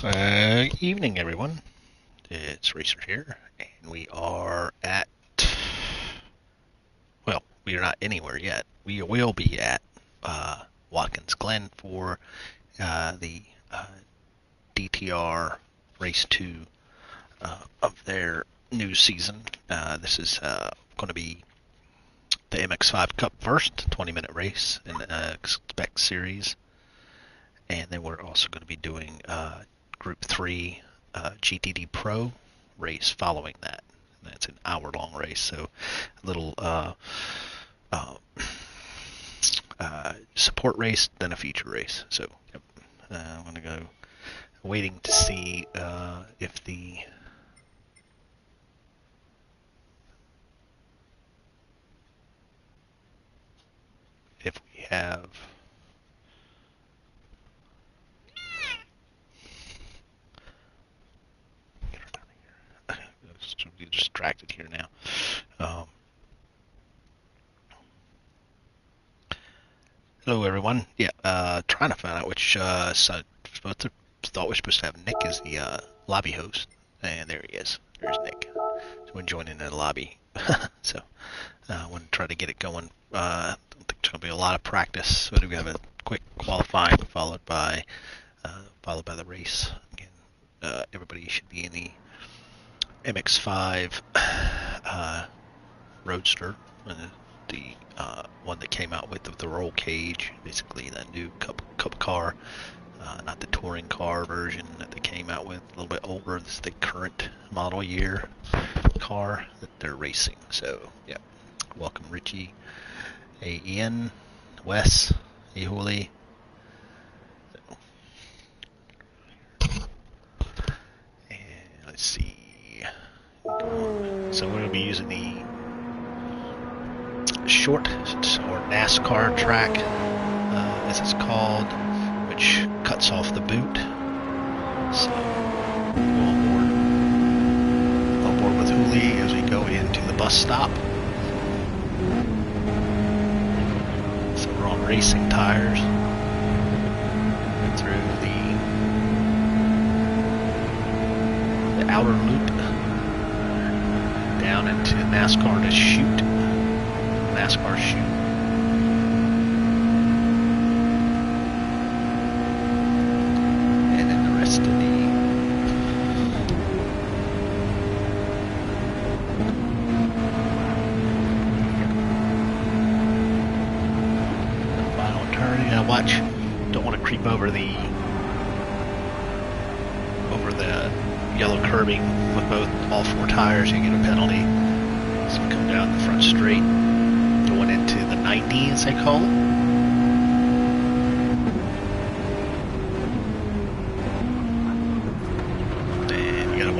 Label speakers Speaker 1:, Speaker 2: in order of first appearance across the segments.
Speaker 1: Evening, everyone. It's Racer here, and we are at, well, we are not anywhere yet. We will be at Watkins Glen for the DTR Race 2 of their new season. This is going to be the MX5 Cup first, 20-minute race in the Spec Series. And then we're also going to be doing Group 3 GTD Pro race following that. And that's an hour-long race, so a little support race, then a feature race. So yep. I'm going to go waiting to see if we have... Be distracted here now. Hello, everyone. Yeah, trying to find out which thought we're supposed to have Nick as the lobby host, and there he is. There's Nick. So we're joining the lobby. So I want to try to get it going. I don't think there's going to be a lot of practice. So we have a quick qualifying followed by the race. Again, everybody should be in the MX5 Roadster, the one that came out with the roll cage, basically the new cup car, not the touring car version that they came out with, a little bit older. This is the current model year car that they're racing. So yeah, welcome Richie, Ian, Wes, Hooley. And let's see. So we're going to be using the short or NASCAR track, as it's called, which cuts off the boot. So go on board with Hooley as we go into the bus stop. So we're on racing tires through the outer loop down into NASCAR to shoot. NASCAR shoot. And then the rest of the final turn. You gotta watch. Don't want to creep over the yellow curbing with all four tires. You get a penalty. So come down the front straight, going into the 90, as they call it. And you gotta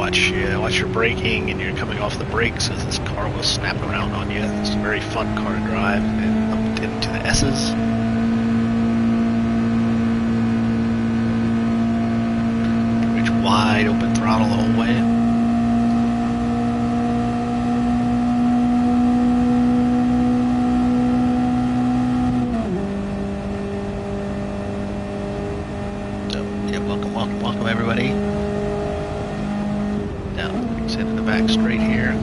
Speaker 1: watch your braking, and you're coming off the brakes as this car will snap around on you. It's a very fun car to drive, and up into the S's. Wide open throttle the whole way. So yeah, welcome everybody. Now sit in the back straight here.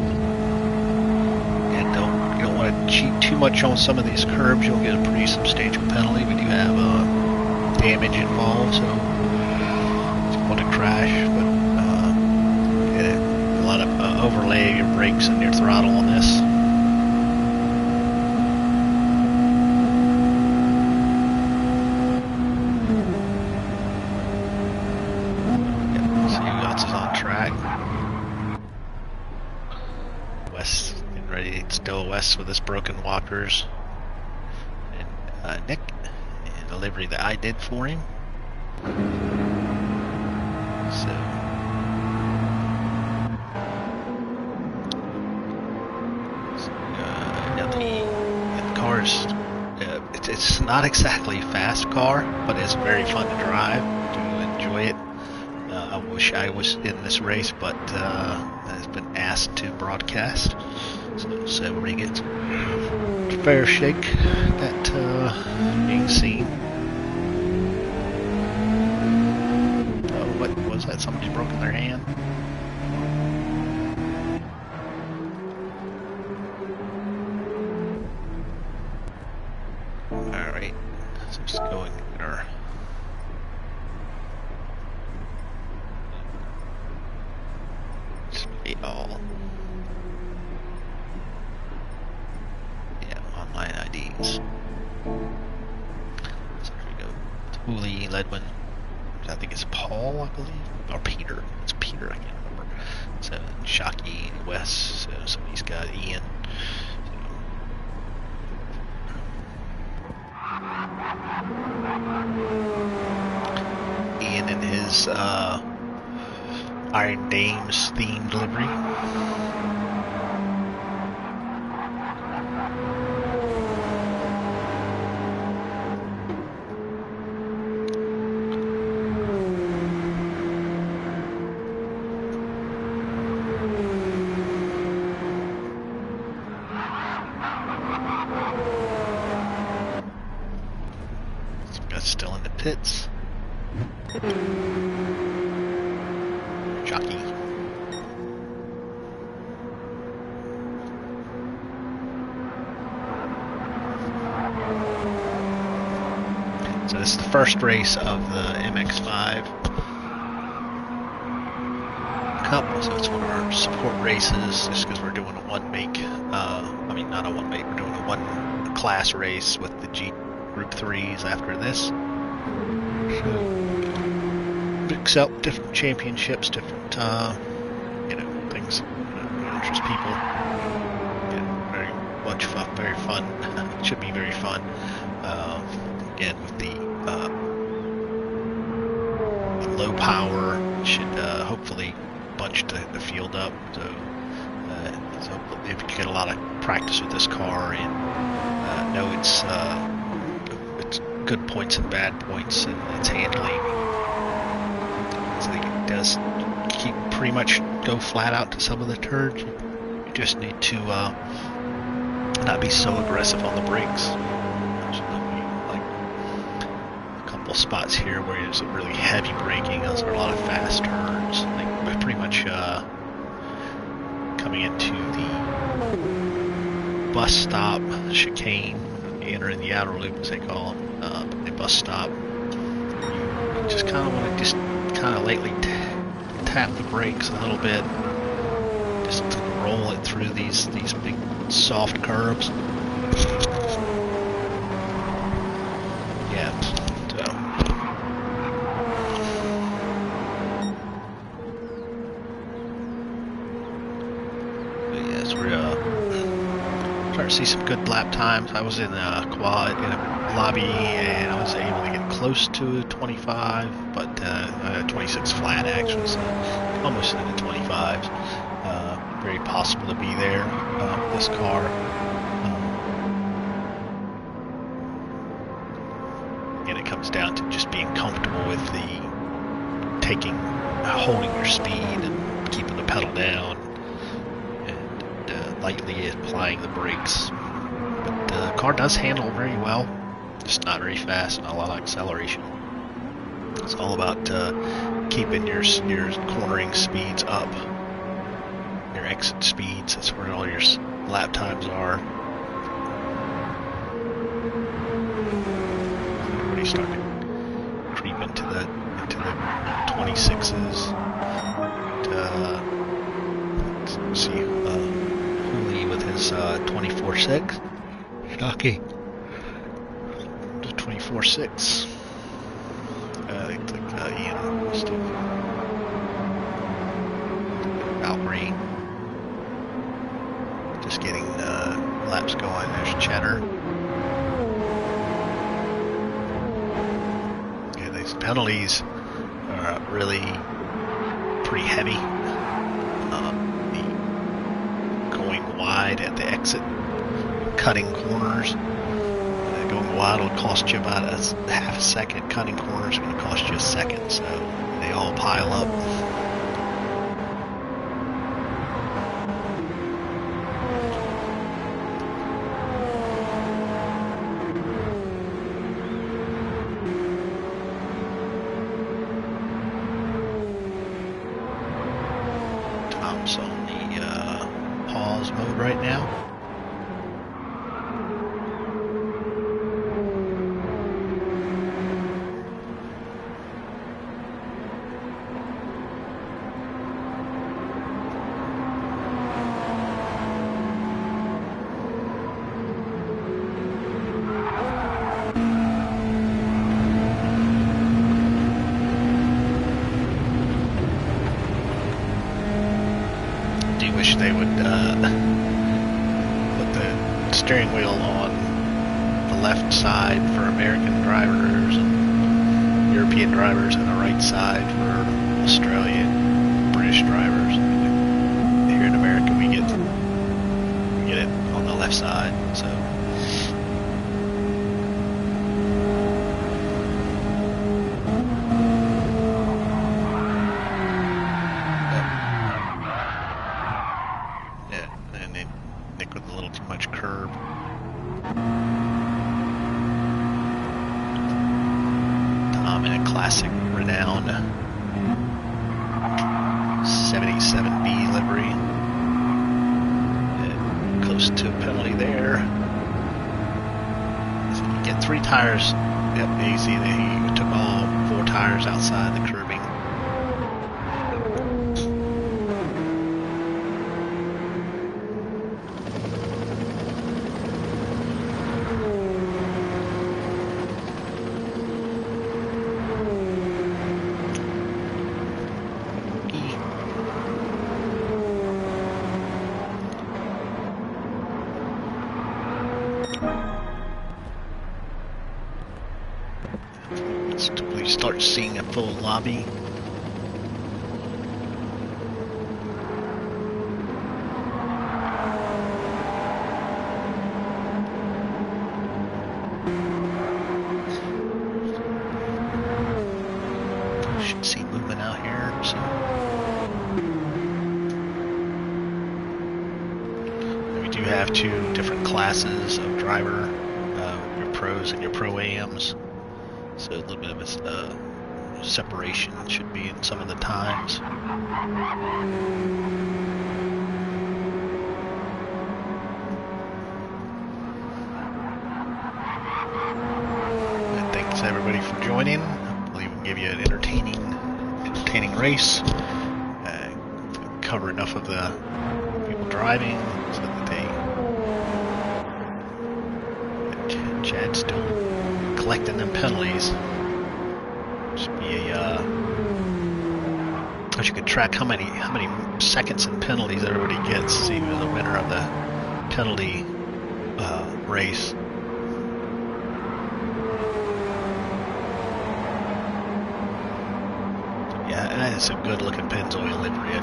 Speaker 1: And you don't want to cheat too much on some of these curbs. You'll get a pretty substantial penalty. We do have damage involved, so to crash, but a lot of overlay your brakes and your throttle on this. Yep, see who else is on track. Wes getting ready, still Wes with his broken walkers, and Nick and the livery that I did for him. So, the car's, it's not exactly a fast car, but it's very fun to drive, to enjoy it. I wish I was in this race, but has been asked to broadcast. So everybody gets a fair shake at being seen. Oh, what was that Alright, so just going in our... Display all. Yeah, online IDs. So here we go. Hooley, Ledwin. I think it's Paul, I believe. Or Peter. It's Peter, I can't remember. So Shockey, Wes, so somebody's got Ian. Ian and his Iron Dames themed livery. Still in the pits. Jockey. So this is the first race of the MX5 Cup, so it's one of our support races, just because we're doing a one-make, I mean not a one-make, we're doing a one-class race with the G Group 3s after this. So, mix up different championships, different, things that interest people. Yeah, very much fun, very fun. It should be very fun. Again, with the low power, it should hopefully bunch the field up. So if you get a lot of practice with this car and know it's good points and bad points and its handling. So it does keep pretty much go flat out to some of the turns. You just need to not be so aggressive on the brakes. Like a couple spots here where there's really heavy braking. Those are a lot of fast turns. Like pretty much coming into the bus stop chicane, entering the outer loop as they call them. The bus stop, you just kind of want to just kind of lightly tap the brakes a little bit, just roll it through these big soft curves. Yeah, so yes, we're starting to see some good lap times. I was in a quad in a lobby and I was able to get close to 25, but 26 flat actually, so almost into 25s. Very possible to be there with this car. Again, it comes down to just being comfortable with holding your speed and keeping the pedal down and lightly applying the brakes. But the car does handle very well. Just not very fast, not a lot of acceleration. It's all about keeping your cornering speeds up, your exit speeds. That's where all your lap times are. Everybody's starting to creep into the 26s. Let's see, Hooley with his 24.6. Shocky. 24.6. I think Ian still Valkyrie. Just getting laps going. There's Cheddar. Okay, these penalties are really pretty heavy. The going wide at the exit, cutting corners. Going wide will cost you about a half a second. Cutting corners is going to cost you a second, so they all pile up. Tom's on the pause mode right now. wish they would put the steering wheel on the left side for American drivers and European drivers, and the right side for Australian, British drivers. Here in America, we get it on the left side. So. Classic renowned 77B livery. And close to a penalty there. So you get 3 tires. Yep, you see that he took all 4 tires outside the curbing. We start seeing a full lobby. Should see movement out here. So. We do have 2 different classes of driver, your pros and your pro-AMs. So a little bit of a separation should be in some of the times. And thanks everybody for joining. Hopefully we can give you an entertaining race. Cover enough of the people driving so that Chad's still collecting them penalties. Should be a wish you could track how many seconds and penalties everybody gets. See who's the winner of the penalty race. So yeah, and it's a good looking Pennzoil livery.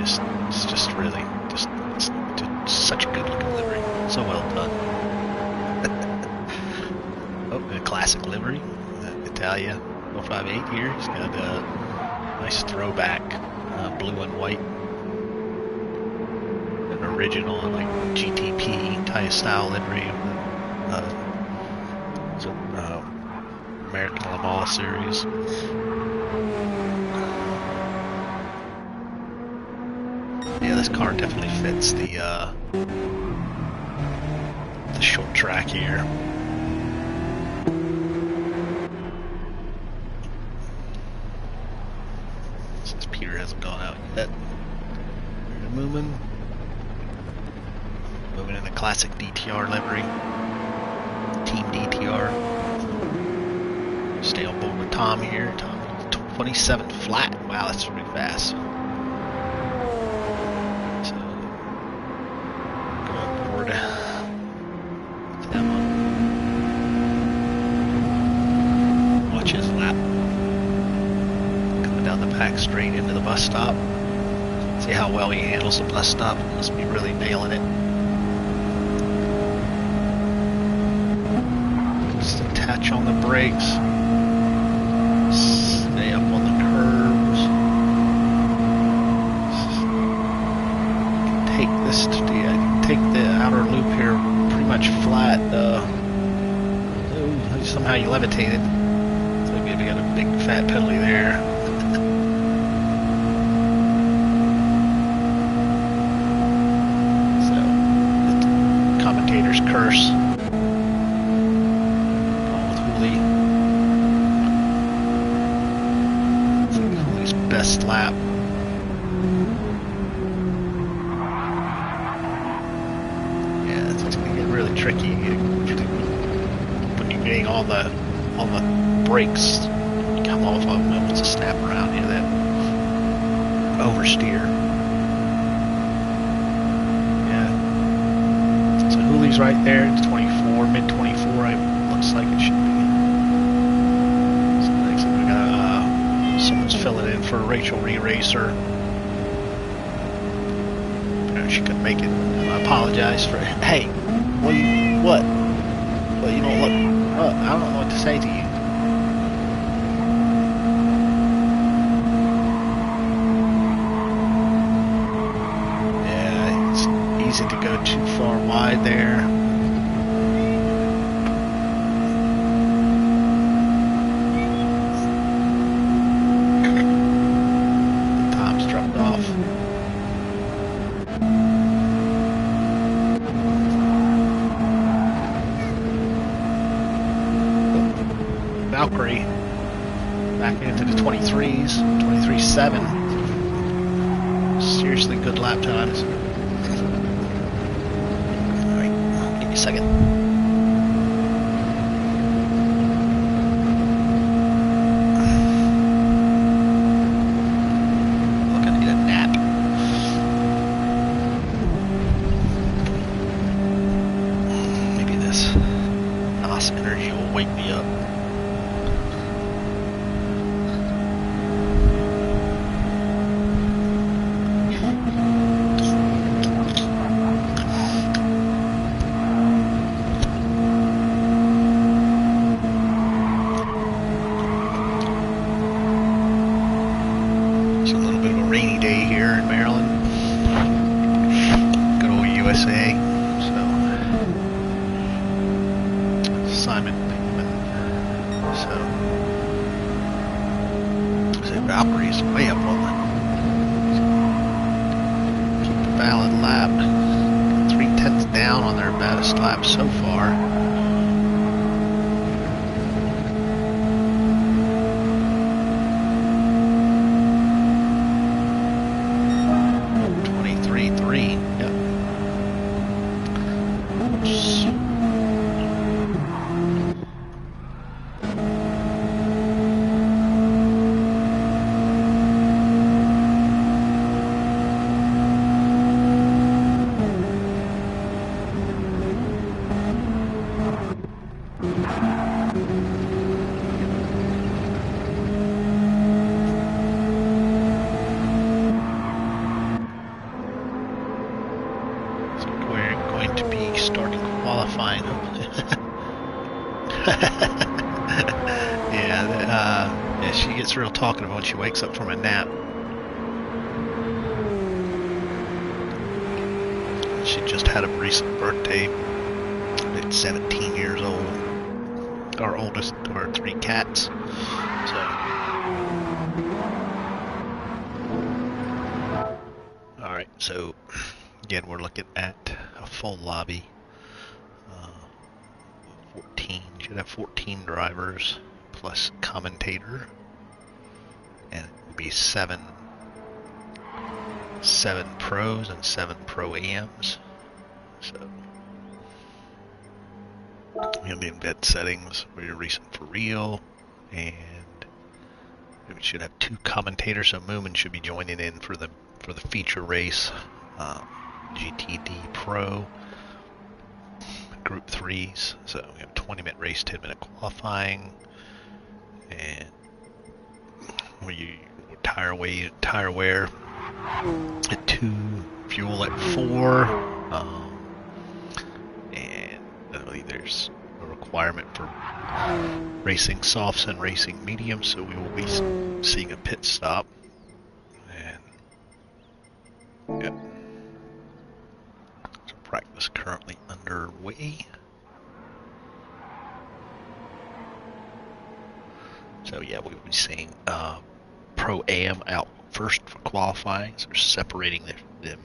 Speaker 1: It's just really just such a good looking livery. So well done. Oh, a classic livery, Italia 458 here. He's got a nice throwback, blue and white, an original like GTP Italia style livery. American Le Mans series. Yeah, this car definitely fits the short track here. Since Peter hasn't gone out yet. Moving in the classic DTR livery. Team DTR. Stay on board with Tom here. Tom 27 flat. Wow, that's pretty fast. So go on board with Emma. Watch his lap. Coming down the pack straight into the bus stop. See how well he handles the bus stop. He must be really nailing it. Just attach on the brakes. Stay up on the curves. Take this take the outer loop here pretty much flat. Somehow you levitated. So maybe got a big fat penalty there. So the commentator's curse. Best lap. Yeah, it's gonna get really tricky when you're getting all the brakes. You come off of them, it wants to snap around you. That oversteer. 23s right there. It's 24, mid 24. It looks like it should be. So next we got someone's filling in for Rachel Re-Racer. She couldn't make it. I apologize for. Hey, what? Well, you don't look. What? I don't know what to say to you. Yeah, it's easy to go too far wide there. The time's dropped off. Valkyrie back into the 23s, 23.7. Seriously good lap times. Alright, give me a second. Look, I need a nap. Maybe this NOS energy will wake me up. Valkyrie's way up on the keep a valid lap. 3/10 down on their baddest lap so far. Yeah, she gets real talkative when she wakes up from a nap. She just had a recent birthday. It's 17 years old. Our oldest of our 3 cats. So, all right. So again, we're looking at a full lobby. 14. Should have 14 drivers plus commentator, and it will be 7 pros and 7 pro AMs. So we'll be in embed settings where you're racing for real, and we should have 2 commentators. So Moomin should be joining in for the feature race, GTD Pro Group 3s. So we have a 20-minute race, 10-minute qualifying, and tire wear at 2, fuel at 4, and I believe there's a requirement for racing softs and racing mediums, so we will be seeing a pit stop. And yeah, so practice currently underway. So yeah, we will be seeing Pro AM out first for qualifying, so they're separating them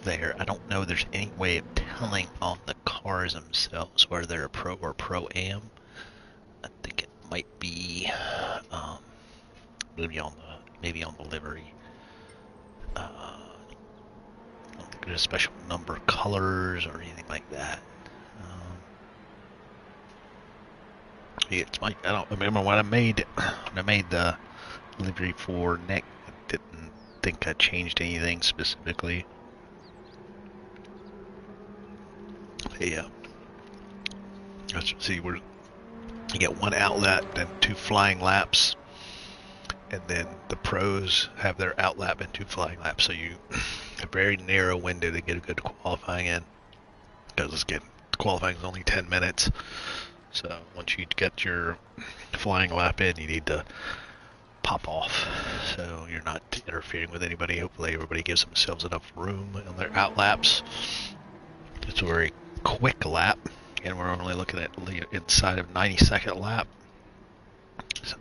Speaker 1: there. I don't know if there's any way of telling on the cars themselves whether they're a Pro or Pro AM. I think it might be maybe on the livery. I don't think there's a special number of colors or anything like that. I don't remember when I made the livery for Nick. I didn't think I changed anything specifically. Yeah. Let's see, you get one outlet, then 2 flying laps, and then the pros have their outlap and 2 flying laps. So you a very narrow window to get a good qualifying in. Because qualifying is only 10 minutes. So once you get your flying lap in, you need to pop off. So you're not interfering with anybody. Hopefully everybody gives themselves enough room on their outlaps. It's a very quick lap. And we're only looking at the inside of 90-second lap. So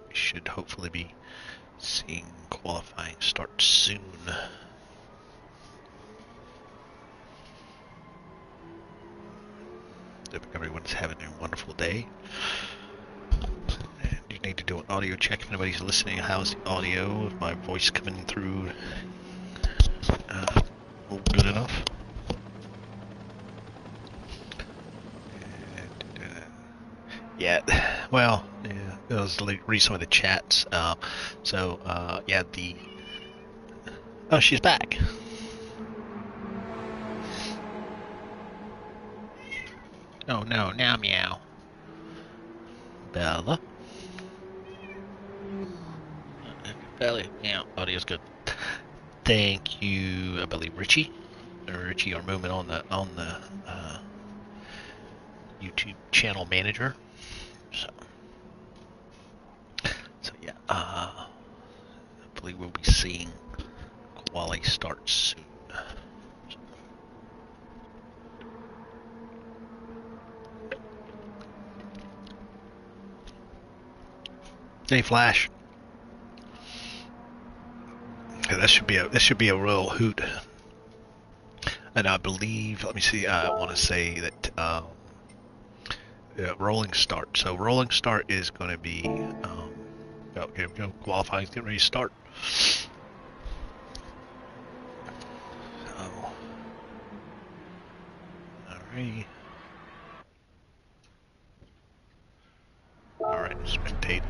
Speaker 1: we should hopefully be seeing qualifying start soon. Hope everyone's having a wonderful day. And you need to do an audio check if anybody's listening. How's the audio? Is my voice coming through good enough? Yeah, well, yeah, it was read some of the chats. Yeah, oh, she's back. Oh no, now meow. Bella. Bella, yeah, audio's good. Thank you, I believe Richie or Moomin on the YouTube channel manager. So yeah, I believe we'll be seeing quali start soon. Hey Flash. Yeah, this should be a real hoot. And I believe, let me see, I want to say that rolling start. So rolling start is going to be okay, go qualifying, get ready to start. Alright. Alright, spectate.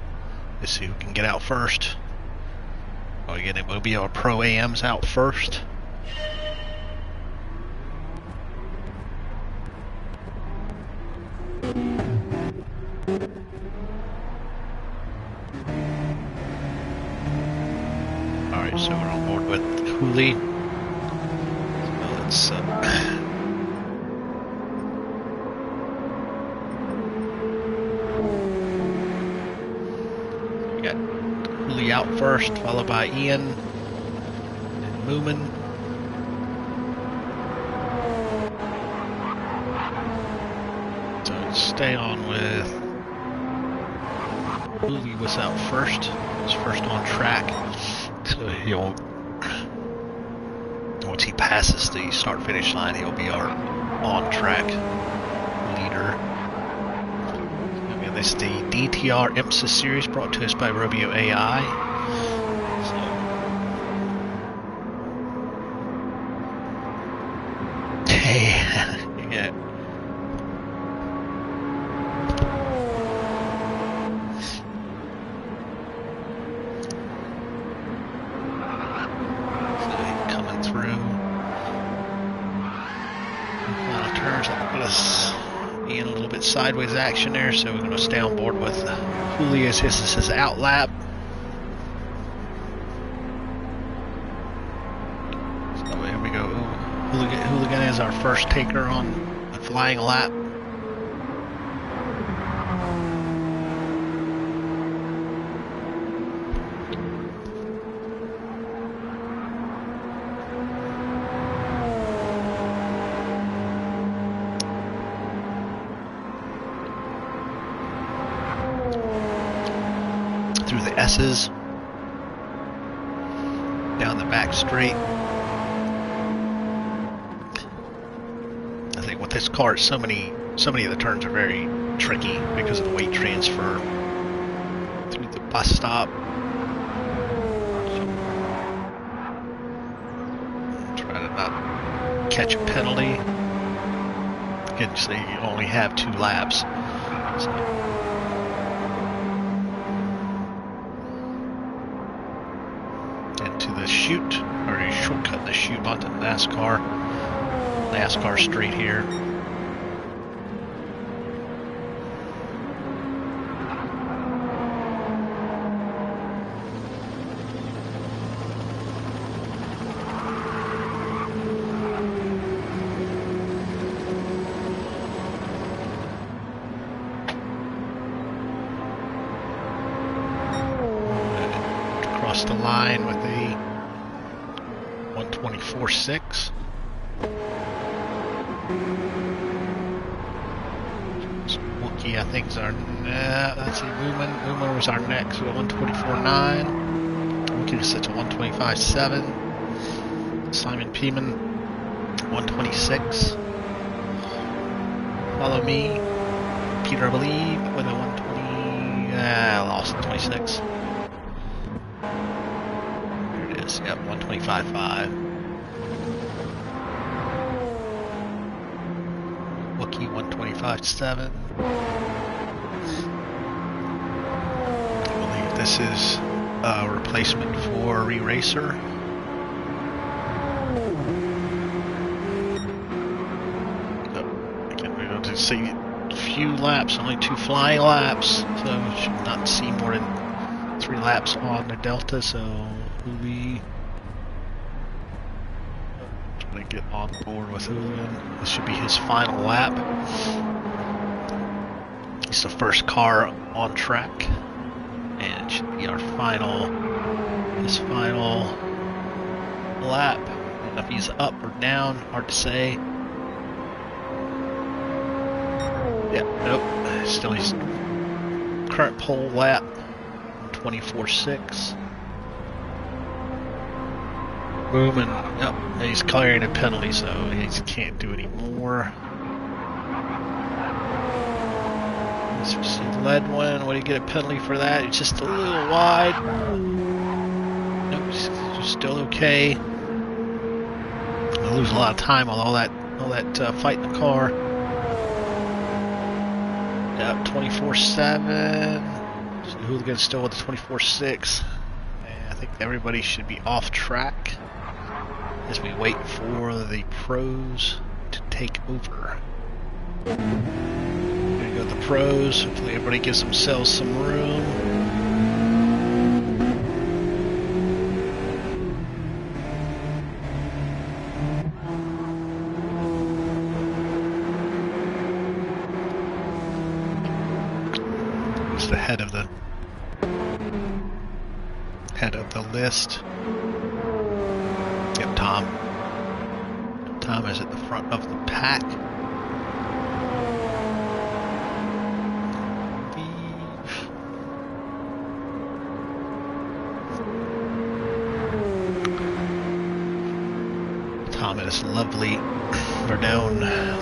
Speaker 1: Let's see who can get out first. Oh, again, we'll be our pro AMs out first. Alright, so we're on board with Hooli. So let's we got Hooli out first, followed by Ian and Moomin. So let's stay on with Hooli was out first. He's first on track. So he'll, once he passes the start-finish line, he'll be our on-track leader. And this is the DTR IMSA series brought to us by Robio.AI. Yeah. Sideways action there, so we're going to stay on board with Hooli as his out lap. So here we go. Hooligan is our first taker on the flying lap. Through the S's, down the back straight. I think with this car, so many of the turns are very tricky because of the weight transfer through the bus stop. Try to not catch a penalty. Again, so you only have 2 laps. So. chute, or a shortcut the chute onto NASCAR. NASCAR straight here. Across the line with a 124.6. Wookie, I think, is our let's see, Moomin was our next with a 124.9. Wookie is set to 125.7. Simon Peeman 126. Follow me, Peter, I believe, with a 120. Lost 26. There it is. Yep, 125.5. Wookie 125.7. I believe this is a replacement for Eraser. Again, we're going to see a few laps, only 2 flying laps, so we should not see more than 3 laps on the Delta. So we trying to get on board with Julian. This should be his final lap. He's the first car on track, and it should be our his final lap. I don't know if he's up or down, hard to say. Yeah, nope. Still his current pole lap, 24.6. Booming. Yep, he's clearing a penalty, so he can't do any more. Let's see, Ledwin, what do you get a penalty for that? It's just a little wide. Nope, it's still okay. I lose a lot of time with all that fight in the car. Yep, 24.7. So Hooligan's still with the 24.6. I think everybody should be off track as we wait for the pros to take over. There you go, the pros. Hopefully everybody gives themselves some room. It's the head of the list. Yep, Tom. Tom is at the front of the pack. Tom in his lovely Verdone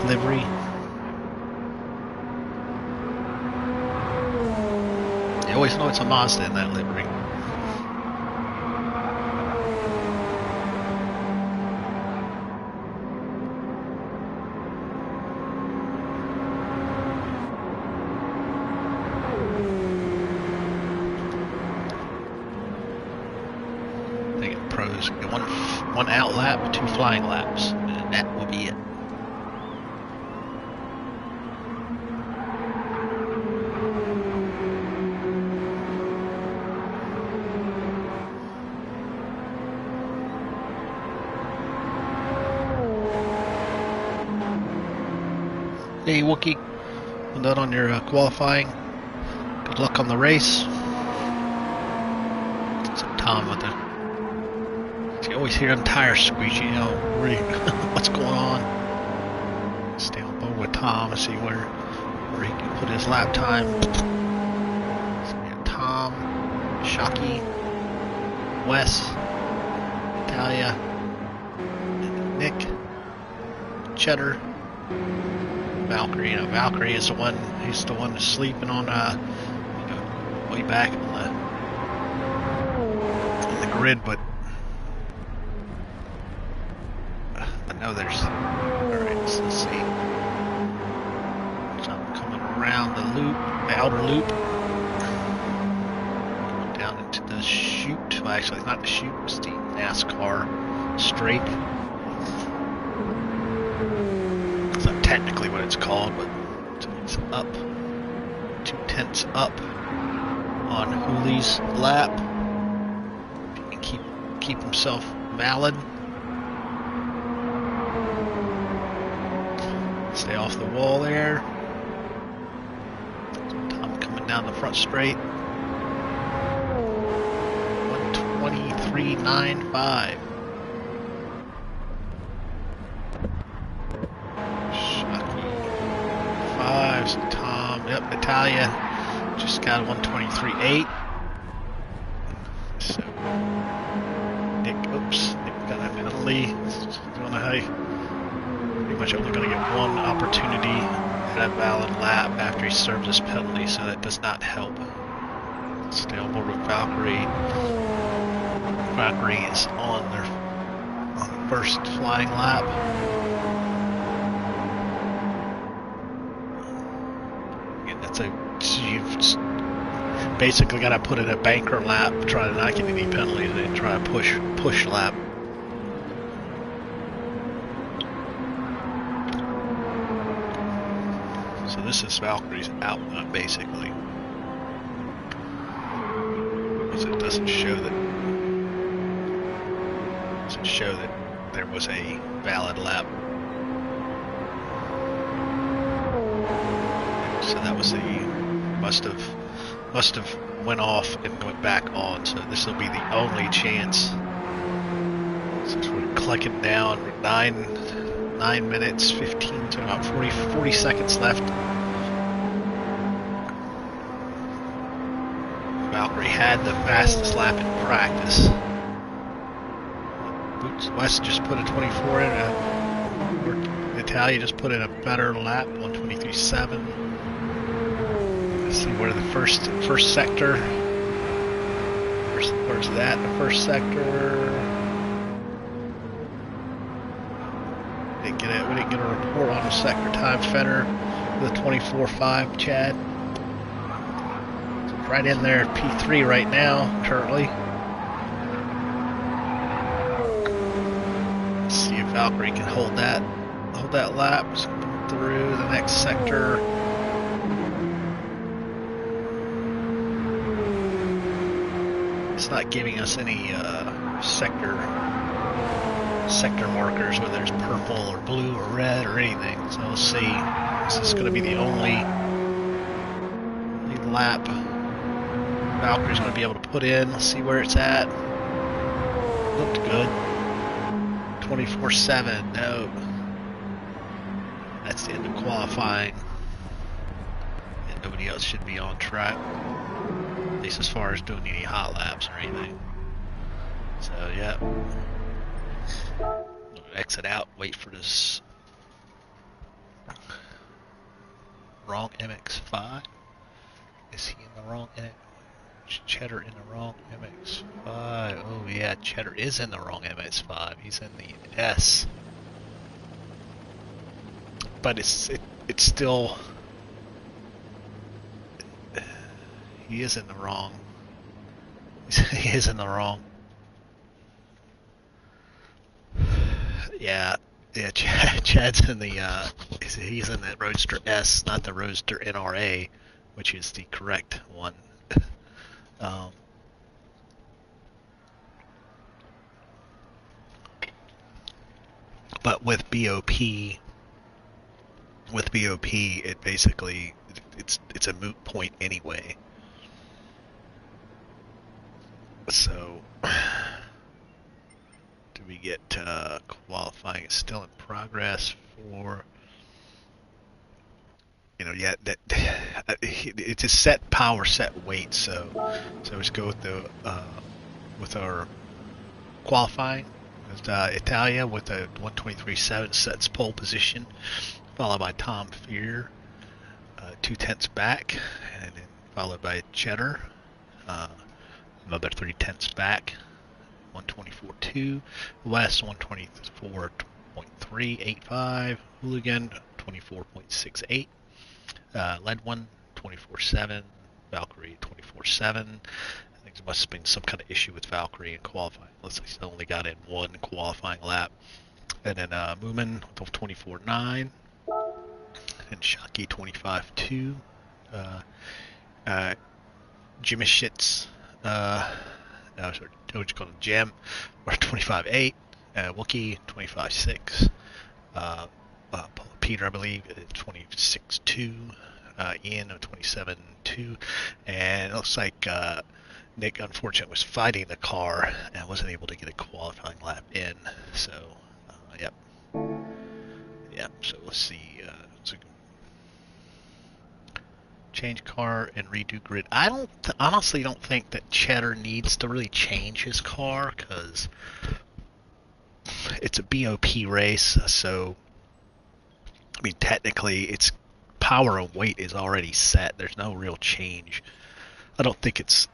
Speaker 1: livery. You always know it's a Mazda in that livery. One out lap, 2 flying laps, and that will be it. Hey Wookie, well done on your qualifying. Good luck on the race. So Tom with the you always hear them tires squeaking, you know, really, what's going on. Stay on board with Tom and see where he can put his lap time. So we got Tom, Shockey, Wes, Natalia, Nick, Cheddar, Valkyrie. You know, Valkyrie is the one, he's the one sleeping on, way back on the grid, but no, there's, alright, so let's see. So I'm coming around the loop, the outer loop. Going down into the chute. Well, actually, not the chute, it's the NASCAR straight. That's not technically what it's called, but it's up. 2/10 up on Hooley's lap. If he can keep himself valid. Stay off the wall there. Tom coming down the front straight. 1:23.95. Shocky. 5's Tom. Yep, Natalia just got 1:23.8. So Nick got a penalty. Don't know how pretty much only going to get one opportunity at a valid lap after he serves his penalty, so that does not help. Stay on board with Valkyrie. Valkyrie is on their first flying lap. Again, you've basically got to put in a banker lap, try to not get any penalties, and then try to push lap. So this is Valkyrie's outlet, basically. So it doesn't show that there was a valid lap. So that was must have went off and went back on. So this will be the only chance. Since we're clicking down 9 minutes 15 to about 40 seconds left. Valkyrie had the fastest lap in practice. West just put a 24 in. Natalia just put in a better lap, 1:23.7. Let's see where the first sector. Where's that? The first sector. We didn't get a report on the sector time. Fenner with a 24.5. Chad. Right in there, P3 right now, currently. Let's see if Valkyrie can hold that lap through the next sector. It's not giving us any sector markers where there's purple or blue or red or anything. So we'll see. This is going to be the only lap Valkyrie's going to be able to put in. Let's see where it's at. Looked good. 24.7. No. That's the end of qualifying. And nobody else should be on track. At least as far as doing any hot laps or anything. So, yeah. Exit out. Wait for this. Wrong MX-5. Is he in the wrong MX? Cheddar in the wrong MX-5. Oh yeah, Cheddar is in the wrong MX-5. He's in the S. But it's still, he is in the wrong. He is in the wrong. Yeah, Chad's in the he's in the Roadster S, not the Roadster NRA, which is the correct one. But with BOP, it basically it's a moot point anyway. So, do we get qualifying? It's still in progress for. Yeah, that it's a set power, set weight. So let's go with our qualifying. Italia with a 1:23.7 sets pole position, followed by Tom Fear, 2/10 back, and then followed by Cheddar, another 3/10 back, 1:24.2. West 1:24.385. Hooligan 24.68. Led one 24.7. Valkyrie 24.7. think there must have been some kind of issue with Valkyrie in qualifying. Looks like he only got in one qualifying lap. And then Moomin with 24.9 and Shockey 25.2. Jimmy Shits, sorry, what you call him, Jam, or 25.8. Wookie 25.6. Peter, I believe, 26.2. Ian 27.2. And it looks like Nick, unfortunately, was fighting the car and wasn't able to get a qualifying lap in. So, yep. Yep, so let's see. Change car and redo grid. I honestly don't think that Cheddar needs to really change his car because it's a BOP race. So, I mean, technically, its power and weight is already set. There's no real change. I don't think it's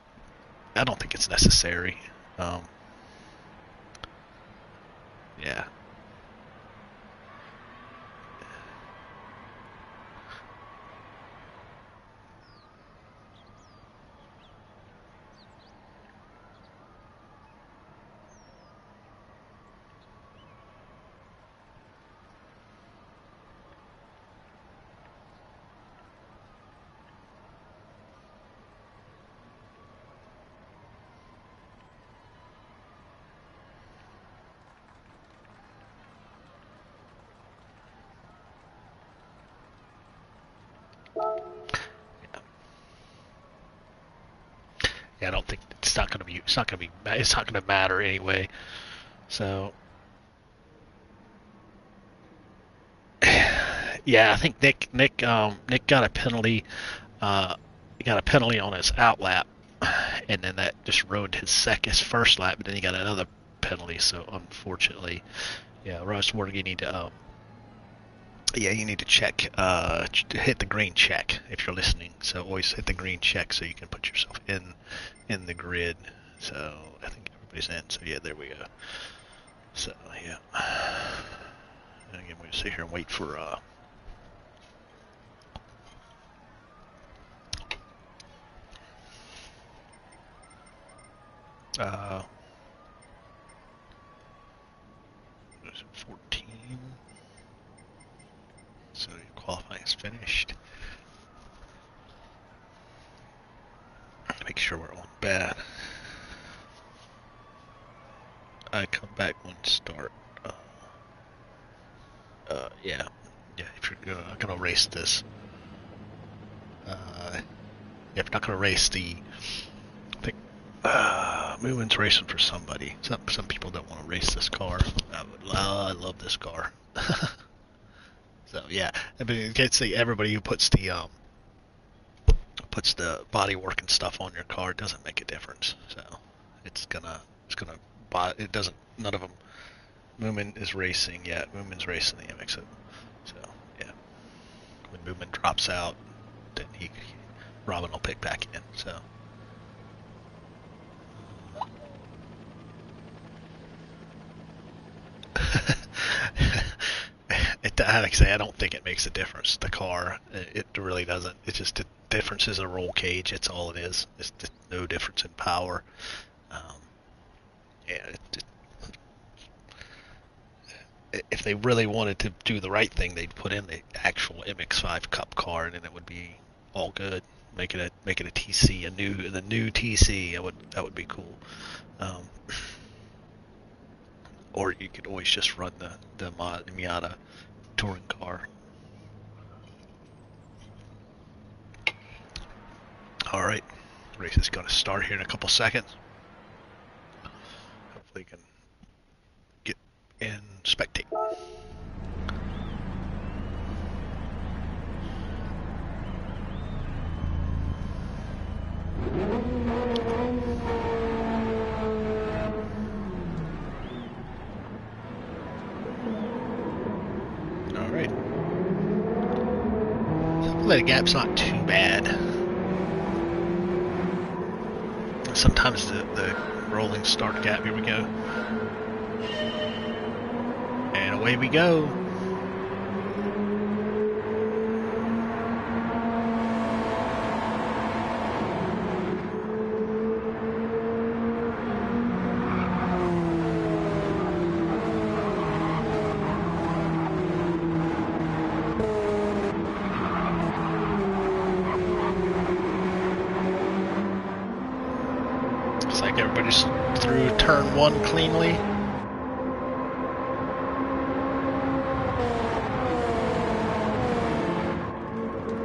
Speaker 1: necessary. Yeah. Yeah, I don't think it's not gonna matter anyway. So, yeah, I think Nick got a penalty. He got a penalty on his out lap, and then that just ruined his first lap. But then he got another penalty. So unfortunately, yeah, Rosewater, you need to check, hit the green check if you're listening. So always hit the green check so you can put yourself in the grid. So I think everybody's in. So yeah, there we go. So yeah, and again, we'll sit here and wait for uh 14. So qualifying is finished. Make sure we're on bad. I come back when start. Yeah. If you're gonna race this, if you're not gonna race the, I think, Moomin's racing for somebody. Some people don't want to race this car. I love this car. So yeah, I mean, you can't see everybody who puts the body work and stuff on your car. It doesn't make a difference. So it doesn't. None of them. Moomin is racing. Yeah, Moomin's racing the IMSA. So yeah, when Moomin drops out, then Robin will pick back in. So. Like I say, I don't think it makes a difference. The car, it really doesn't. It's just the difference is a roll cage. It's all it is. It's just no difference in power. Yeah. If they really wanted to do the right thing, they'd put in the actual MX-5 Cup car, and then it would be all good. Make it a TC, the new TC. That would be cool. Or you could always just run the Miata touring car. All right, race is going to start here in a couple seconds. Hopefully, you can get in spectate. All right. Hopefully the gap's not too bad. Sometimes the rolling start gap. Here we go. And away we go. turn one cleanly.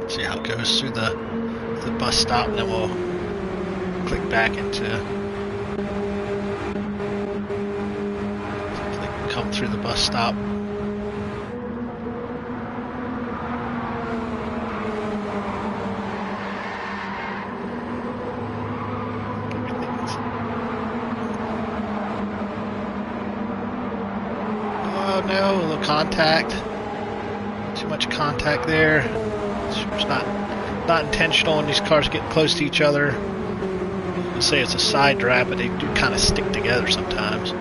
Speaker 1: See how it goes through the bus stop, and then we'll click back into come through the bus stop. Oh no, a little contact. Too much contact there. It's not intentional when these cars get close to each other. I'll say it's a side draft, but they do kind of stick together sometimes.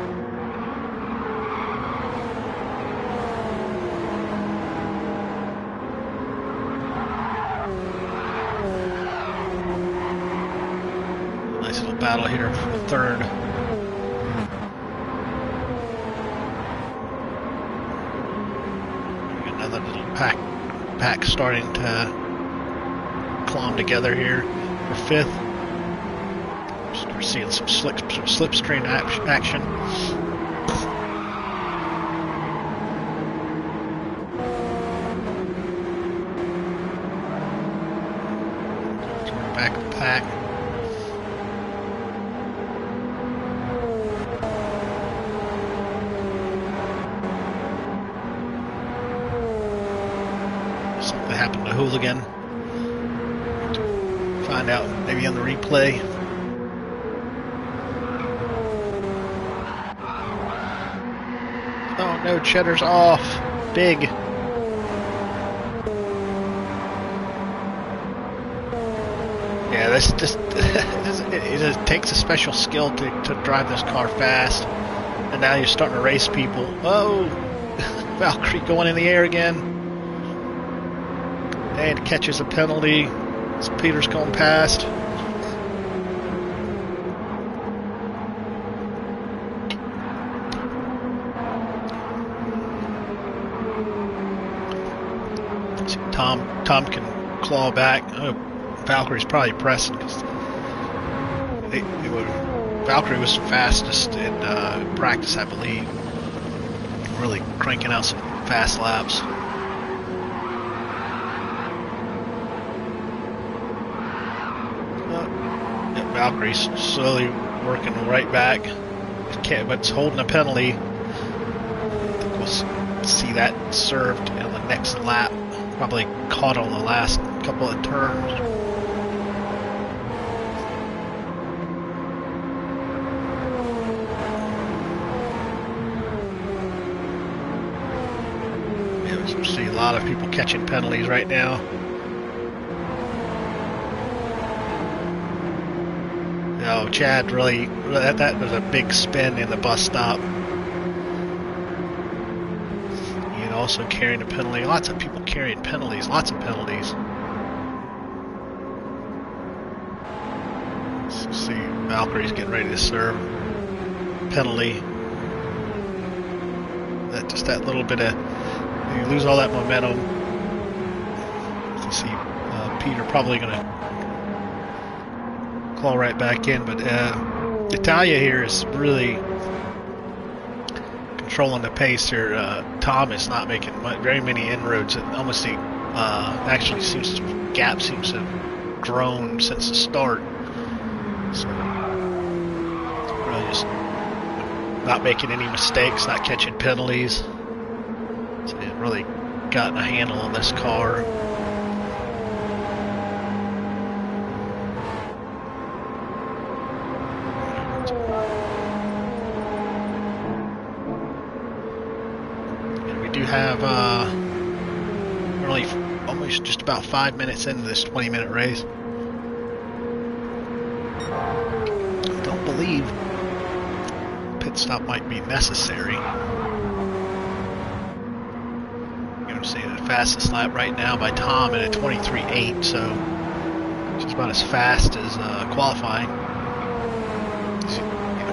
Speaker 1: Nice little battle here for third. Another little pack starting to clomb together here for fifth. We're seeing some slipstream action. Back of the pack. Something happened to Hooligan. Find out maybe on the replay. Oh no, Cheddar's off. Big. Yeah, this it takes a special skill to drive this car fast. And now you're starting to race people. Oh, Valkyrie going in the air again. And catches a penalty. So Peter's going past. Tom can claw back. Oh, Valkyrie's probably pressing because Valkyrie was fastest in practice, I believe. Really cranking out some fast laps. Valkyrie's slowly working right back, but it's holding a penalty. I think we'll see that served in the next lap. Probably caught on the last couple of turns. Yeah, we see a lot of people catching penalties right now. Oh, Chad really, that was a big spin in the bus stop. And also carrying a penalty. Lots of people carrying penalties, lots of penalties. Let's see, Valkyrie's getting ready to serve penalty. That little bit of, you lose all that momentum. You see Peter probably going to claw right back in, but Italia here is really controlling the pace here. Tom is not making very many inroads. It almost actually seems gap seems to have grown since the start. So really just not making any mistakes, not catching penalties. So they've really gotten a handle on this car. Have we're only almost just about 5 minutes into this 20-minute race. I don't believe pit stop might be necessary. You're going to see the fastest lap right now by Tom at a 23.8, so it's about as fast as qualifying. So,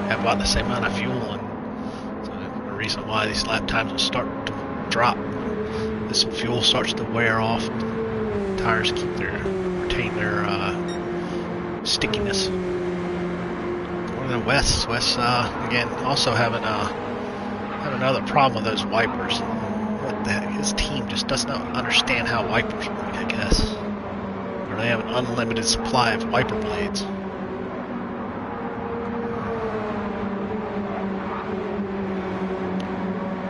Speaker 1: have about the same amount of fuel, and so the reason why these lap times will start to drop as fuel starts to wear off. Tires retain their stickiness. One And then Wes again, also having another problem with those wipers. What the heck? His team just does not understand how wipers work, I guess. Or they have an unlimited supply of wiper blades.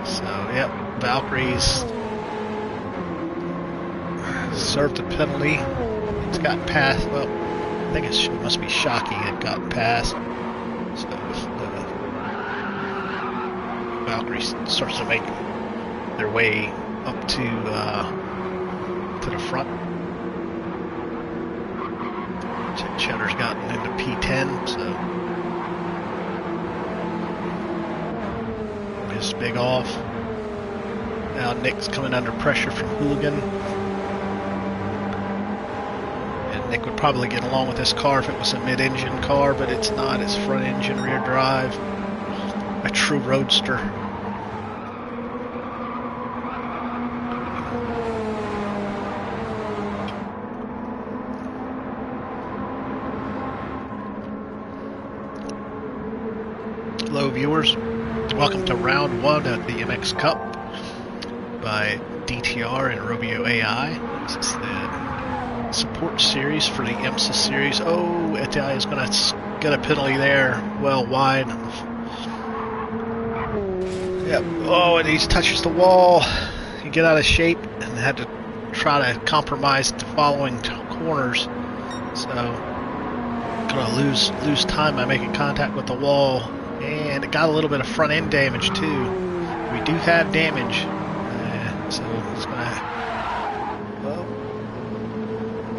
Speaker 1: So, yep, Valkyrie's served a penalty. It's got past, well, I think it must be Shockey had gotten past. So, Valkyrie starts to make their way up to the front. Cheddar's gotten into P10, so his big off. Now Nick's coming under pressure from Hooligan. And Nick would probably get along with this car if it was a mid-engine car, but it's not. It's front-engine, rear drive. A true roadster. Hello viewers, welcome to round 1 of the MX Cup by DTR and Robio.AI. This is the support series for the IMSA series. Oh, DTR is going to get a penalty there, well wide. Yep. Oh, and he touches the wall. He get out of shape and had to try to compromise the following corners. So, gonna lose time by making contact with the wall. And it got a little bit of front end damage too. We do have damage, so it's gonna. Well,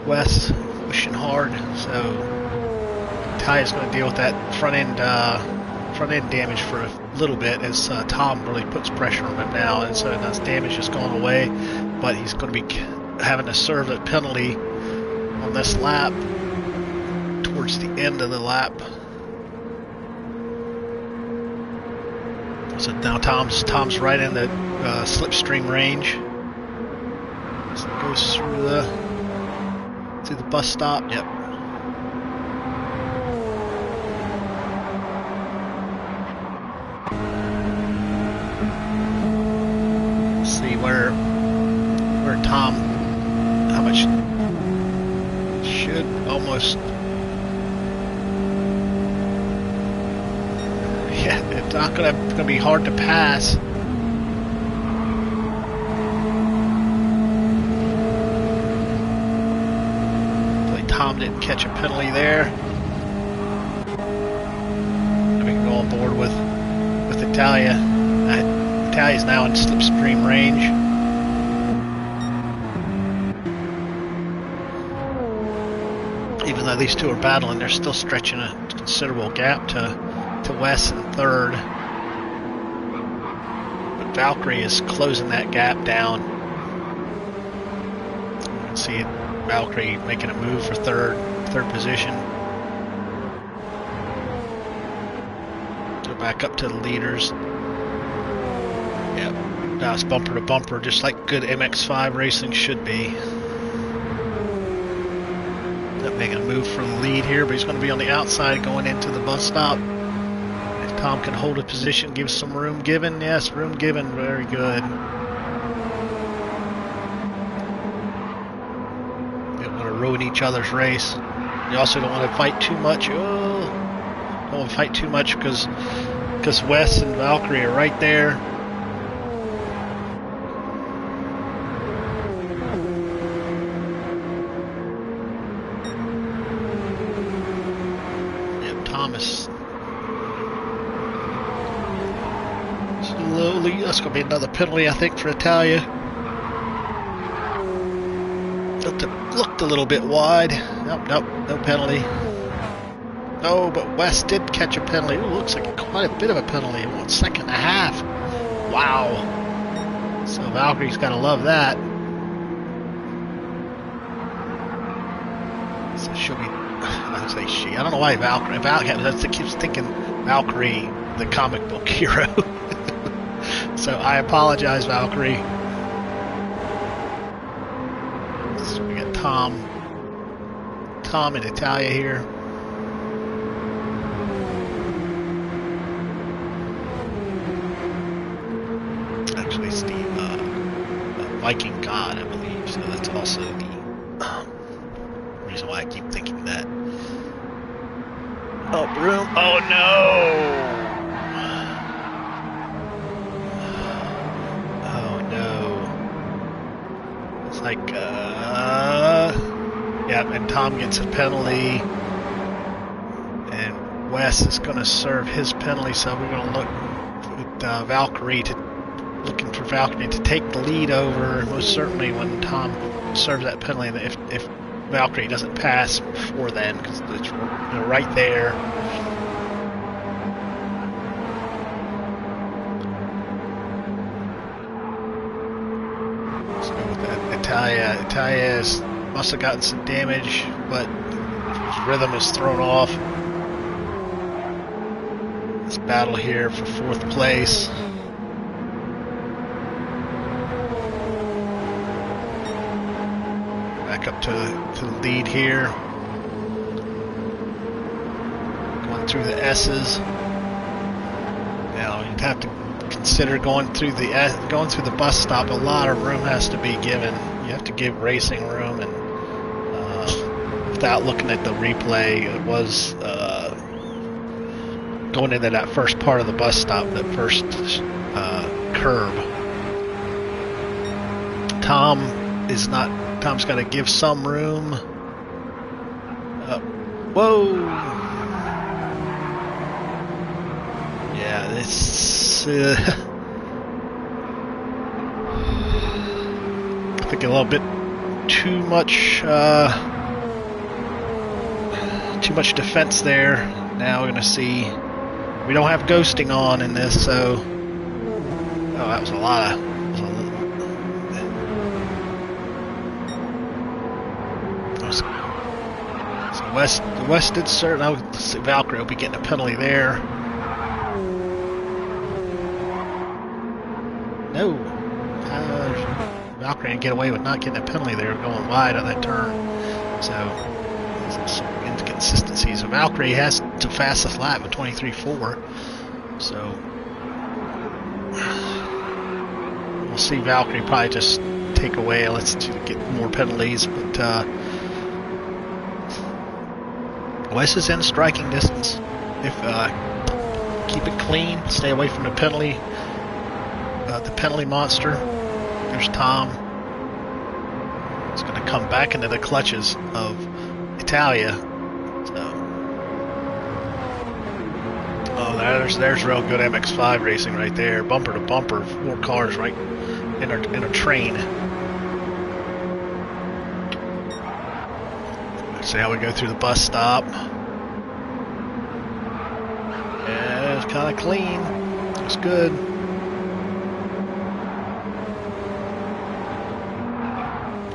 Speaker 1: Wes pushing hard, so Ty is gonna deal with that front end damage for a little bit as Tom really puts pressure on him now, and so that's damage is going away. But he's going to be having to serve a penalty on this lap towards the end of the lap. So now Tom's right in the slipstream range. So it goes through the bus stop. Yep. Let's see where Tom, how much should almost. Yeah, it's not gonna be hard to pass. Like Tom didn't catch a penalty there. We can go on board with Italia. Italia's now in slipstream range. Even though these two are battling, they're still stretching a considerable gap to Wes in third, but Valkyrie is closing that gap down. You can see Valkyrie making a move for third position. Go back up to the leaders. Yep, now it's bumper to bumper, just like good MX5 racing should be. Not making a move for the lead here, but he's going to be on the outside going into the bus stop. Tom can hold a position, give some room given. Yes, room given. Very good. You don't want to ruin each other's race. You also don't want to fight too much. Oh, don't want to fight too much because Wes and Valkyrie are right there. Yep, Thomas. Slowly, that's going to be another penalty, I think, for Italia. Looked a little bit wide. Nope, no penalty. No, but Wes did catch a penalty. Ooh, looks like quite a bit of a penalty. 1 second and a half. Wow. So Valkyrie's got to love that. So she'll be. I say she. I don't know why Valkyrie. I keep thinking Valkyrie, the comic book hero. So I apologize, Valkyrie. So we got Tom and Italia here. Viking god, I believe. So that's also the reason why I keep thinking that. Oh, broom! Oh no! Oh no! It's like, yeah, and Tom gets a penalty, and Wes is going to serve his penalty. So we're going to look at Valkyrie looking for Valkyrie to take the lead over. Most certainly when Tom serves that penalty, if Valkyrie doesn't pass before then, because it's right there. So with that, Italia must have gotten some damage, but his rhythm is thrown off. This battle here for 4th place. Up to the lead here, going through the S's. Now you'd have to consider going through the bus stop. A lot of room has to be given. You have to give racing room, and without looking at the replay, it was going into that first part of the bus stop, that first curb. Tom's got to give some room. Whoa! Yeah, this. I think a little bit too much defense there. Now we're gonna see. We don't have ghosting on in this, so. Oh, that was a lot of. The West did serve. Now Valkyrie will be getting a penalty there. No. Valkyrie didn't get away with not getting a penalty there, going wide on that turn. So, some inconsistencies. So Valkyrie has the fastest lap with 23.4. So, we'll see Valkyrie probably just take away. Let's get more penalties, but. Wes is in striking distance. If keep it clean, stay away from the penalty monster. There's Tom. It's going to come back into the clutches of Italia. So, oh, there's real good MX-5 racing right there, bumper to bumper, 4 cars right in a train. See how we go through the bus stop. Yeah, it's kind of clean. Looks good.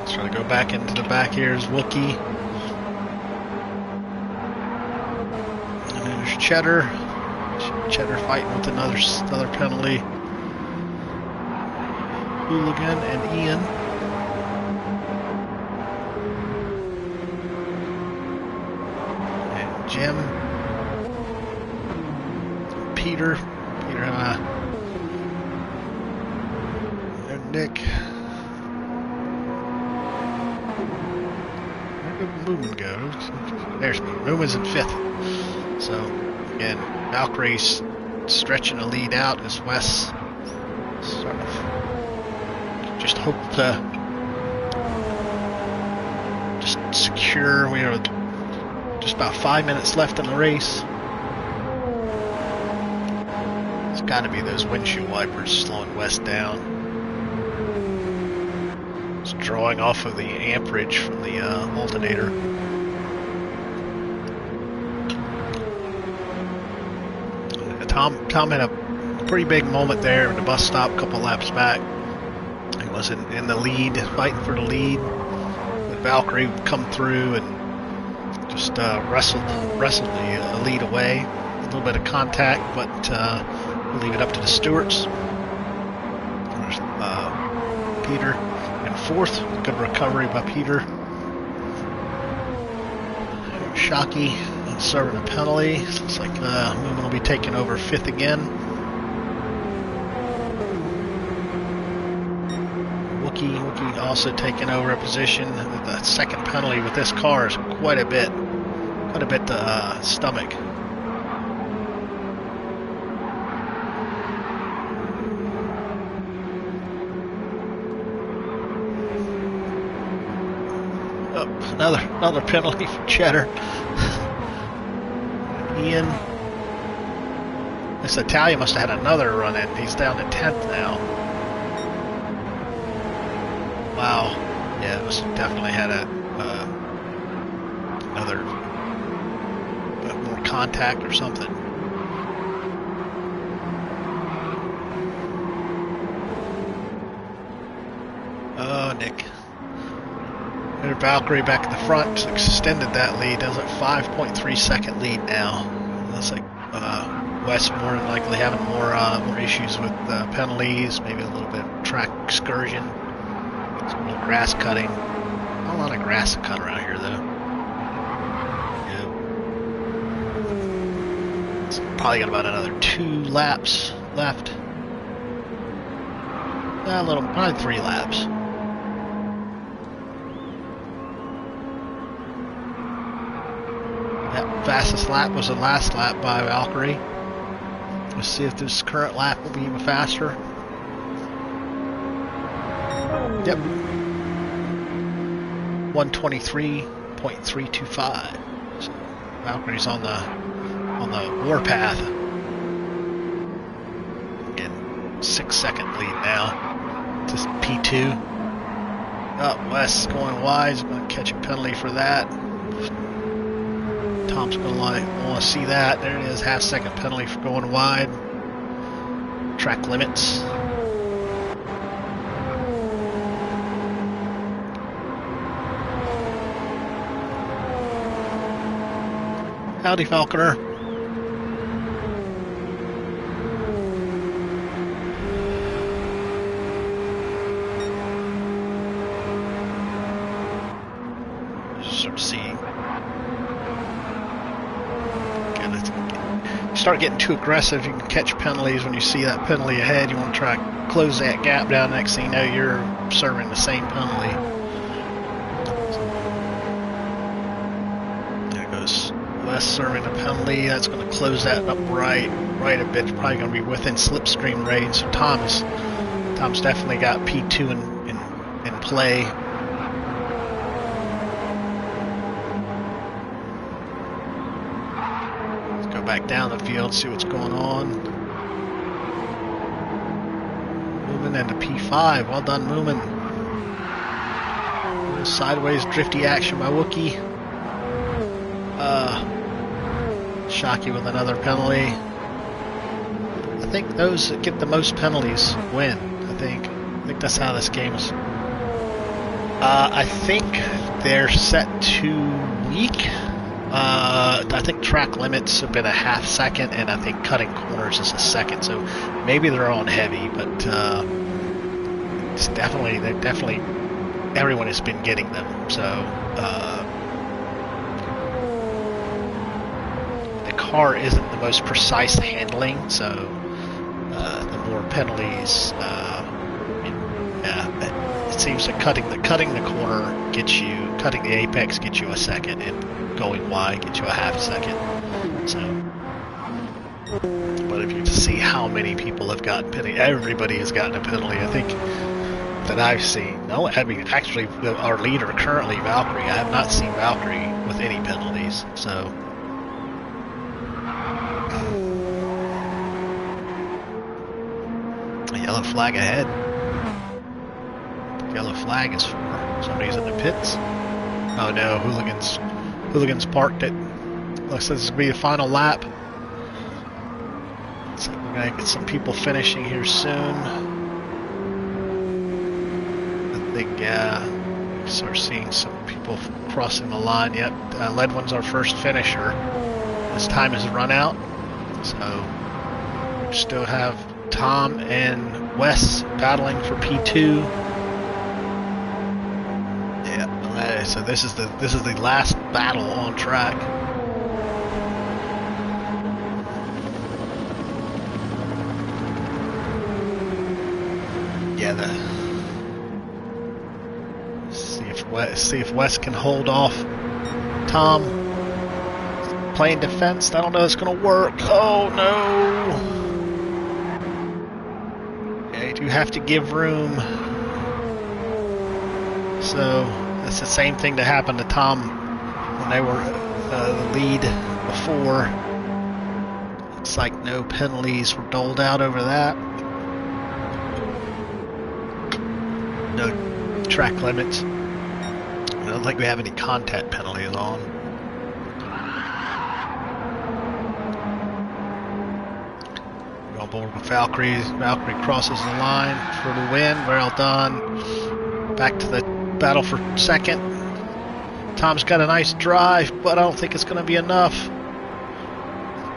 Speaker 1: Let's try to go back into the back here. Is Wookie. And there's Cheddar. Cheddar fighting with another penalty. Hooligan and Ian. Jim, Peter, and Nick. Where did Moomin go? There's Moomin's in 5th. So again, Valkyrie's stretching the lead out as Wes sort of just hope to just secure. We are. Just about 5 minutes left in the race. It's got to be those windshield wipers slowing Wes down. It's drawing off of the amperage from the alternator. Tom had a pretty big moment there in the bus stop a couple laps back. He was in the lead, fighting for the lead. But Valkyrie would come through and just wrestled the lead away. A little bit of contact, but we'll leave it up to the stewards. There's Peter in 4th. Good recovery by Peter. Shockey serving a penalty. Looks like Moomin will be taking over 5th again. Wookie. Wookie also taking over a position. The second penalty with this car is quite a bit to stomach. Oh, another penalty for Cheddar. Ian. This Italian must have had another run in. He's down to 10th now. Wow. Yeah, it must have definitely had another more contact or something. Oh, Nick. There's Valkyrie back in the front. Just extended that lead. That's a 5.3 second lead now. Looks like West more than likely having more issues with penalties, maybe a little bit of track excursion, some little grass cutting. Not a lot of grass to cut around here though. Yeah. So probably got about another 2 laps left. Probably 3 laps. That fastest lap was the last lap by Valkyrie. Let's see if this current lap will be even faster. Yep. 123.325. So Valkyrie's on the warpath. Again, 6-second lead now. Just P2. Up West going wide. He's going to catch a penalty for that. Tom's going to want to see that. There it is, half-second penalty for going wide. Track limits. Howdy, Falconer. Sort of seeing. Start getting too aggressive, you can catch penalties. When you see that penalty ahead, you want to try to close that gap down. Next thing you know, you're serving the same penalty. There goes West serving a penalty. That's going to close that up right a bit. Probably going to be within slipstream range. So Tom's definitely got P2 in play. Back down the field, see what's going on. Moving into P5. Well done, Moomin. Sideways drifty action by Wookie. Shocky with another penalty. I think those that get the most penalties win. I think that's how this game is. I think they're set to weak. I think track limits have been a half-second, and I think cutting corners is a second. So maybe they're on heavy, but it's definitely everyone has been getting them. So the car isn't the most precise handling. So the more penalties, it seems that cutting the corner gets you, cutting the apex gets you a second, and going wide gets you a half second. So, but if you just see how many people have gotten penalty, everybody has gotten a penalty. I think that I've seen. No, I mean, actually, our leader currently, Valkyrie. I have not seen Valkyrie with any penalties. So, a yellow flag ahead. Yellow flag is for somebody's in the pits. Oh no, hooligans parked it. Looks like this will be the final lap. So we're gonna get some people finishing here soon. I think we start seeing some people crossing the line. Yep, Ledwin's our first finisher. His time has run out, so we still have Tom and Wes battling for P2. So this is the last battle on track. Yeah, see if Wes can hold off Tom. Playing defense. I don't know if it's going to work. Oh, no. Yeah, you do have to give room. So it's the same thing that happened to Tom when they were the lead before. Looks like no penalties were doled out over that. No track limits. I don't think we have any contact penalties on. We're on board with Valkyrie. Valkyrie crosses the line for the win. Well done. Back to the battle for second. Tom's got a nice drive, but I don't think it's going to be enough.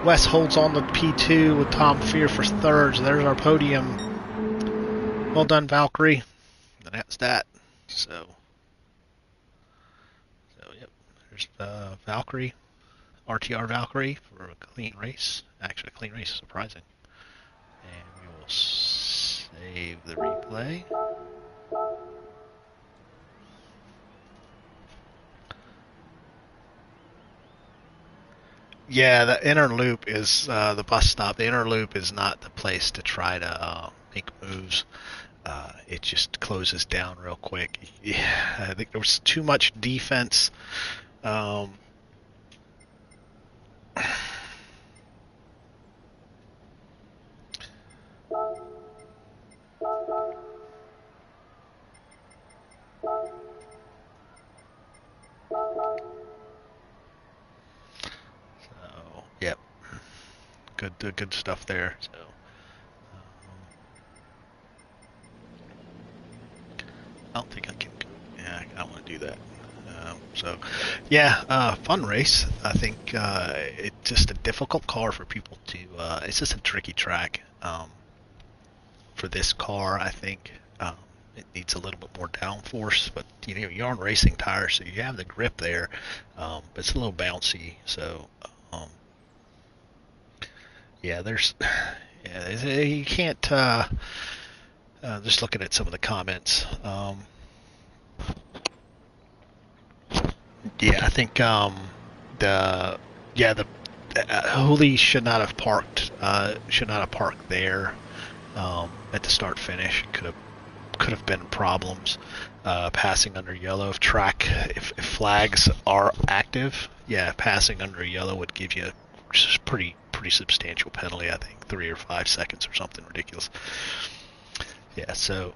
Speaker 1: Wes holds on to P2 with Tom Fear for third. So there's our podium. Well done, Valkyrie. And that's that. So yep. There's Valkyrie, RTR Valkyrie for a clean race. Actually, a clean race, surprising. And we will save the replay. Yeah, the inner loop is the bus stop. The inner loop is not the place to try to make moves. It just closes down real quick. Yeah, I think there was too much defense. So, yep, good stuff there. So. I don't think I can. Yeah, I don't want to do that. So, yeah, fun race. I think it's just a difficult car for people to. It's just a tricky track for this car. I think it needs a little bit more downforce, but you're on racing tires, so you have the grip there, but it's a little bouncy. So, yeah, you can't. Just looking at some of the comments. Yeah, I think the Hooley should not have parked there at the start finish. Could have been problems passing under yellow if flags are active. Yeah, passing under yellow would give you a pretty substantial penalty. I think 3 or 5 seconds or something ridiculous. Yeah, so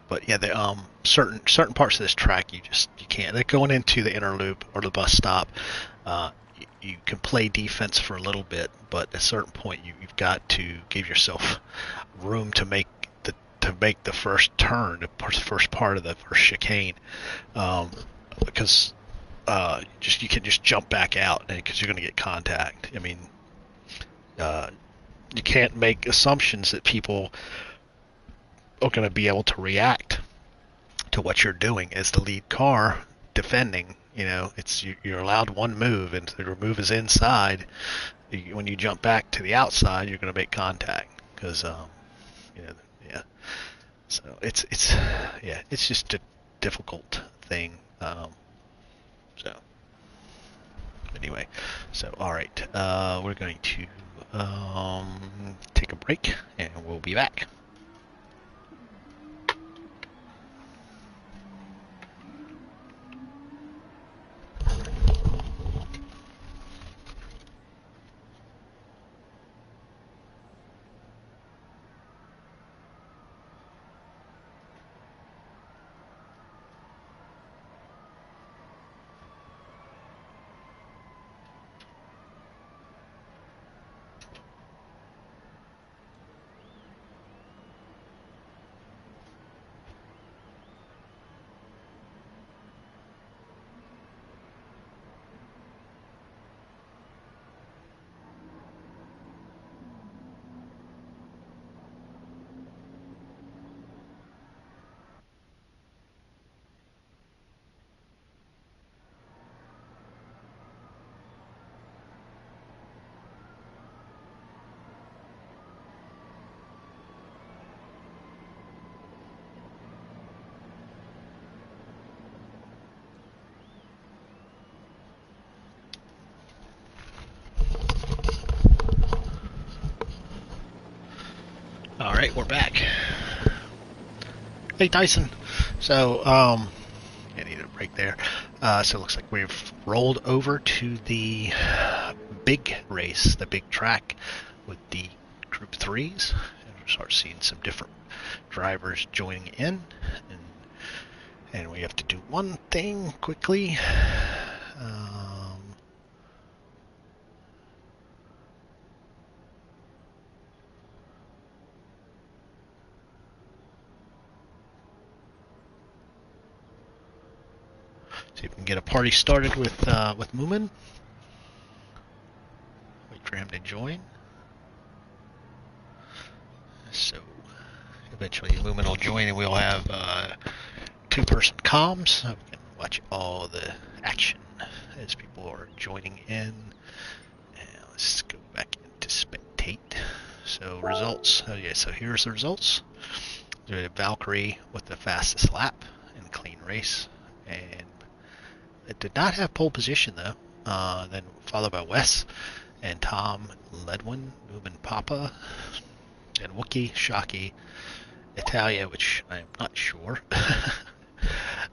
Speaker 1: but yeah, the certain parts of this track you can't. They're going into the inner loop or the bus stop. You can play defense for a little bit, but at a certain point you've got to give yourself room to make the first turn, the first part of the first chicane, because you can just jump back out because you're going to get contact. I mean, you can't make assumptions that people are going to be able to react to what you're doing as the lead car defending. You're allowed one move, and the move is inside. When you jump back to the outside, you're going to make contact because yeah. So it's just a difficult thing. So anyway, so all right, we're going to take a break, and we'll be back. All right, we're back. Hey, Tyson. So, I need a break there. So it looks like we've rolled over to the big race, the big track with the Group 3s. And we'll start seeing some different drivers joining in. And we have to do one thing quickly. See if we can get a party started with Moomin. Wait for him to join. So eventually Moomin will join and we'll have two-person comms so we can watch all the action as people are joining in. And let's go back into spectate. So results. Oh yeah, so here's the results. We had Valkyrie with the fastest lap in a clean race, and it did not have pole position though. Then followed by Wes and Tom, Ledwin, Moomin Papa, and Wookie, Shocky, Italia, which I am not sure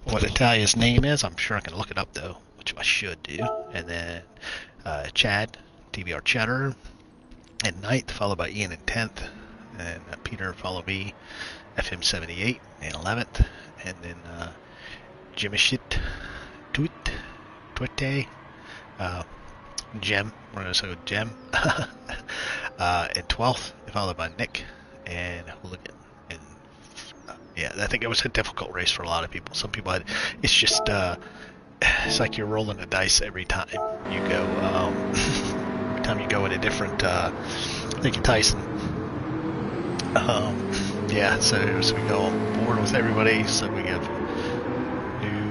Speaker 1: what Italia's name is. I'm sure I can look it up though, which I should do. And then Chad, TBR Cheddar, in 9th, followed by Ian in 10th, and Peter followed me, FM78 in 11th, and then Jimishit, Twite, Gem, we're going to say Gem, in 12th, followed by Nick and Hooligan. And yeah, I think it was a difficult race for a lot of people. Some people had, it's just, it's like you're rolling the dice every time you go, every time you go in a different, thank you, Tyson. Yeah, so as we go on board with everybody, so we have new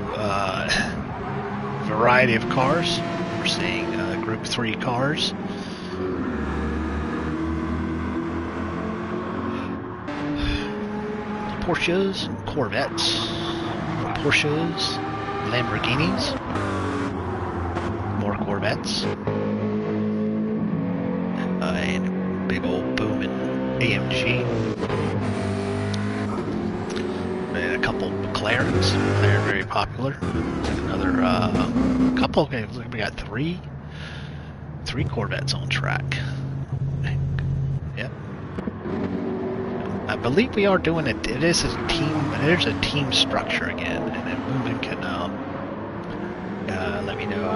Speaker 1: variety of cars. We're seeing Group 3 cars. Porsches, Corvettes, Porsches, Lamborghinis, more Corvettes, and big old booming AMG, and a couple McLarens. They're very popular. Another couple of games. We got three Corvettes on track. Yep. I believe we are doing it. It is a team. There's a team structure again, and then Moomin can let me know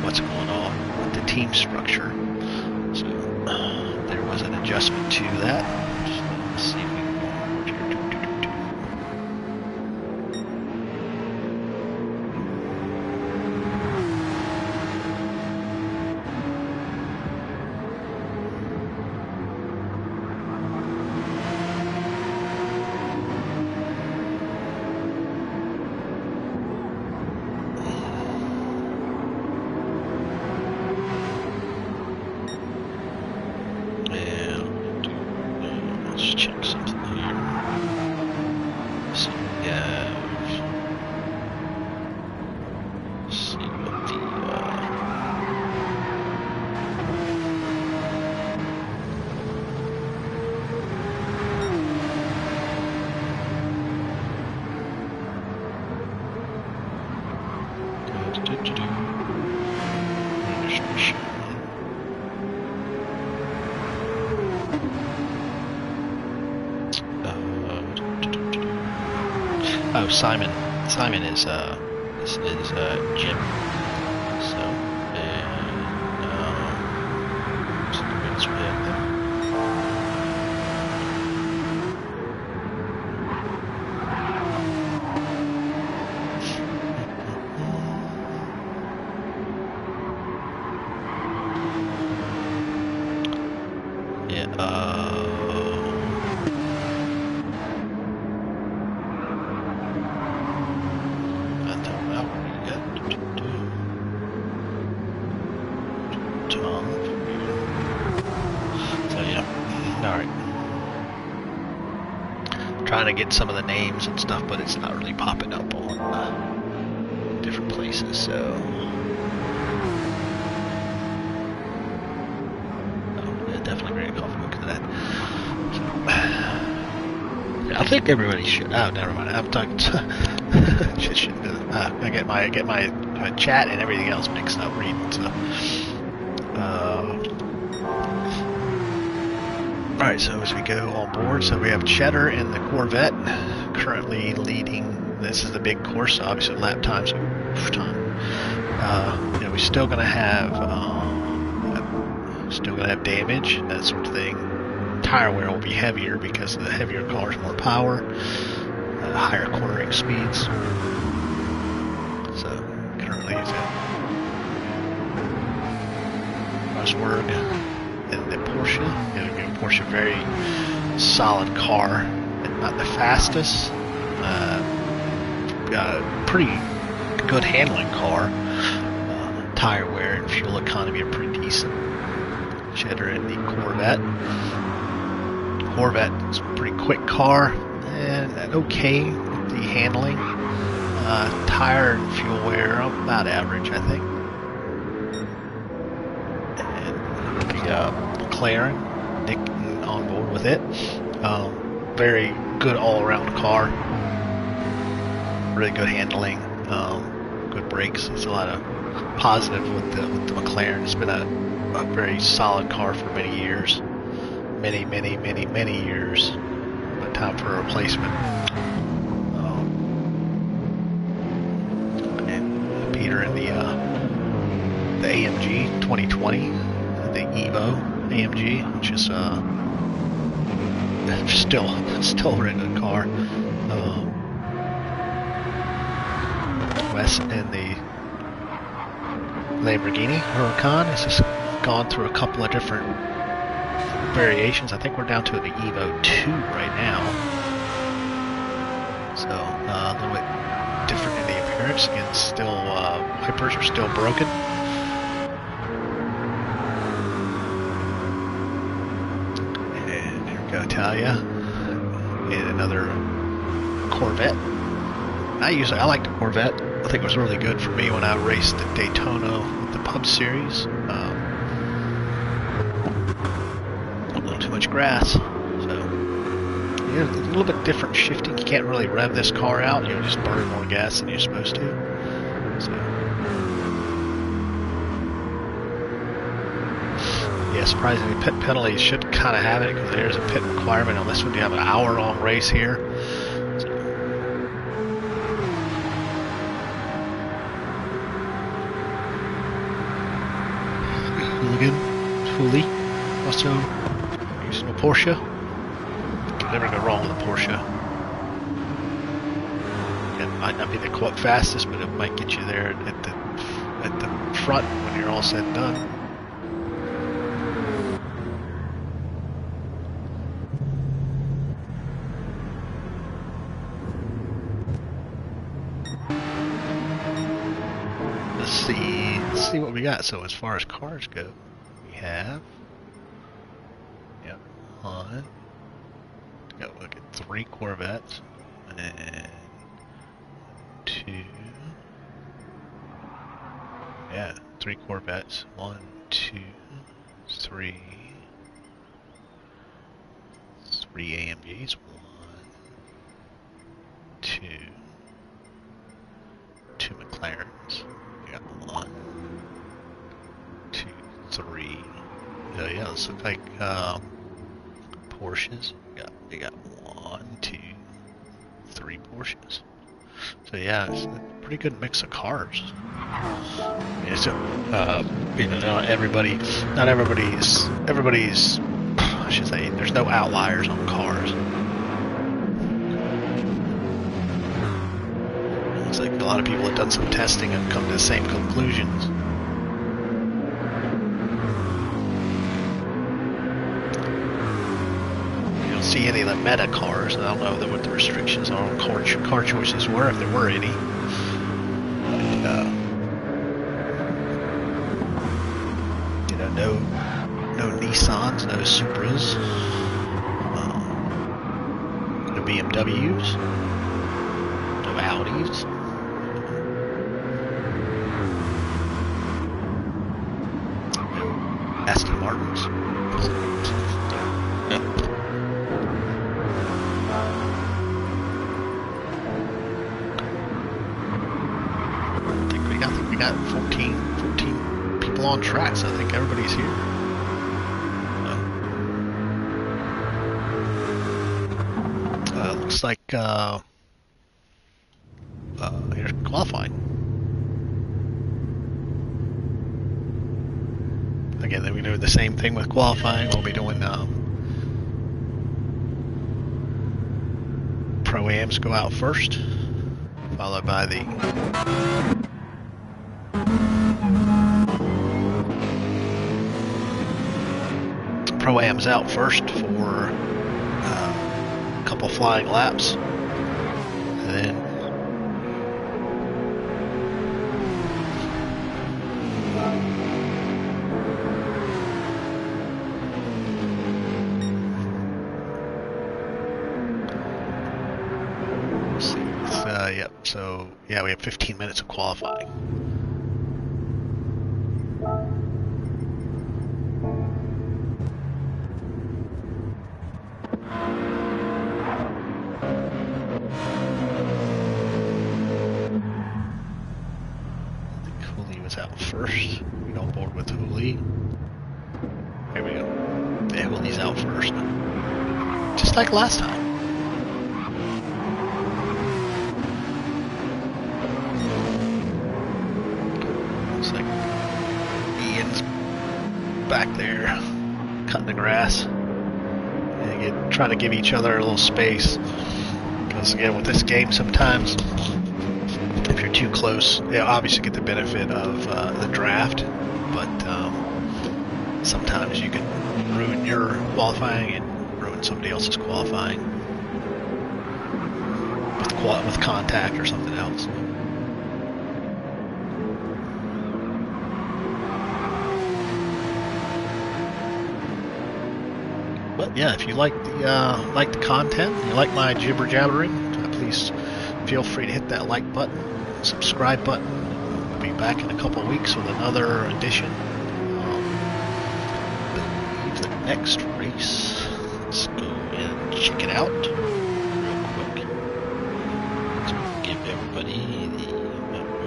Speaker 1: what's going on with the team structure. So there was an adjustment to that. So let's see if we can go on here. Oh, Simon is Jim. So, trying to get some of the names and stuff, but it's not really popping up on different places, so yeah, definitely bring a coffee book to that. think everybody should. Oh, never mind. I'm talking. I get my chat and everything else mixed up reading. So, all right. So as we go on board, so we have Cheddar in the Corvette, currently leading. This is the big course, so obviously lap times. You know, we're still gonna have damage, that sort of thing. Tire wear will be heavier because of the heavier cars, more power, higher cornering speeds. So currently it's at Rosberg and the Porsche. You know, Porsche, very solid car, and not the fastest. Pretty good handling car. Tire wear and fuel economy are pretty decent. Cheddar in the Corvette. Corvette is a pretty quick car and okay with the handling. Tire and fuel wear about average, I think. And the McLaren, Nick on board with it. Very good all-around car. Really good handling. Good brakes. It's a lot of positive with the McLaren. It's been a very solid car for many years. Many years. But time for a replacement. And Peter in the AMG 2020, the Evo AMG, which is still a very good car. Wes in the Lamborghini Huracan has just gone through a couple of different variations. I think we're down to the Evo 2 right now. So a little bit different in the appearance. Again, still wipers are still broken. And there we go, Talia. And another Corvette. I like the Corvette. I think it was really good for me when I raced at Daytona with the Pub Series. A little too much grass, so yeah, a little bit different shifting. You can't really rev this car out. You're just burning more gas than you're supposed to. So yeah, surprisingly, pit penalties should kind of have it because there's a pit requirement on this one. You have an hour-long race here. Fully. Also using a Porsche. Can never go wrong with a Porsche. It might not be the fastest, but it might get you there at the front when you're all said and done. Let's see what we got. So as far as cars go, have look at 3 Corvettes and 2 3 Corvettes, 1, 2, 3 AMGs, 1, 2 McLarens. We got 1, 2, 3. So yeah, this looks like Porsches. We got 1, 2, 3 Porsches. So yeah, it's a pretty good mix of cars. Yeah, so you know, not everybody's. I should say, there's no outliers on cars. Looks like a lot of people have done some testing and come to the same conclusions. See any of the meta cars. I don't know what the restrictions on car choices were, if there were any. But, you know, no Nissans, no Supras, no BMWs, no Audis. No Aston Martins. got 14 people on track, so I think everybody's here. Looks like here's qualifying. Again, then we do the same thing with qualifying. We'll be doing Pro-Ams go out first, followed by the Pro-Ams out first for a couple flying laps, and then yep, so yeah, we have 15 minutes of qualifying. I think Hooli was out first. We on board with Hooli. Here we go. Yeah, Hooli's out first. Just like last time. Back there cutting the grass and trying to give each other a little space, because again with this game sometimes if you're too close, you obviously get the benefit of the draft, but sometimes you can ruin your qualifying and ruin somebody else's qualifying with contact or something else. But yeah, if you like the content, you like my jibber jabbering, please feel free to hit that like button, subscribe button. We'll be back in a couple weeks with another edition. I believe the next race. Let's go and check it out real quick. So give everybody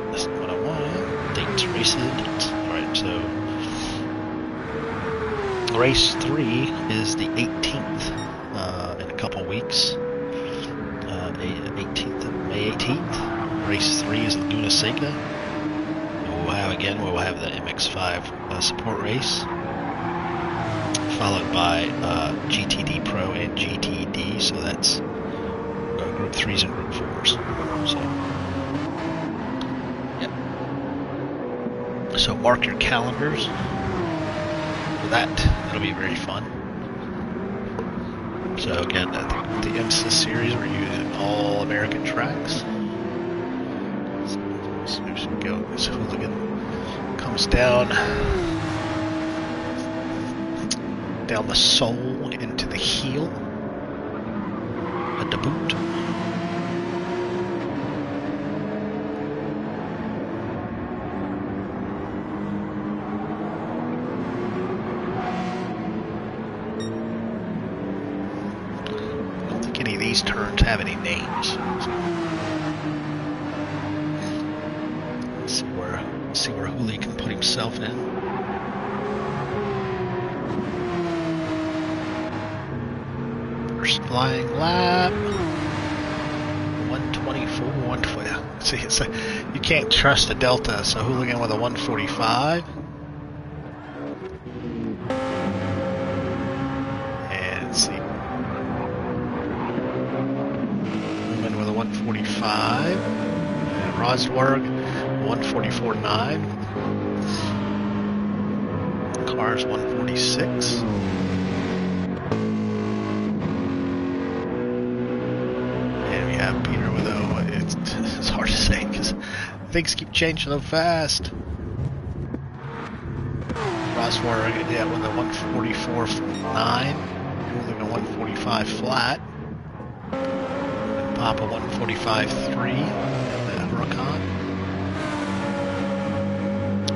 Speaker 1: that's what I want. Dates, races, dates. All right, so. Race 3 is the 18th in a couple weeks. 18th of May 18th. Race 3 is Laguna Seca. We'll have the MX-5 support race, followed by GTD Pro and GTD. So that's Group 3s and Group 4s. So, yep. So mark your calendars. That'll be very fun. So again, the IMSA series, we're using all American tracks. So we should go. So Hooligan comes down the sole into the heel at the boot. These turns have any names. Let's see where Hooli can put himself in. First flying lap. 124, 120. See, it's like, you can't trust the Delta, so Hooligan with a 145. And let's see. 145, and Rosberg 144.9, Cars 146, and we have Peter with it's hard to say because things keep changing so fast. Rosberg, yeah, with a 144.9, moving a 145 flat. Papa 145.3 and the Huracan.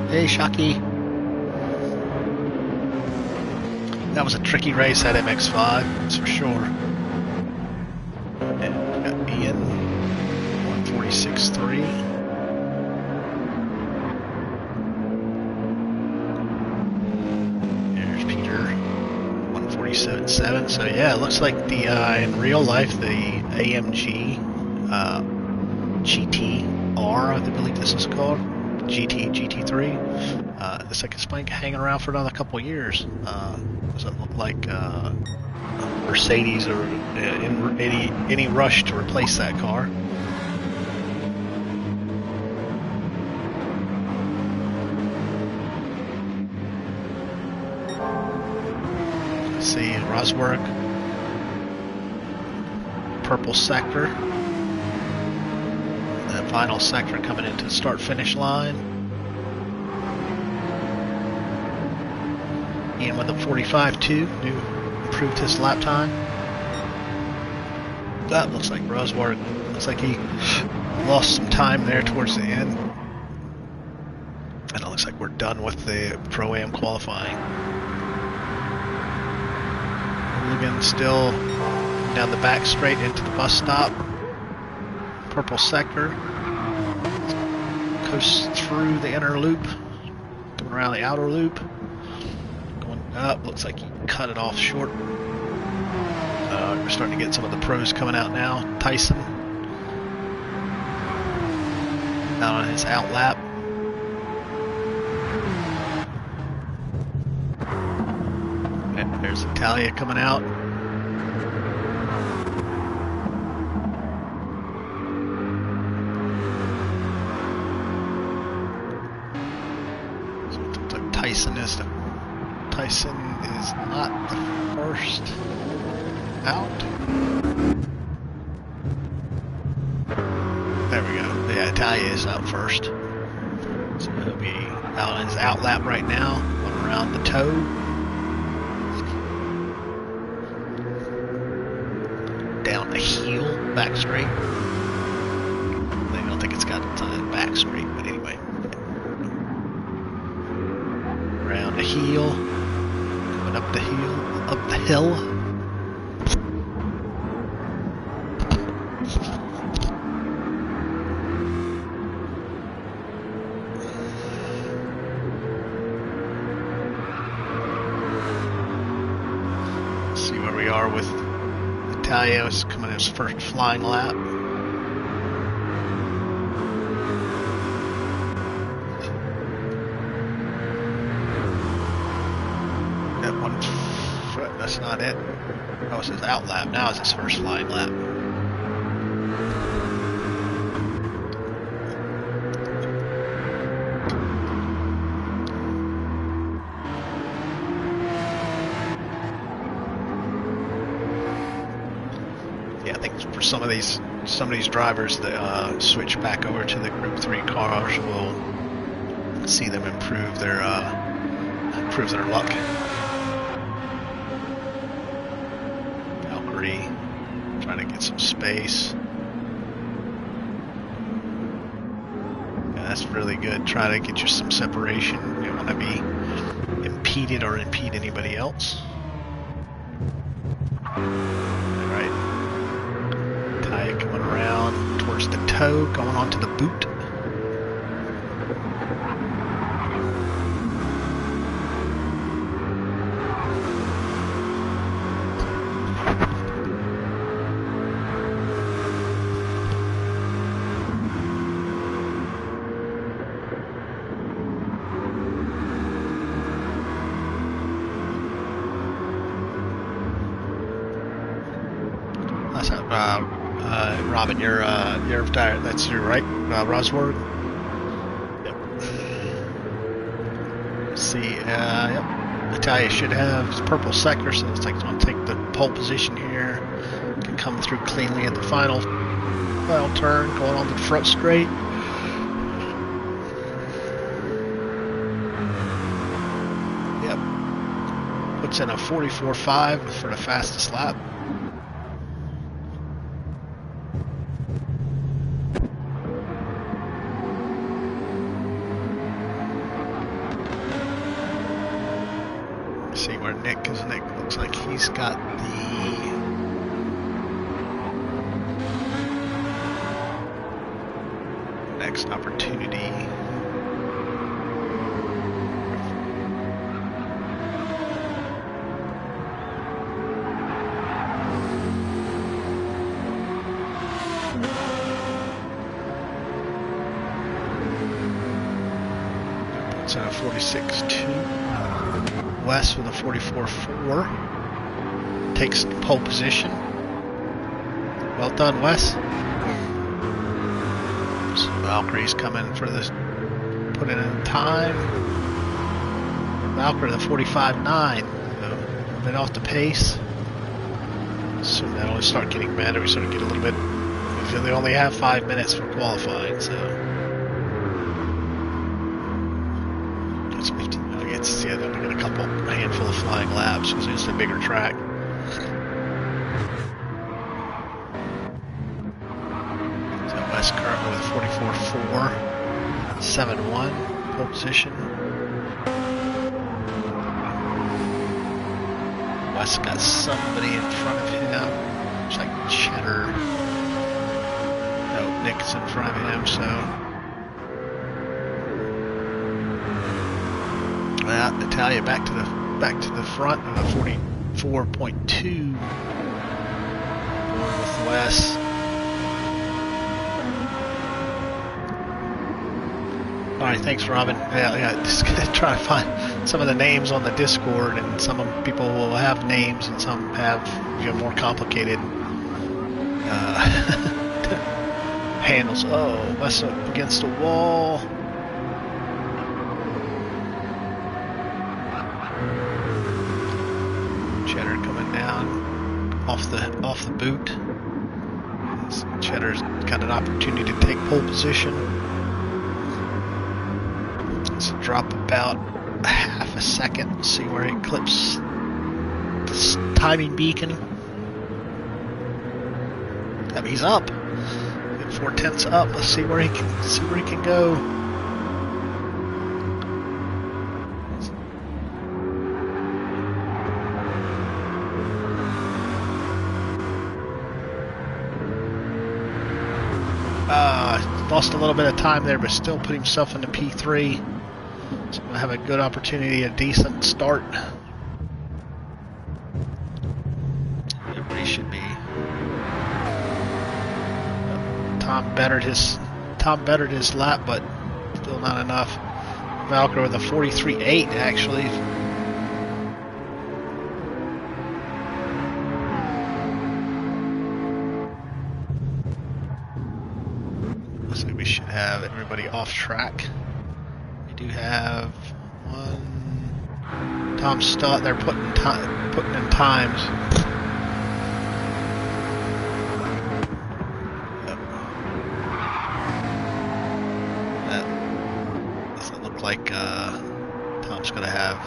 Speaker 1: Hey Shocky. That was a tricky race at MX-5, that's for sure. And we got Ian 146.3. 7. So yeah, it looks like the in real life the AMG GTR, I believe this is called, GT3. Looks like it's been hanging around for another couple years. Doesn't look like Mercedes are in any rush to replace that car. Let's see, Rosberg, purple sector. The final sector coming into the start-finish line. Ian with a 45.2, improved his lap time. That looks like Rosberg. Looks like he lost some time there towards the end. And it looks like we're done with the Pro-Am qualifying. Logan still down the back straight into the bus stop. Purple sector. Coast through the inner loop. Going around the outer loop. Going up. Looks like he cut it off short. We're starting to get some of the pros coming out now. Tyson out on his out lap. And there's Italia coming out. So it looks like Tyson is not the first out. There we go. Yeah, Italia is out first. So he'll be out on his out lap right now, going around the toe. Down the heel, back straight. I don't think it's got a ton back straight, but anyway. Around the heel, going up the hill. See where we are with Italia. Is coming in his first flying lap. That one foot, that's not it. That was his out lap. Now it's his first flying lap. For some of these drivers that switch back over to the Group 3 cars, will see them improve their luck. Valkyrie trying to get some space. Yeah, that's really good. Try to get you some separation. You don't want to be impeded or impede anybody else. Coming around towards the toe, going onto the boot. That's Robin, you're retired. That's your right, Rosberg. Yep. See, yep. Italia should have his purple sector, so it's like he's going to take the pole position here. Can come through cleanly at the final turn, going on to the front straight. Yep. Puts in a 44.5 for the fastest lap. See where Nick is. Nick looks like he's got the next opportunity. in a 46.2. Wes with a 44.4. Takes pole position. Well done, Wes. So Valkyrie's coming for this, putting in time. Valkyrie the 45.9. So a bit off the pace. So that'll start getting better. We sort of get a little bit. They only have 5 minutes for qualifying, so it's 15. I guess yeah, they'll get a handful of flying laps because it's a bigger track. So West currently with 44.4, 7.1 pole position. West got somebody in front of him. Looks like Cheddar. No, Nick's in front of him, so. Well, Natalia back to the front of the 44.2. Going with Wes. All right, thanks, Robin. Yeah, just gonna try to find some of the names on the Discord, and some of people will have names, and some have more complicated handles. Oh, Wes up against the wall. Cheddar coming down off the boot. Cheddar's got an opportunity to take pole position. Let's drop about a half a second. See where he clips this timing beacon. I mean, he's up. 4/10 up. Let's see where he can go. Lost a little bit of time there, but still put himself into P3. So we'll have a good opportunity, a decent start. Everybody should be. Tom bettered his lap, but still not enough. Valkyrie with a 43.8 actually. Looks like we should have everybody off track. We do have one. Tom's still out there putting in times. Like Tom's going to have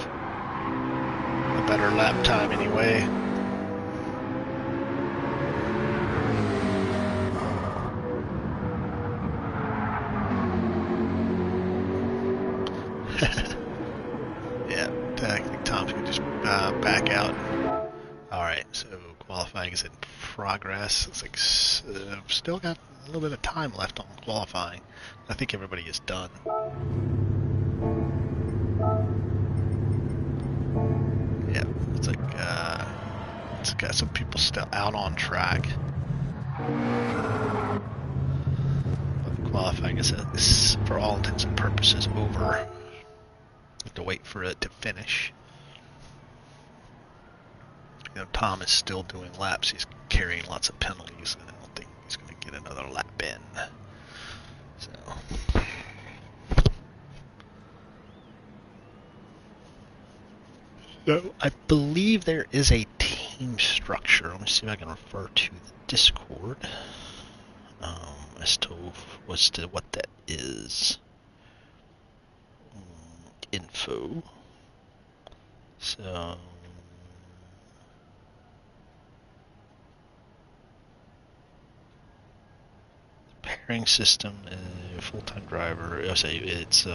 Speaker 1: a better lap time anyway. Yeah, I think Tom's going to just back out. Alright, so qualifying is in progress. It's like still got a little bit of time left on qualifying. I think everybody is done. Yeah, it's like it's got some people still out on track. But qualifying is for all intents and purposes over. Have to wait for it to finish. You know, Tom is still doing laps. He's carrying lots of penalties, and I don't think he's going to get another lap in. So. So I believe there is a team structure. Let me see if I can refer to the Discord as to what that is. Info. So pairing system, full-time driver. I'll say it's.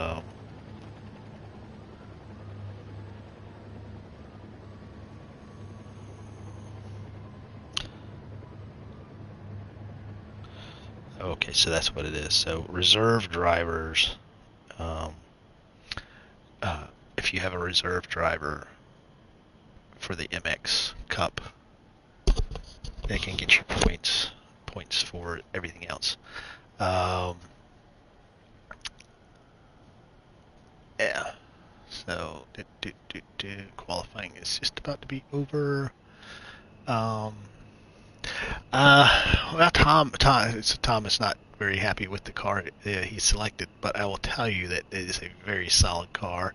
Speaker 1: Okay, so that's what it is. So reserve drivers, if you have a reserve driver for the MX Cup, they can get you points for everything else. Yeah, So, qualifying is just about to be over. Well, Tom is not very happy with the car he selected, but I will tell you that it is a very solid car.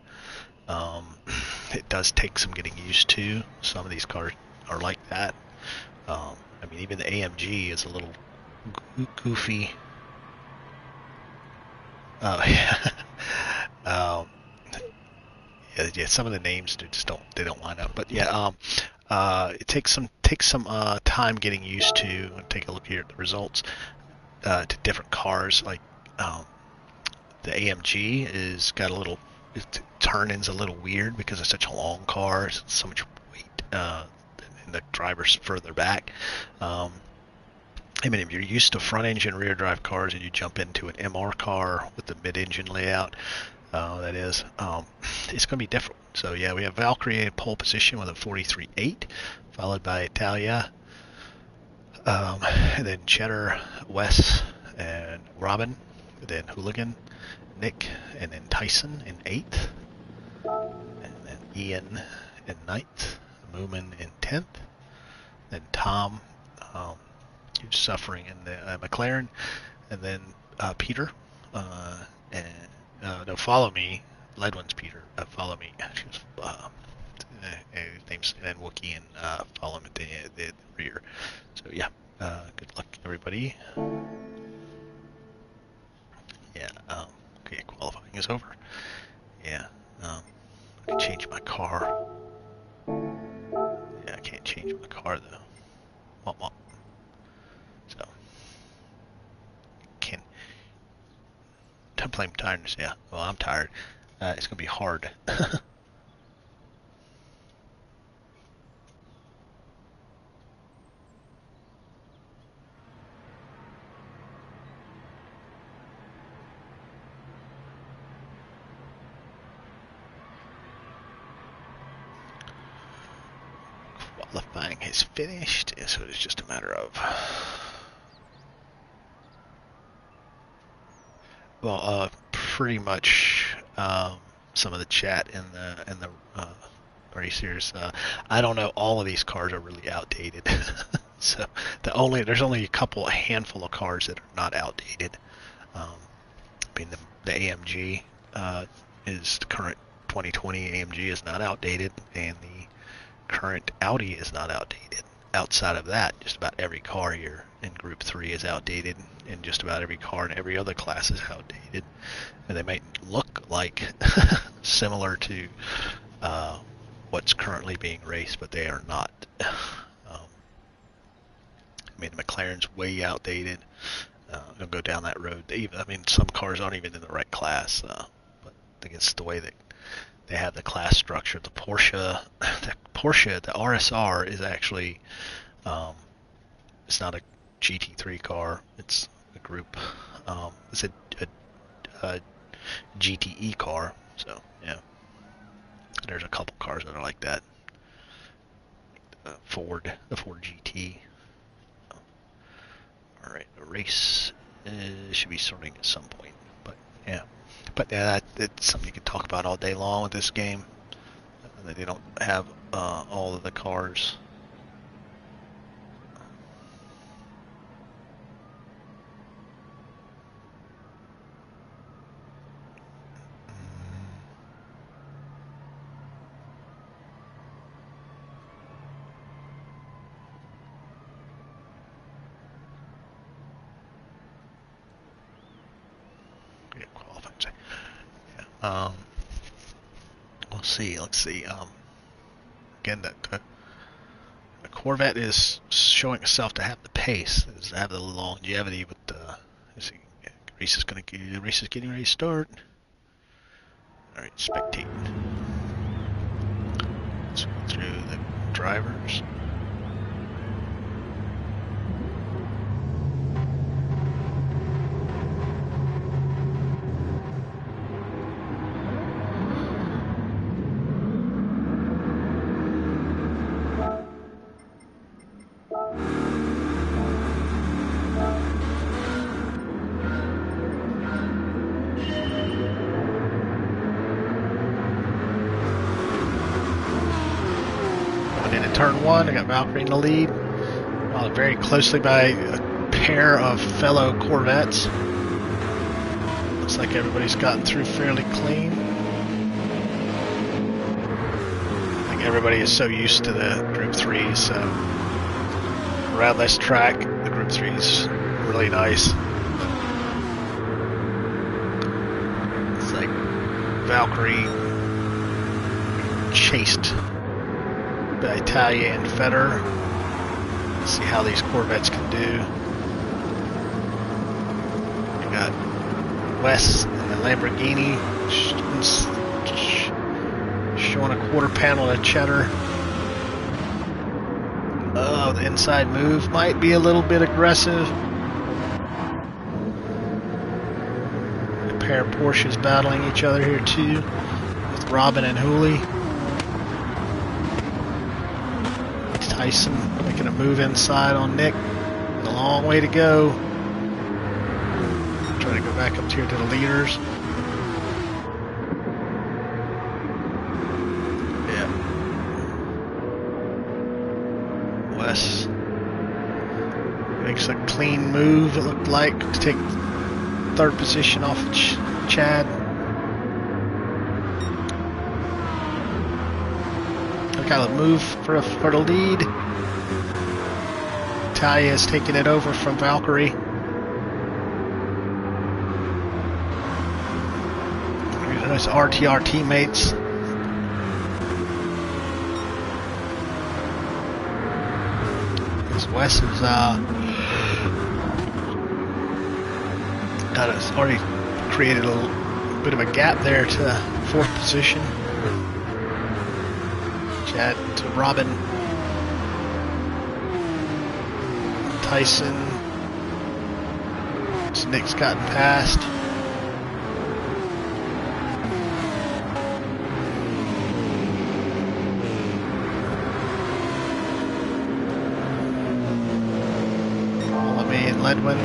Speaker 1: It does take some getting used to. Some of these cars are like that. I mean, even the AMG is a little goofy. Yeah. Yeah, some of the names just don't line up. But yeah, it takes some time getting used to. Take a look here at the results to different cars. Like the AMG is got a little turn-in's a little weird because it's such a long car. It's so much weight, and the driver's further back. I mean, if you're used to front-engine rear-drive cars and you jump into an MR car with the mid-engine layout, that is, it's going to be different. So yeah, we have Valkyrie in pole position with a 43.8, followed by Italia, and then Cheddar, Wes, and Robin, and then Hooligan, Nick, and then Tyson in 8th, and then Ian in 9th, Moomin in 10th, then Tom, who's suffering in the McLaren, and then Peter, and no, follow me. Ledwin's Peter. Follow me. Name's and Wookie, and follow him at the rear. So yeah, good luck everybody. Yeah. Okay, qualifying is over. Yeah. I can change my car. Yeah, I can't change my car though. Womp womp. So can. Don't blame tiredness. Yeah. Well, I'm tired. It's gonna be hard. Qualifying has finished, so it's just a matter of. Well, pretty much some of the chat in the racers. I don't know. All of these cars are really outdated. So there's only a handful of cars that are not outdated. I mean, the AMG is the current 2020 AMG is not outdated, and the current Audi is not outdated. Outside of that, just about every car here in Group 3 is outdated, and just about every car in every other class is outdated. And they might look like similar to what's currently being raced, but they are not. I mean, the McLaren's way outdated. They'll go down that road. I mean, some cars aren't even in the right class, but I think it's the way that they have the class structure. The Porsche, the RSR is actually, it's not a GT3 car. It's a group. It's a GTE car. So yeah, there's a couple cars that are like that. The Ford GT. All right, the race should be starting at some point, but yeah. But yeah, it's something you can talk about all day long with this game. They don't have all of the cars. Yeah, qualifying. Yeah. Let's see. Again, the Corvette is showing itself to have the pace, to have the longevity. With the race is getting ready to start. All right, spectate. Let's go through the drivers. turn one. I got Valkyrie in the lead, followed very closely by a pair of fellow Corvettes. Looks like everybody's gotten through fairly clean. I think everybody is so used to the Group 3, so around this track, the Group 3 is really nice. It's like Valkyrie chased by Italia and Feder. Let's see how these Corvettes can do. We got Wes and the Lamborghini showing a quarter panel of cheddar. Oh, the inside move might be a little bit aggressive. A pair of Porsches battling each other here too, with Robin and Hooley. Tyson making a move inside on Nick. A long way to go. Try to go back up here to the leaders. Yeah. Wes makes a clean move, it looked like, to take third position off of Chad. Got a move for the lead. Italia is taking it over from Valkyrie. There's RTR teammates. This Wes is already created a little bit of a gap there to fourth position. Chad to Robin. Tyson. Nick's gotten past. Olame and Ledwin.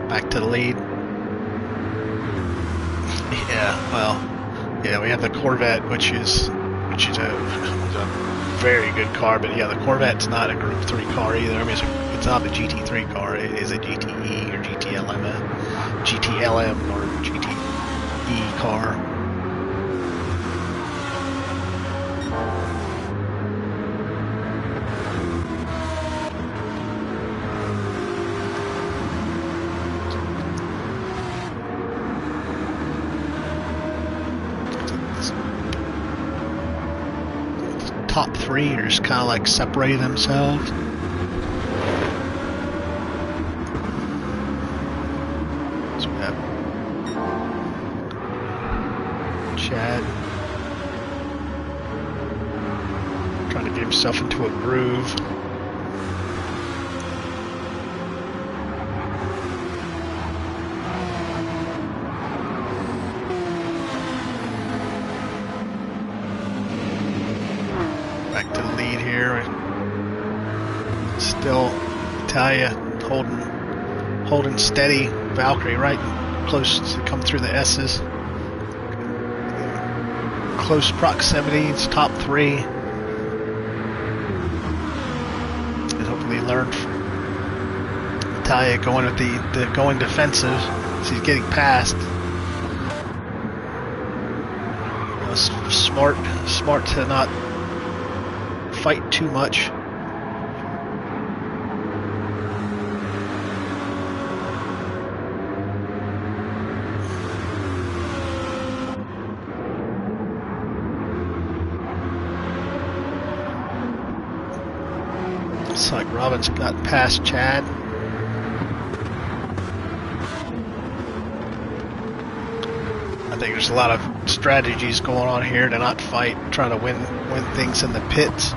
Speaker 1: Back to the lead. Yeah, well, yeah, we have the Corvette, which is a very good car, but yeah, the Corvette's not a Group 3 car either. I mean, it's not a GT3 car. It is a GTE or GTLM or GTE car. Top three are just kind of like separating themselves. So we have Chad trying to get himself into a groove. Still Italia holding steady. Valkyrie right close to come through the S's. Close proximity. It's top three. And hopefully learned from Italia going with the going defensive as he's getting past. Smart to not fight too much. Looks like Robin's got past Chad. I think there's a lot of strategies going on here to not fight, trying to win things in the pits.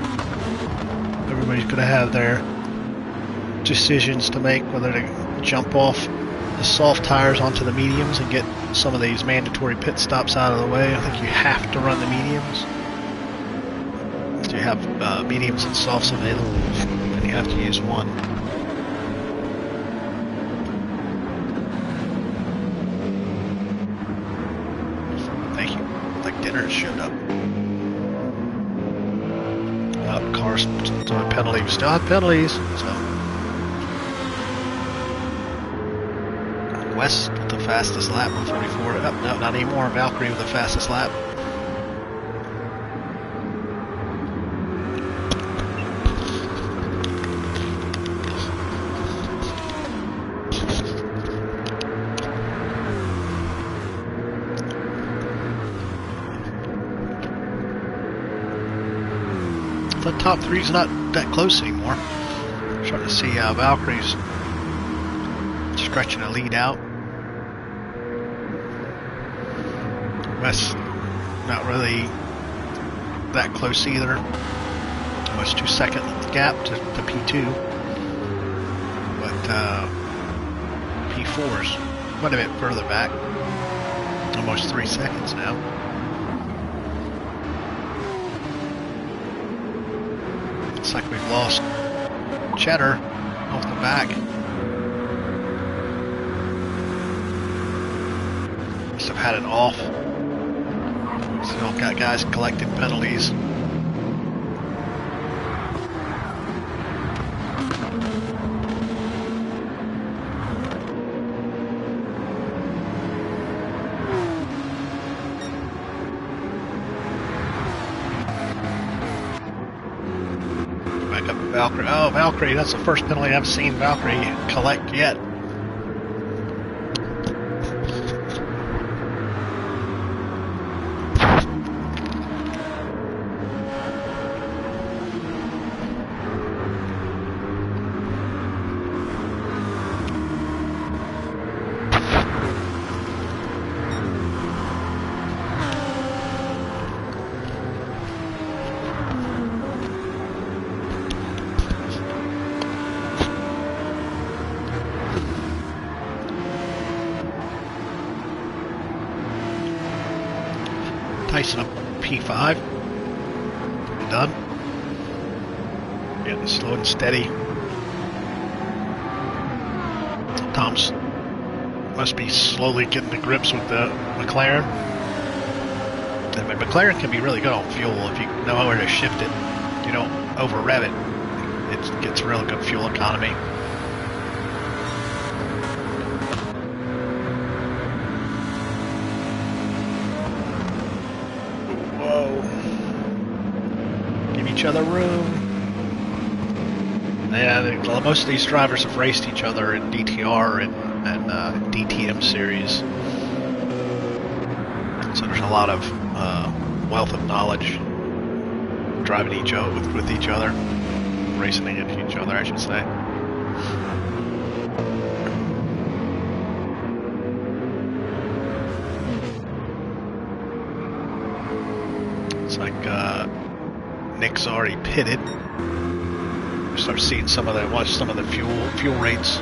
Speaker 1: Everybody's going to have their decisions to make, whether to jump off the soft tires onto the mediums and get some of these mandatory pit stops out of the way. I think you have to run the mediums. So you have mediums and softs available, and you have to use one. Thank you. sure it showed up. Cars still have penalties. We still have penalties. So West with the fastest lap, 144. Oh, no, not anymore. Valkyrie with the fastest lap. The top three's not that close anymore. Starting to see Valkyrie's stretching a lead out. West not really that close either. Almost 2 second gap to P2. But P4's quite a bit further back. Almost 3 seconds now. Looks like we've lost Cheddar off the back. Must have had it off. Still got guys collecting penalties. Valkyrie. Oh, Valkyrie, that's the first penalty I've seen Valkyrie collect yet. Tyson up P5. Done. Getting slow and steady. Tom's must be slowly getting to grips with the McLaren. And McLaren can be really good on fuel if you know where to shift it. You don't over rev it. It gets really good fuel economy. Each other room. Yeah, most of these drivers have raced each other in DTR and DTM series, so there's a lot of wealth of knowledge driving with each other, racing against each other, I should say. It's like Nick's already pitted. Start seeing watch some of the fuel rates.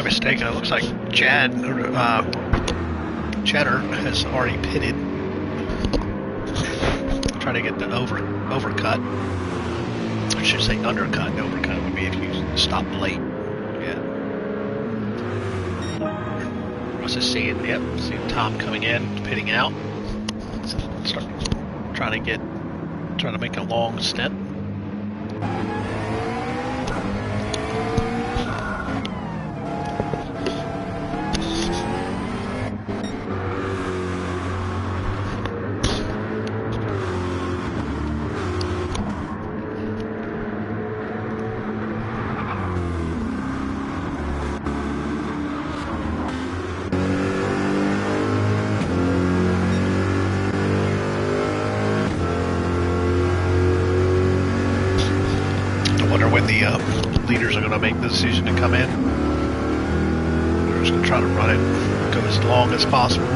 Speaker 1: Mistaken, it looks like Cheddar has already pitted. Trying to get the overcut. I should say undercut. The overcut would be if you stop late. Yeah. What's this seeing? Yep, seeing Tom coming in, pitting out. So start trying to make a long stint. When the leaders are going to make the decision to come in. There's just gonna try to run it, go as long as possible.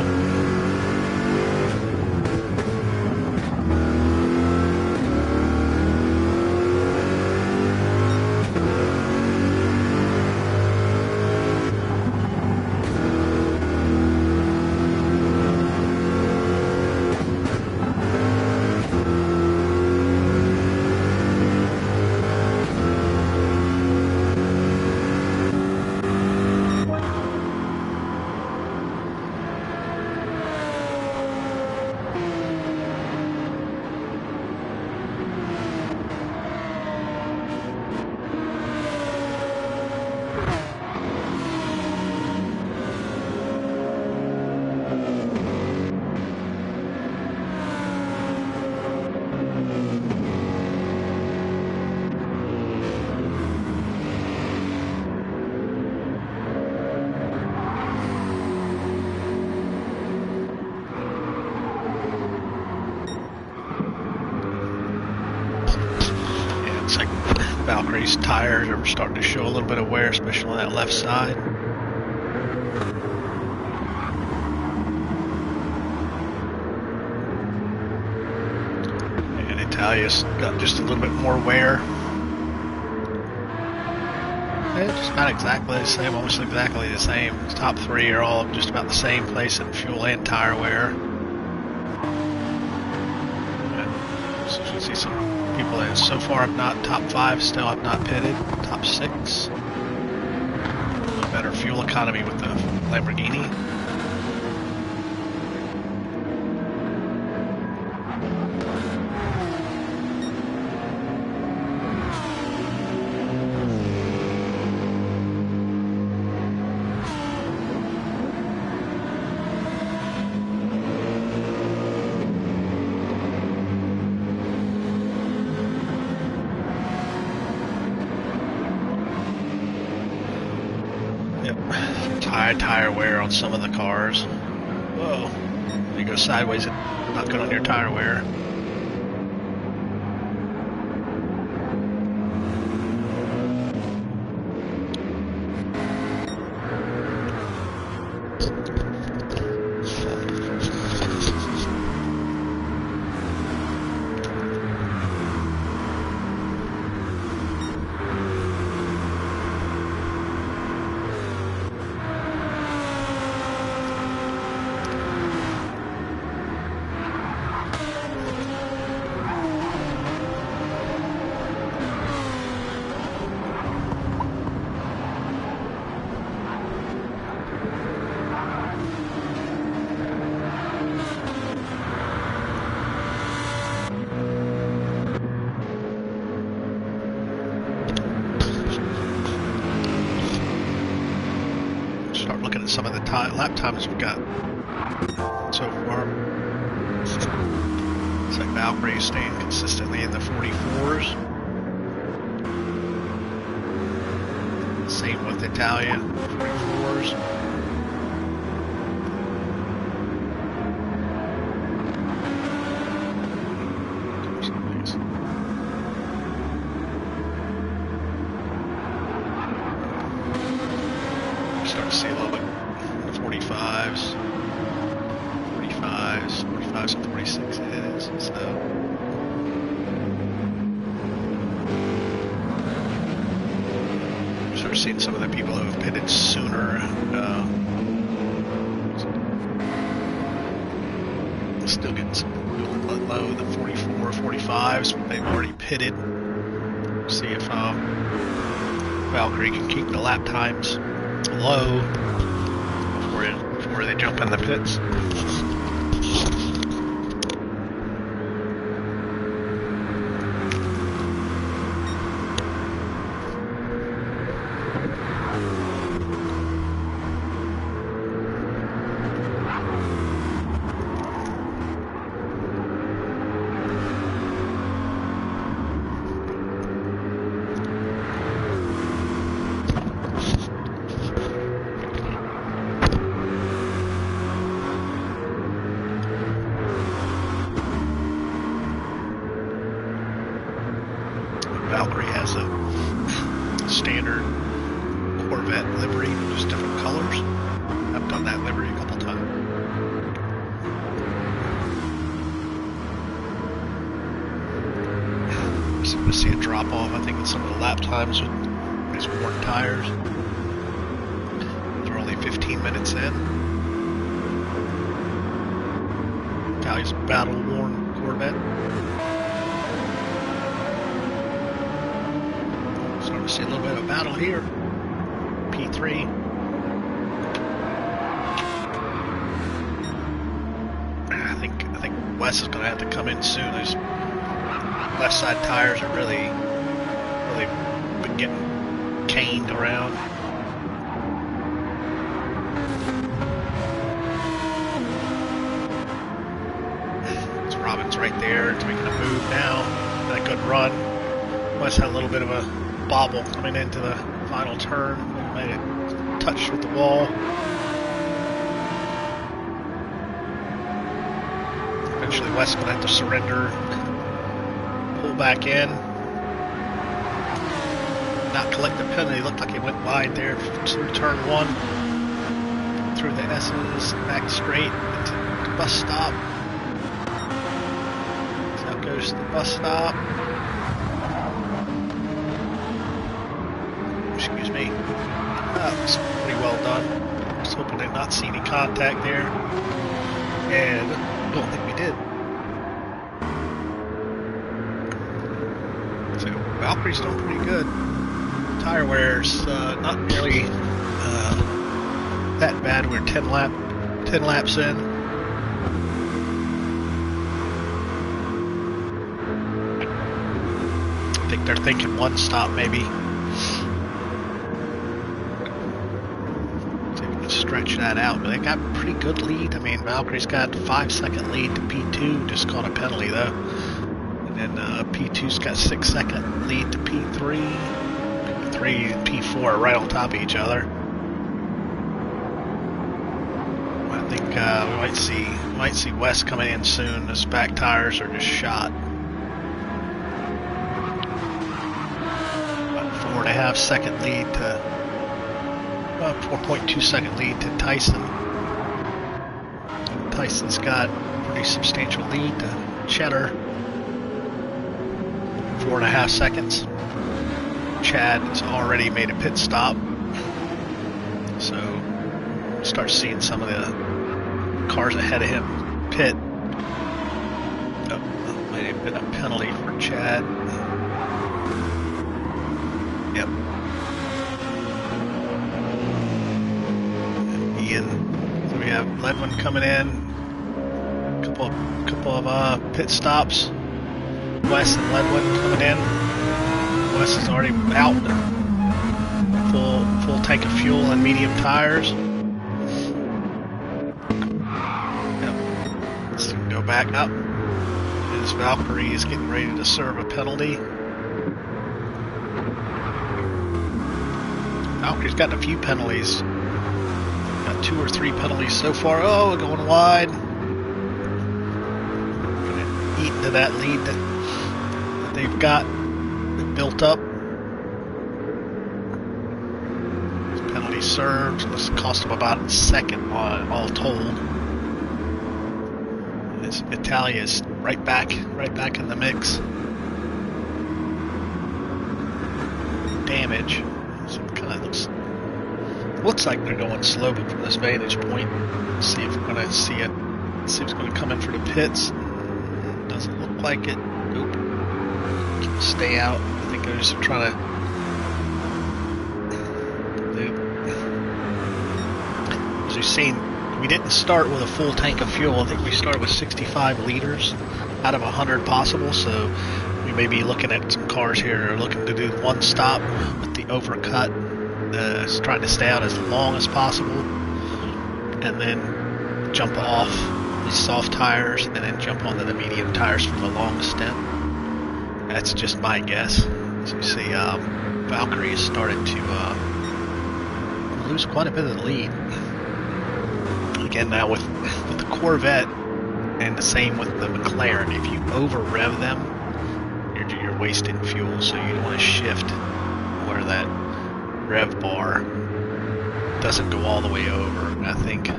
Speaker 1: Valkyrie's tires are starting to show a little bit of wear, especially on that left side. And Italia's got just a little bit more wear. It's not exactly the same, almost exactly the same. The top three are all just about the same place in fuel and tire wear. So you can see some people that so far have not, top 5 still have not pitted, top 6. A better fuel economy with the Lamborghini. Tire wear on some of the cars. Whoa, you go sideways and not good on your tire wear. Some of the lap times we've got so far. It's like Valkyrie staying consistently in the 44s. Same with Italia, 44s. Start to see a little bit. 45s, 45s and 46s, so start seeing some of the people who have pitted sooner still getting some low, the 44, 45s, they've already pitted. See if Valkyrie can keep the lap times low before they jump in the pits. Valkyrie has a standard Corvette livery, just different colors. that livery a couple times. So we see a drop off, I think, in some of the lap times with these worn tires. They're only 15 minutes in. Callie's battle worn Corvette. Starting to see a little bit of battle here. P3. I think Wes is going to have to come in soon. Those left side tires are really been getting caned around. It's Robin's right there. It's making a move now. That good run. Wes had a little bit of a bobble coming into the final turn. Made it touch with the wall. Eventually Wes going to have to surrender. Pull back in. Not collect the penalty. Looked like he went wide there through turn 1. Through the S's, back straight into the bus stop. So that goes to the bus stop. Excuse me. That was pretty well done. I was hoping to not see any contact there. And I don't think we did. So Valkyrie's doing pretty good. Tire wear's not nearly that bad. We're 10 laps in. I think they're thinking one stop maybe. See if we can stretch that out. But they got a pretty good lead. I mean, Valkyrie's got 5-second lead to P2. Just caught a penalty though. And then P2's got 6-second lead to P3. P3 and P4 are right on top of each other. I think we might see Wes coming in soon. His back tires are just shot. About 4.5 second lead to 4.2 second lead to Tyson. Tyson's got a pretty substantial lead to Cheddar. 4.5 seconds. Chad has already made a pit stop, so we'll start seeing some of the cars ahead of him pit. Oh, that might have been a penalty for Chad. Yep. Ian. So we have Ledwin coming in. Couple of pit stops. Wes and Ledwin coming in. Wes is already out. Full tank of fuel and medium tires. Yep. Let's go back up. As Valkyrie is getting ready to serve a penalty. Valkyrie's gotten a few penalties. Got 2 or 3 penalties so far. Oh, going wide. Gonna eat into that lead that they've got built up. Penalty served. This cost them about a second all told. Italia's right back in the mix. Damage. So it kind of looks like they're going slow, but from this vantage point, see if we're gonna see it. See if it's gonna come in for the pits. Doesn't look like it. Nope. Stay out. I think they're just trying to. As you've seen, we didn't start with a full tank of fuel. I think we started with 65 liters out of 100 possible. So we may be looking at some cars here are looking to do one stop with the overcut, trying to stay out as long as possible, and then jump off the soft tires, and then jump onto the medium tires for the long stint. That's just my guess. As you see, Valkyrie has started to lose quite a bit of the lead. Again, now with the Corvette, and the same with the McLaren, if you over rev them, you're wasting fuel. So you want to shift where that rev bar doesn't go all the way over. I think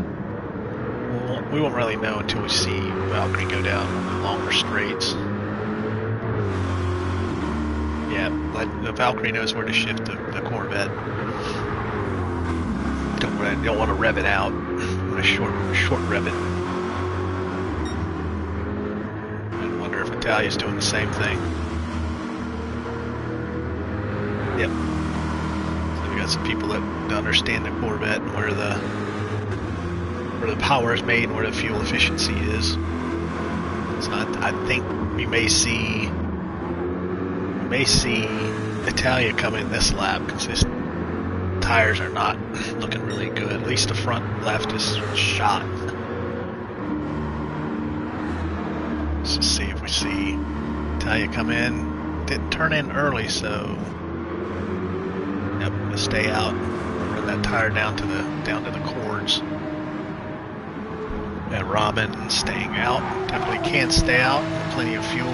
Speaker 1: we won't really know until we see Valkyrie go down the longer straights. Yeah, but the Valkyrie knows where to shift the Corvette. Don't want to rev it out. Want to short rev it. I wonder if Italia's doing the same thing. Yep. So we got some people that understand the Corvette and where the power is made and where the fuel efficiency is. So I think we may see Italia come in this lap because his tires are not looking really good. At least the front left is shot. Let's just see if we see Italia come in. Didn't turn in early, so yep, gonna stay out. Run that tire down to the cords. And Robin staying out. Definitely can stay out. Plenty of fuel.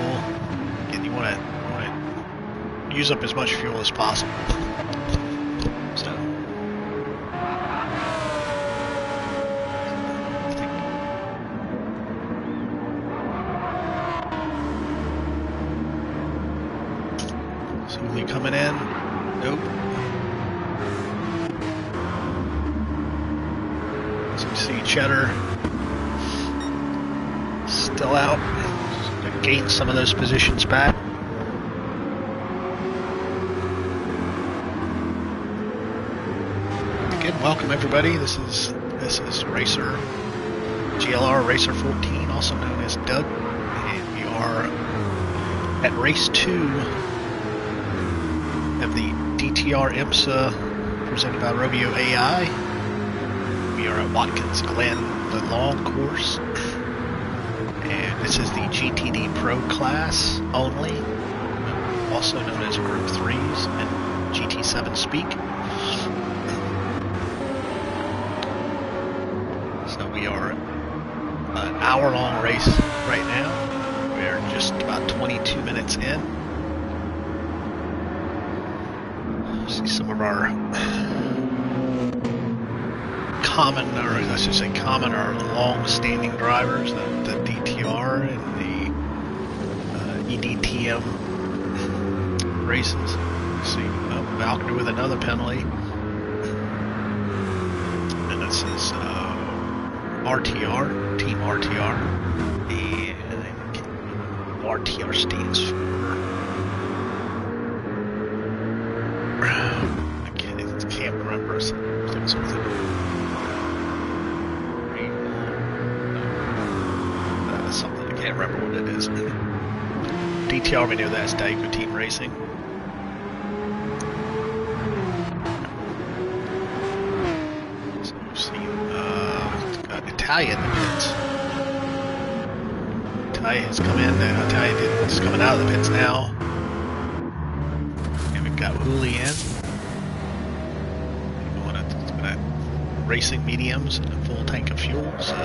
Speaker 1: Again, you want to use up as much fuel as possible. So Sully coming in. Nope. So you see Cheddar still out. Gain some of those positions back. Again, welcome everybody. This is Racer GLR Racer 14, also known as Doug, and we are at race 2 of the DTR IMSA presented by Robio.AI. We are at Watkins Glen, the long course. And this is the GTD Pro class only, also known as Group 3s and GT7 speak. So we are an hour-long race right now. We are just about 22 minutes in. See some of our common or long-standing drivers, the DTR and the EDTM races. See Valkyrie with another penalty, and this is RTR, Team RTR, and RTR stands for I can't remember something. Something I can't remember what it is. DTR, we know that's DTR Racing. So we've seen Italia in the pits. Italia has come in. Italia is coming out of the pits now. And we've got Uli in. Going to racing mediums and a full tank of fuel. So.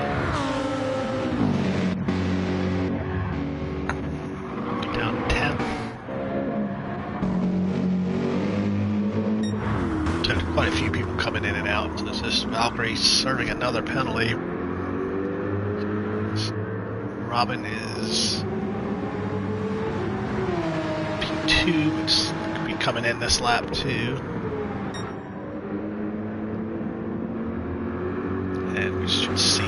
Speaker 1: Quite a few people coming in and out. So this is Valkyrie serving another penalty. Robin is P2, which could be coming in this lap too. And we should see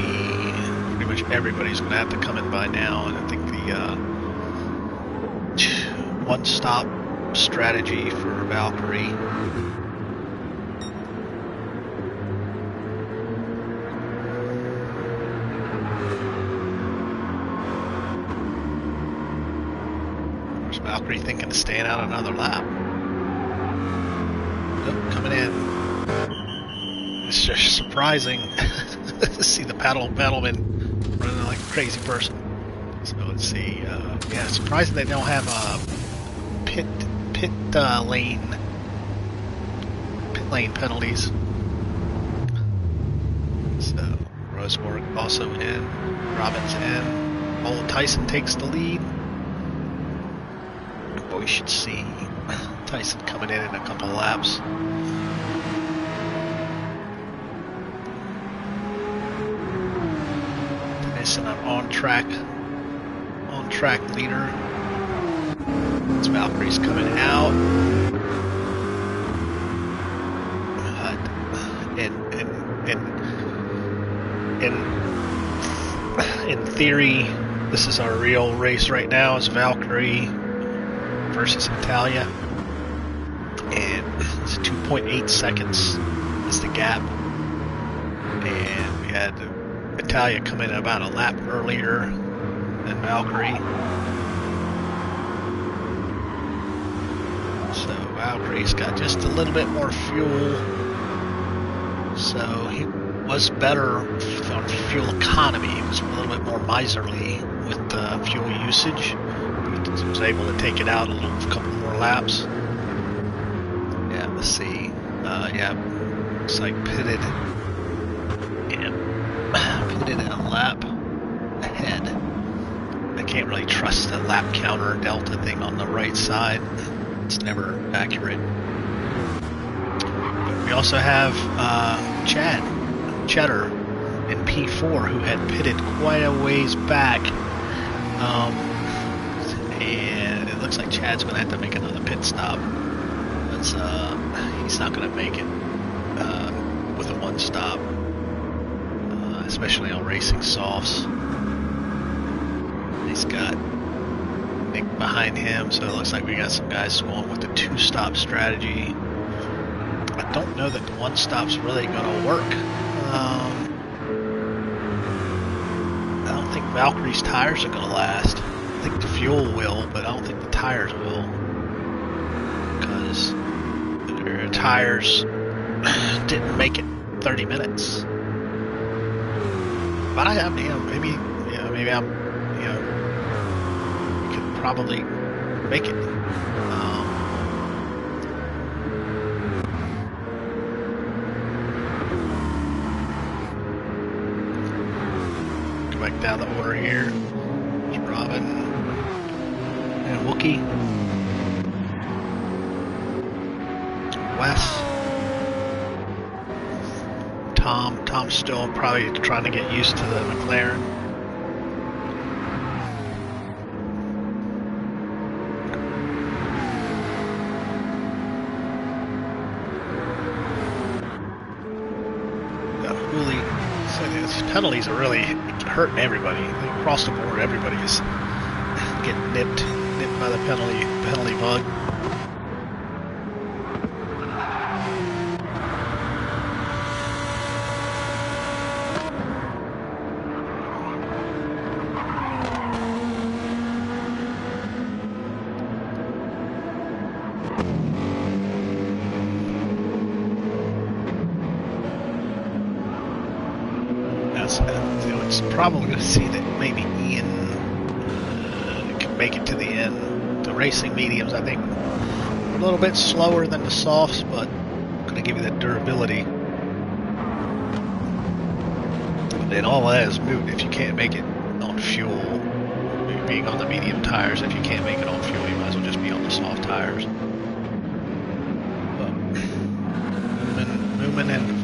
Speaker 1: pretty much everybody's going to have to come in by now. And I think the one-stop strategy for Valkyrie Valkyrie thinking of staying out another lap. Oh, coming in. It's just surprising to see the paddleman running like a crazy person. So let's see. Yeah, surprising they don't have pit lane penalties. So Rosework also in. Robin's in. Old Tyson takes the lead. We should see Tyson coming in a couple of laps. facing an on-track leader. This Valkyrie's coming out. In theory, this is our real race right now. It's Valkyrie versus Italia, and it's 2.8 seconds is the gap. And we had Italia come in about a lap earlier than Valkyrie. So Valkyrie's got just a little bit more fuel. So he was better on fuel economy. He was a little bit more miserly with fuel usage. He was able to take it out a couple more laps. Yeah, let's see. Yeah, looks like pitted a lap ahead. I can't really trust the lap counter delta thing on the right side. It's never accurate. But we also have Cheddar in P4 who had pitted quite a ways back. And it looks like Chad's going to have to make another pit stop. But he's not going to make it with a one stop. Especially on racing softs. He's got Nick behind him, so it looks like we got some guys going with the two-stop strategy. I don't know that the one stop's really going to work. I don't think Valkyrie's tires are going to last. I think the fuel will, but I don't think the tires will, because their tires didn't make it 30 minutes. But I mean, maybe I'm, we could probably make it. Go back down the order here. There's Robin and Wookie. Wes. Tom's still probably trying to get used to the McLaren. These penalties are really hurting everybody. Across the board, everybody is getting nipped by the penalty bug. It's probably going to see that maybe Ian can make it to the end. The racing mediums, I think, a little bit slower than the softs, but going to give you that durability. And all that is moot if you can't make it on fuel. Being on the medium tires, if you can't make it on fuel, you might as well just be on the soft tires. But Newman and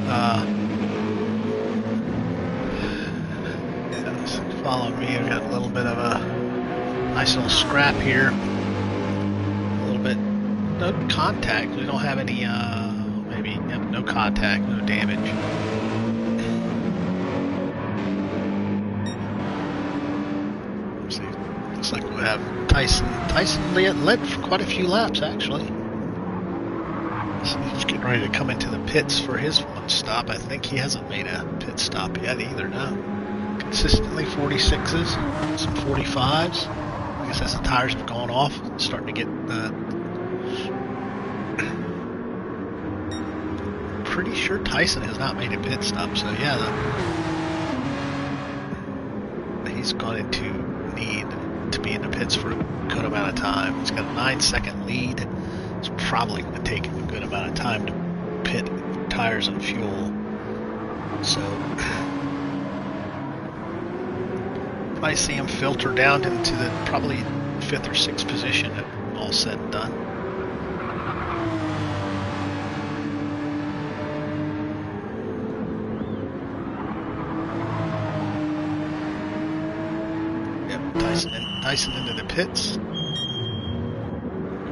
Speaker 1: follow me. I've got a little bit of a nice little scrap here. A little bit, no contact. We don't have any, maybe no contact, no damage. Let's see. Looks like we'll have Tyson. Tyson led for quite a few laps, actually. So he's getting ready to come into the pits for his one stop. I think he hasn't made a pit stop yet either, no. Consistently 46s, some 45s. I guess as the tires have gone off, it's starting to get pretty sure Tyson has not made a pit stop, so yeah, he's going to need to be in the pits for a good amount of time. He's got a 9-second lead. It's probably going to take a good amount of time to pit tires and fuel. So I see him filter down into the probably 5th or 6th position at all said and done. Tyson into the pits.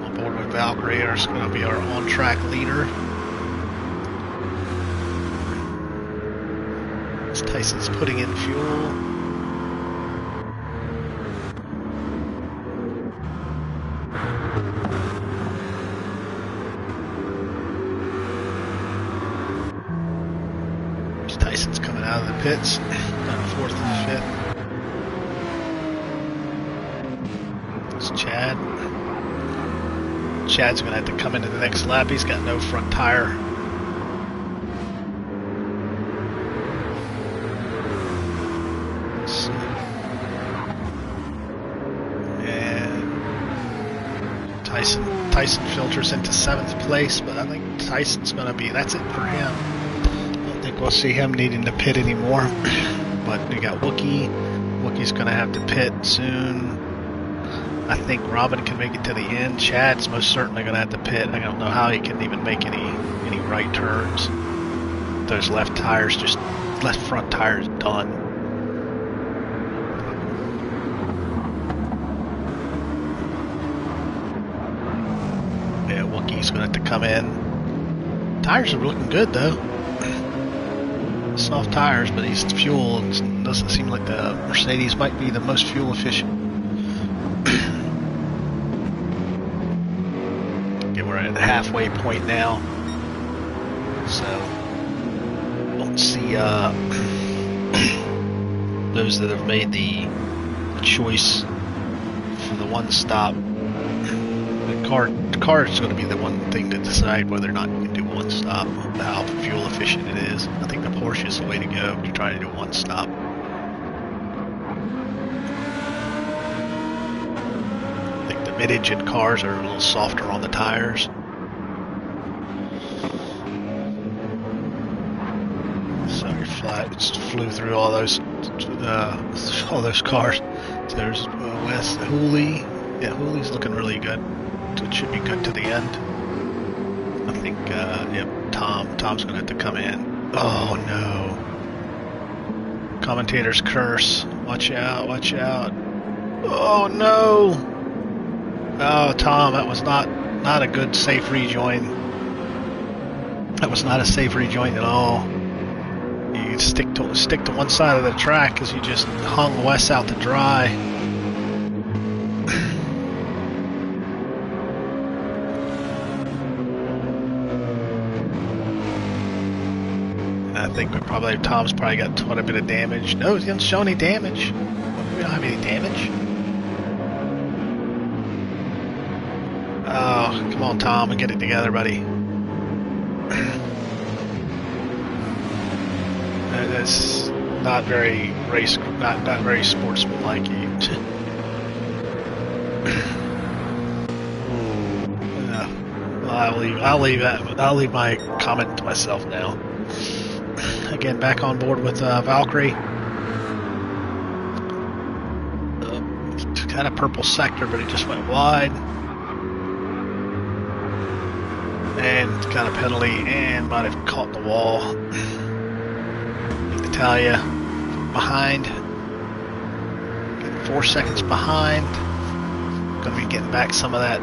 Speaker 1: On board with Valkyrie, is going to be our on-track leader. As Tyson's putting in fuel. As Tyson's coming out of the pits, down 4th and 5th. It's Chad. Chad's going to have to come into the next lap. He's got no front tire. And Tyson filters into 7th place, but I think Tyson's going to be, that's it for him. I don't think we'll see him needing to pit anymore. But we got Wookie. Wookie's going to have to pit soon. I think Robin can make it to the end. Chad's most certainly going to have to pit. I don't know how he can even make any right turns. Those left tires, just left front tires done. Yeah, Wookie's going to have to come in. Tires are looking good though. Soft tires, but he's fuel. It doesn't seem like the Mercedes might be the most fuel efficient. We're at the halfway point now, so don't see those that have made the choice for the one stop. The car is going to be the one thing to decide whether or not you can do one stop, how fuel efficient it is. I think the Porsche is the way to go if you're trying to do one stop. Mid-engine cars are a little softer on the tires. So you're flat. It flew through all those cars. So there's West Hooley. Yeah, Hooley's looking really good. So it should be good to the end. I think. Yep. Tom's gonna have to come in. Oh no! Commentator's curse. Watch out! Watch out! Oh no! Oh, Tom, that was not a good safe rejoin. That was not a safe rejoin at all. You stick to one side of the track because you just hung Wes out to dry. I think Tom's probably got quite a bit of damage. No, he didn't show any damage. We don't have any damage. Oh, come on, Tom, and get it together, buddy. That's not very not very sportsmanlike. I'll leave my comment to myself now. Again, back on board with Valkyrie. Kind of purple sector, but he just went wide. And got a penalty and might have caught the wall. Natalia behind. 4 seconds behind. Gonna be getting back some of that.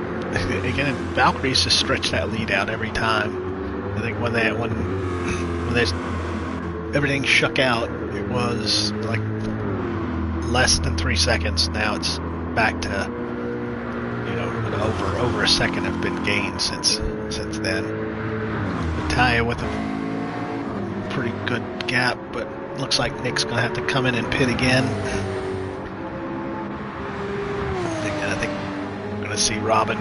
Speaker 1: Again, Valkyrie's just stretch that lead out every time. I think when everything shook out, it was like less than 3 seconds. Now it's back to, you know, over a second have been gained since then. Natalia with a pretty good gap, but looks like Nick's gonna have to come in and pit again. I think we're gonna see Robin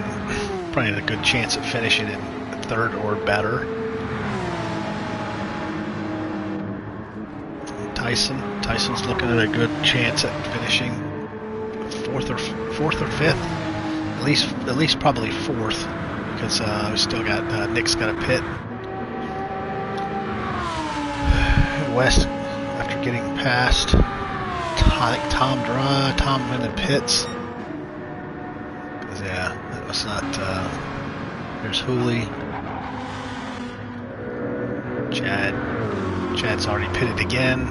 Speaker 1: probably had a good chance of finishing in 3rd or better. Tyson's looking at a good chance at finishing 4th or 5th. At least probably 4th, because we still got Nick's got a pit. West, after getting past, I think Tom in the pits. Yeah, that was not. There's Hooley. Chad's already pitted again.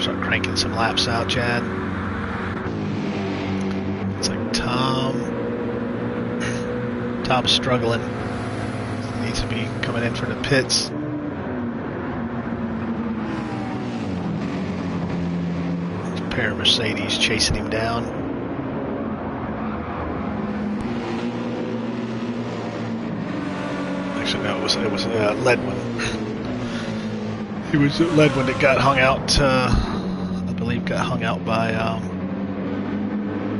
Speaker 1: Start cranking some laps out, Chad. Tom's struggling. He needs to be coming in for the pits. There's a pair of Mercedes chasing him down. Actually, no, it was Ledwin. He was Ledwin that got hung out. I believe got hung out by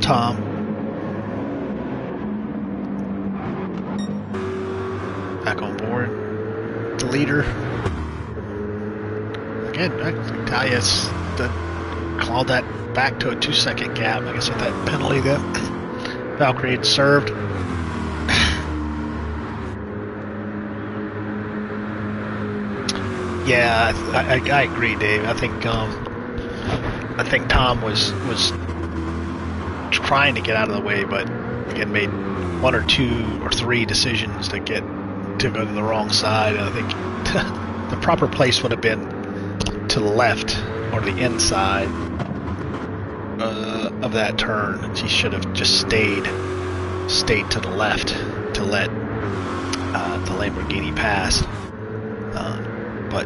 Speaker 1: Tom. Back on board. The leader. Again, I tell you, it's clawed that back to a 2-second gap. Like I said, that penalty that Valkyrie had served. Yeah, I agree, Dave. I think Tom was trying to get out of the way, but again made 1 or 2 or 3 decisions to go to the wrong side. And I think the proper place would have been to the left or the inside of that turn. He should have just stayed to the left to let the Lamborghini pass. But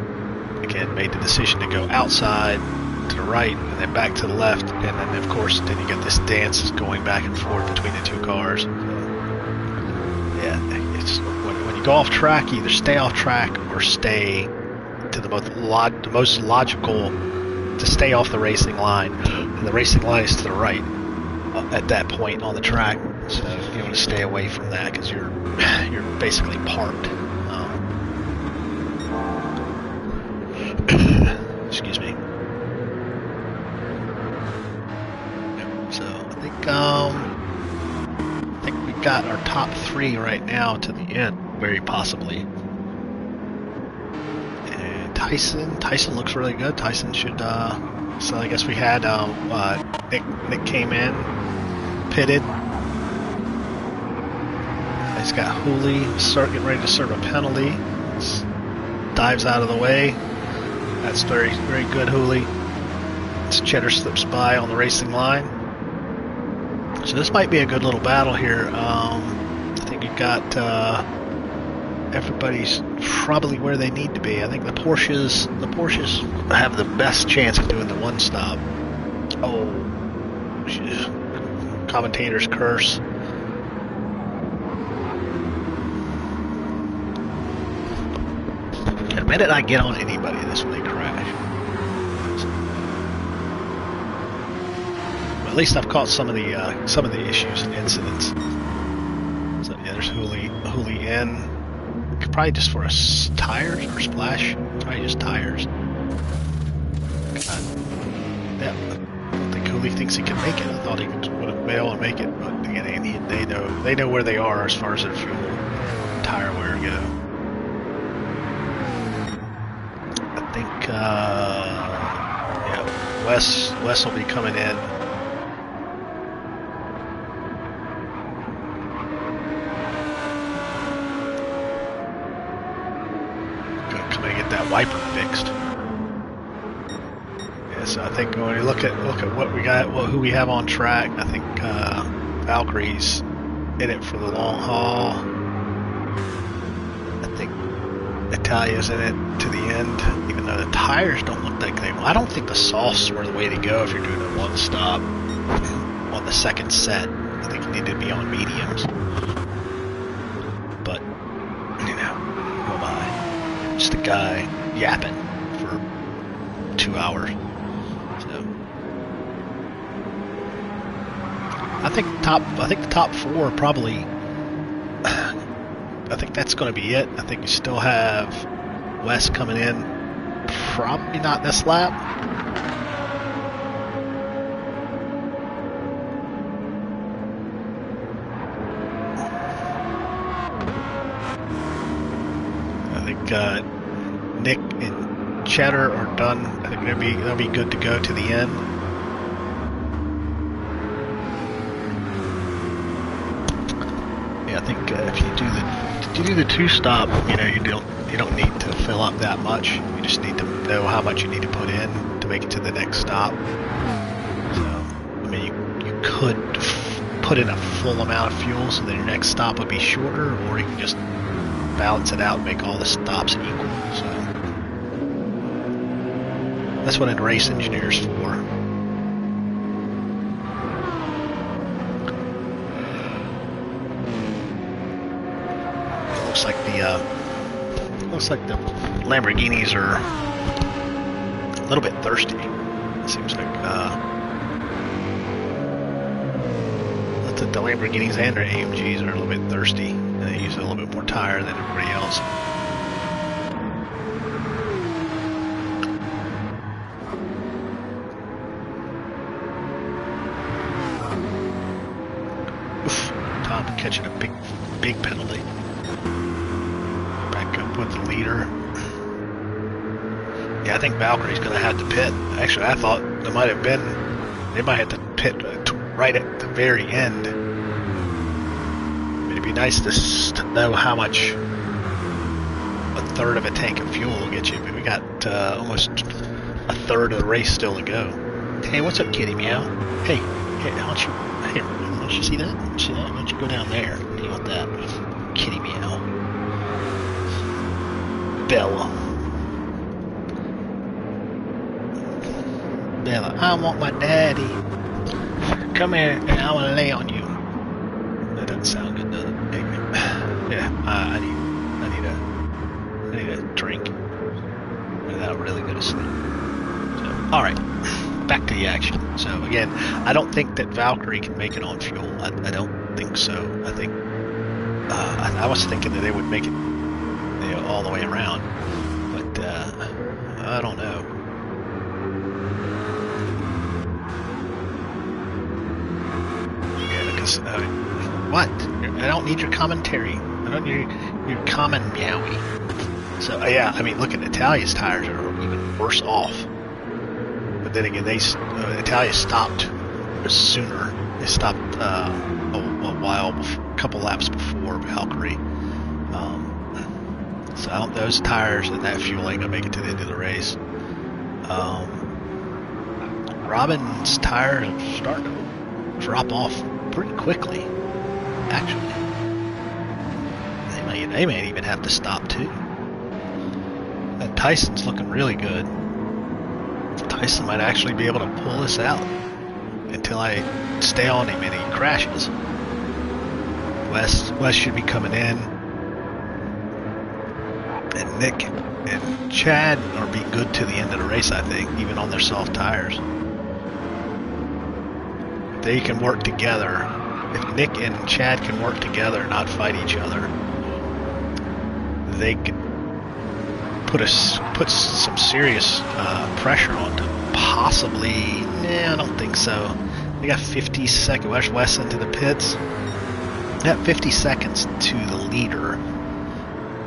Speaker 1: again, made the decision to go outside to the right and then back to the left, and then of course then you get this dance going back and forth between the 2 cars. Yeah, it's when you go off track, you either stay off track or stay to the most logical to stay off the racing line, and the racing line is to the right at that point on the track. So you want to stay away from that because you're basically parked. Excuse me. So I think we've got our top 3 right now to the end, very possibly. And Tyson looks really good. Tyson should. So I guess we had Nick came in, pitted. He's got Hooley getting ready to serve a penalty. Dives out of the way. That's very, very good, Hooley. As Cheddar slips by on the racing line. So this might be a good little battle here. I think we've got everybody's probably where they need to be. I think the Porsches have the best chance of doing the 1 stop. Oh, commentator's curse. The minute I get on anybody, this way crash. Well, at least I've caught some of the issues and incidents. So yeah, there's Hooley in. Probably just for tires or splash. Probably just tires. Yeah, I don't think Hooley thinks he can make it. I thought he would have been able to make it, but again, they know where they are as far as their fuel, tire wear go. I think yeah, Wes will be coming in. Wiper fixed. Yeah, so I think when you look at what we got, who we have on track, I think Valkyrie's in it for the long haul. I think Italia's in it to the end, even though the tires don't look like they. I don't think the softs were the way to go if you're doing a 1 stop on the 2nd set. I think you need to be on mediums. But you know, who am I? Just a guy yapping for 2 hours. So I think the top 4 probably. I think that's going to be it. I think you still have Wes coming in. Probably not this lap. I think Nick and Cheddar are done. I think they'll be good to go to the end. Yeah, I think if you do the 2 stop, you know, you don't need to fill up that much. You just need to know how much you need to put in to make it to the next stop. So I mean, you could put in a full amount of fuel so that your next stop would be shorter, or you can just balance it out and make all the stops equal. So that's what a race engineer's for. Looks like the Lamborghinis are a little bit thirsty. It seems like the Lamborghinis and their AMGs are a little bit thirsty, and they use a little bit more tire than everybody else. Oof, Tom catching a big penalty. Back up with the leader. Yeah, I think Valkyrie's going to have to pit. Actually, I thought they might have to pit right at the very end. I mean, it'd be nice to know how much a third of a tank of fuel will get you. But we got almost a third of the race still to go. Hey, what's up, kitty meow? Hey, why don't you see that? Why don't you go down there? Deal with that, kitty meow. Bella, I want my daddy. Come here and I want to lay on you. That doesn't sound good, does it? Yeah, I need a drink. Without really go to sleep. So, all right, back to the action. So again, I don't think that Valkyrie can make it on fuel. I don't think so. I think I was thinking that they would make it, all the way around, but I don't know. What? I don't need your commentary. I don't need your common meowie. So yeah, I mean, look at Italia's tires are even worse off. But then again, Italia stopped sooner. They stopped a while, a couple laps before Valkyrie. So those tires and that fuel ain't gonna make it to the end of the race. Robin's tires are starting to drop off pretty quickly, actually. They may even have to stop too. And Tyson's looking really good. Tyson might actually be able to pull this out until I stay on him and he crashes. Wes should be coming in, and Nick and Chad are be good to the end of the race, I think, even on their soft tires. They can work together. If Nick and Chad can work together and not fight each other, they could put some serious pressure on to possibly. Nah, I don't think so. They got 50 seconds. Where's Wes into the pits? They got 50 seconds to the leader,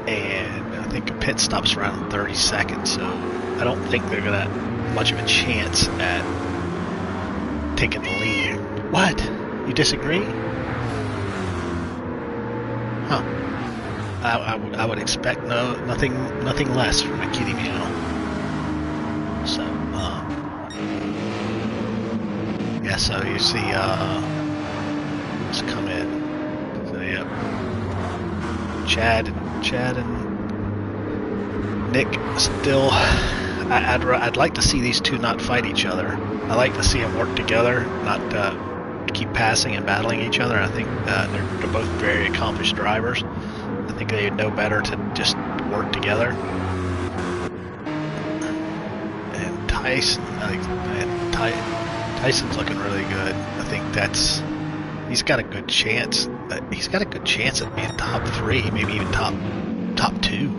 Speaker 1: and I think a pit stop's around 30 seconds. So I don't think they're gonna have much of a chance at taking the lead. What? You disagree? Huh. I would expect nothing less from a kitty meow. So yeah, so you see let's come in. So yeah. Chad and Nick still I'd like to see these two not fight each other. I like to see them work together, not keep passing and battling each other. I think they're both very accomplished drivers. I think they know better to just work together. And Tyson's looking really good. I think he's got a good chance. He's got a good chance at being top 3, maybe even top 2.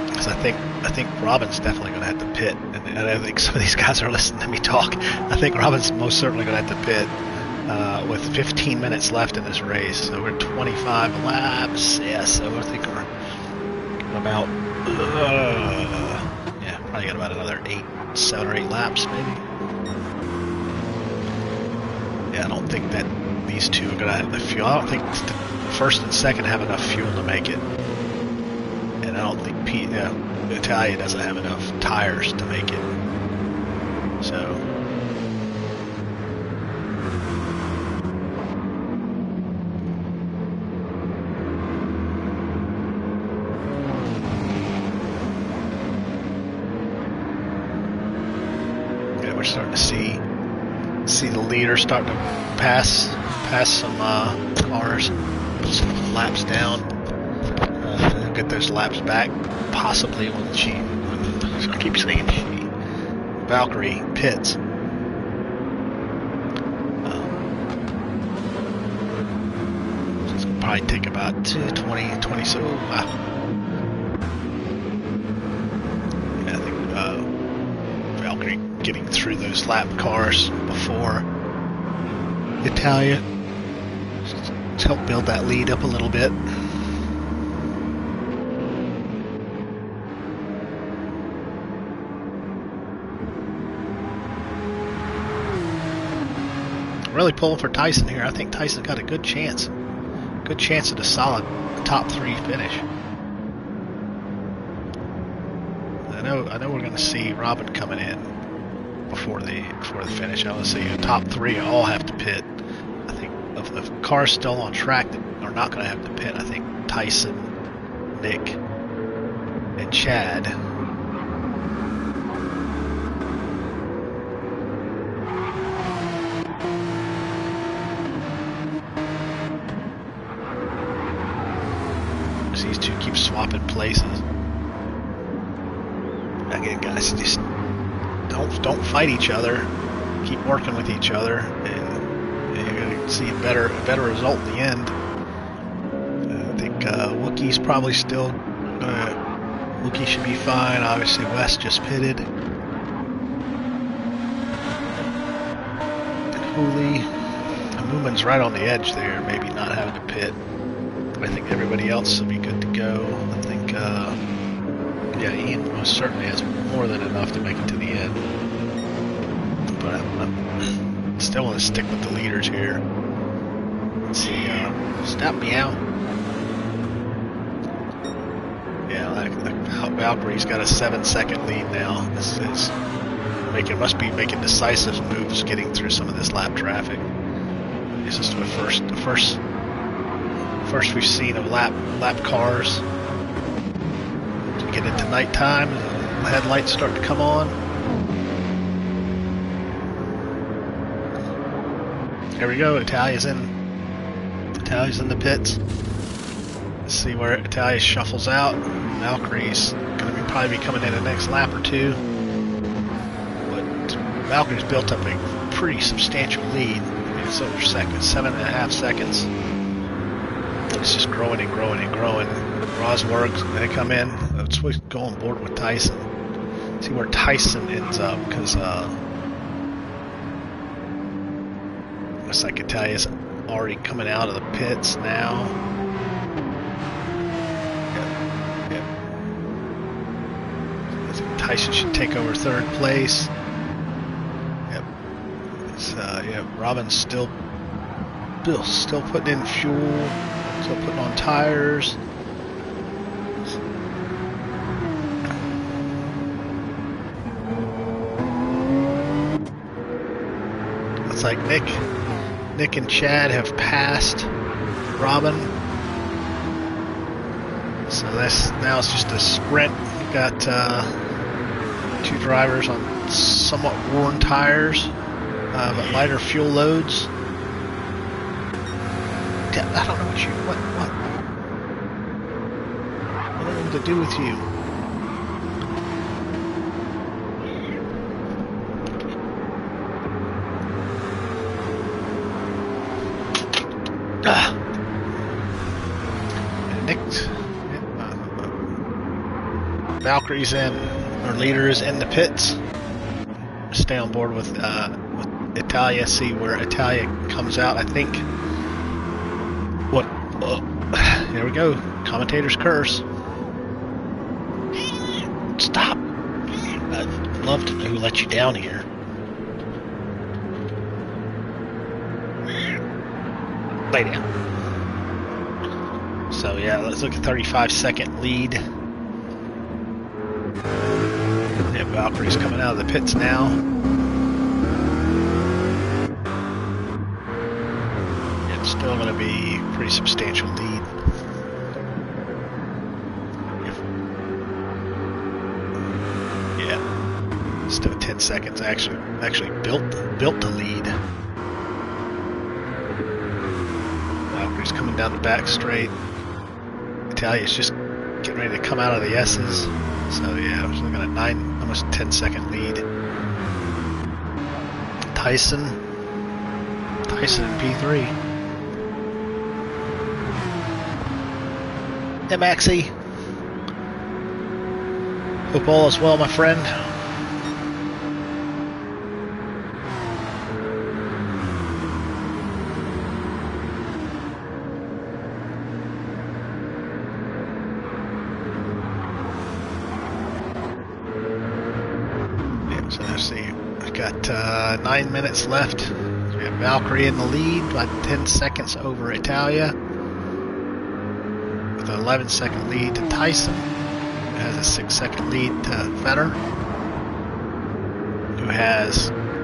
Speaker 1: Because I think Robin's definitely going to have to pit, and I think some of these guys are listening to me talk. I think Robin's most certainly going to have to pit with 15 minutes left in this race. So we're 25 laps. Yeah, so I think we're about probably got about another 7 or 8 laps maybe. Yeah, I don't think that these two are going to have the fuel. I don't think the first and second have enough fuel to make it. And I don't think Italia doesn't have enough tires to make it. So leader starting to pass some cars, some laps down. Get those laps back, possibly when I keep saying she, Valkyrie pits. So it's gonna probably take about 20 so. Yeah, I think Valkyrie getting through those lap cars before Italia. Let's help build that lead up a little bit. Really pulling for Tyson here. I think Tyson's got a good chance at a solid top 3 finish. I know we're going to see Robin coming in before the finish. I want to see the top 3 all have to pit. I think of the cars still on track that are not going to have to pit, I think Tyson, Nick, and Chad. These two keep swapping places. Again, guys, just don't fight each other. Keep working with each other, and you're gonna see a better result in the end. I think Wookiee's probably still. Wookiee should be fine. Obviously, West just pitted. Hooley, Moomin's right on the edge there. Maybe not having to pit. I think everybody else will be good to go. I think, yeah, Ian most certainly has more than enough to make it to the end. But I still want to stick with the leaders here. Let's see, stop me out. Yeah, Valkyrie's got a 7-second lead now. This is must be making decisive moves, getting through some of this lap traffic. This is the first we've seen of lap cars. As we get into nighttime, the headlights start to come on. Here we go. Italia's in the pits. Let's see where Italia shuffles out. Valkyrie's going to probably be coming in the next lap or two. But Valkyrie's built up a pretty substantial lead. I mean, it's over 7.5 seconds. It's just growing and growing and growing. Rosberg's going to come in. Let's go on board with Tyson. See where Tyson ends up, because looks like Italia's already coming out of the pits now. Yep. I think Tyson should take over 3rd place. Yep. Yeah, Robin's still putting in fuel. Still putting on tires. Looks like Nick and Chad have passed Robin. So now it's just a sprint. We've got 2 drivers on somewhat worn tires, but lighter fuel loads. I don't know what I don't know what to do with you. Valkyrie's in, our leader is in the pits. Stay on board with Italia, see where Italia comes out. I think here we go. Commentator's curse. Stop. I'd love to know who let you down here. Lay down. So yeah, let's look at 35-second lead. Yeah, Valkyrie's coming out of the pits now. It's still going to be a pretty substantial lead. Yeah, still 10 seconds. Actually built the lead. Everybody's coming down the back straight. Italia's just getting ready to come out of the S's. So yeah, we're looking at almost 10-second lead. Tyson in P3. Hey Maxie. Hope all is well, my friend. So let's see, we've got 9 minutes left. So we have Valkyrie in the lead by 10 seconds over Italia, with an 11-second lead to Tyson, who has a 6-second lead to Vetter,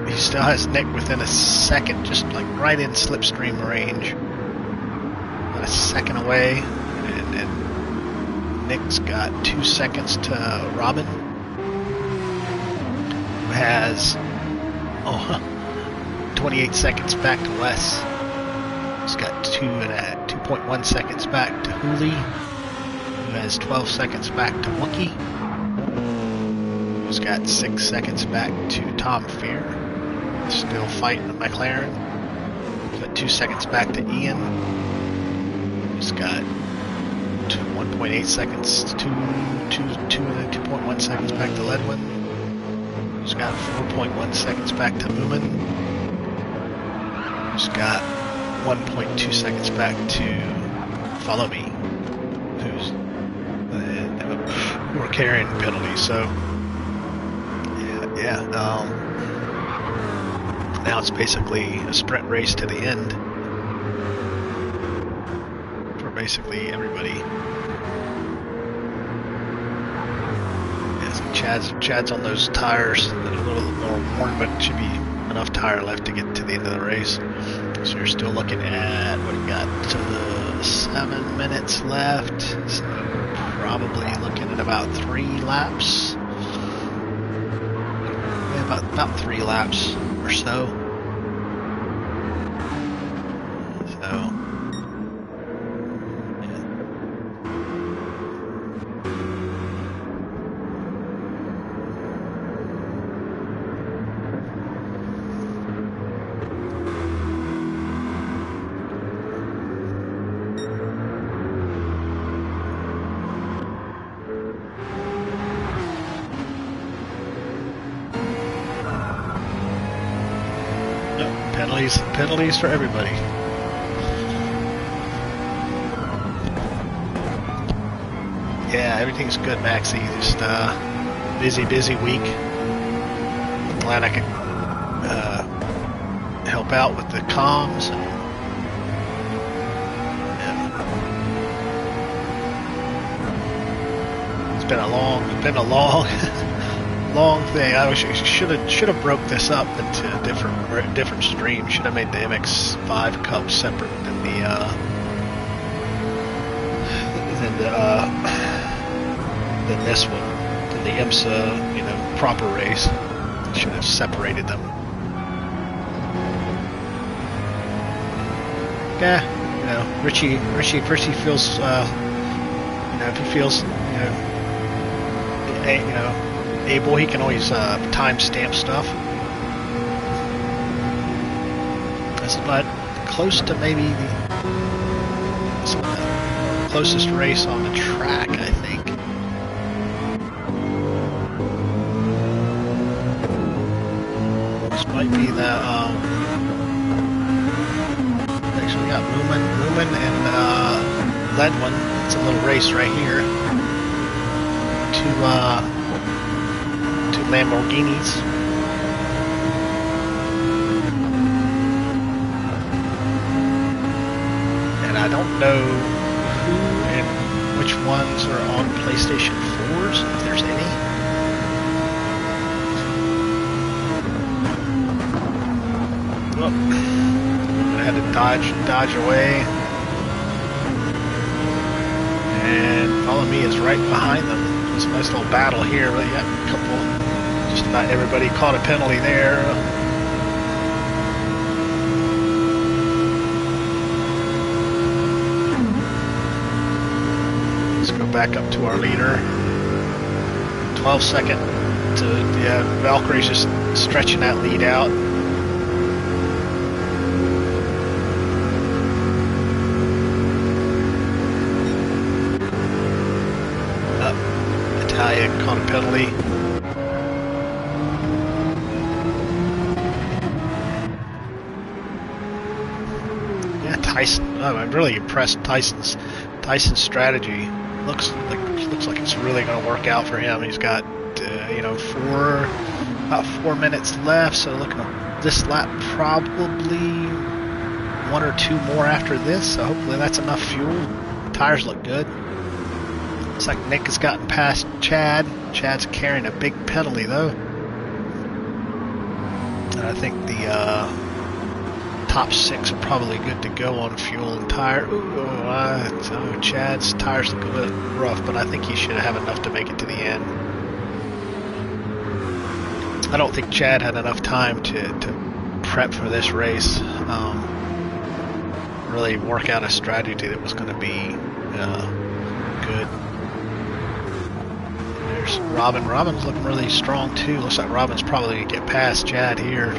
Speaker 1: he still has Nick within a second, just like right in slipstream range, about a second away, and Nick's got 2 seconds to Robin, has 28 seconds back to Wes. He's got 2.1 seconds back to Hooli, who has 12 seconds back to Wookie, who's got 6 seconds back to Tom Fear, still fighting the McLaren. He's got 2 seconds back to Ian, who's got 1.8 seconds to 2.1 seconds back to Ledwin. Who's got 4.1 seconds back to Moomin. Who's got 1.2 seconds back to Follow Me. Who are carrying penalties. So yeah. Now it's basically a sprint race to the end for basically everybody. Chad's on those tires that are a little more worn, but it should be enough tire left to get to the end of the race. So you're still looking at, what do we got, 7 minutes left, so probably looking at about 3 laps. Yeah, about 3 laps or so. Penalties for everybody. Yeah, everything's good, Maxie. Just busy week. Glad I could help out with the comms. It's been a long long thing. I should have broke this up into different streams. Should have made the MX5 Cup separate than than this one, than the IMSA, proper race. Should have separated them. Yeah, Richie feels, if he feels, able, he can always timestamp stuff. That's about close to maybe the closest race on the track, I think. This might be the actually we got Moomin and Ledwin. It's a little race right here. Two Lamborghinis. And I don't know who and which ones are on PlayStation 4s, if there's any. Well, I had to dodge away. And Follow Me is right behind them. It's a nice little battle here. Really got a couple, just about everybody caught a penalty there. Let's go back up to our leader. 12-second to, yeah, Valkyrie's just stretching that lead out. Italia caught a penalty. Yeah, Tyson. Oh, I'm really impressed. Tyson's strategy looks like it's really going to work out for him. He's got you know, about 4 minutes left. So looking at this lap, probably 1 or 2 more after this. So hopefully that's enough fuel. Tires look good. Looks like Nick has gotten past Chad. Chad's carrying a big penalty though. And I think the top 6 are probably good to go on fuel and tire. So Chad's tires look a bit rough, but I think he should have enough to make it to the end. I don't think Chad had enough time to prep for this race. Really work out a strategy that was going to be good. There's Robin. Robin's looking really strong too. Looks like Robin's probably going to get past Chad here.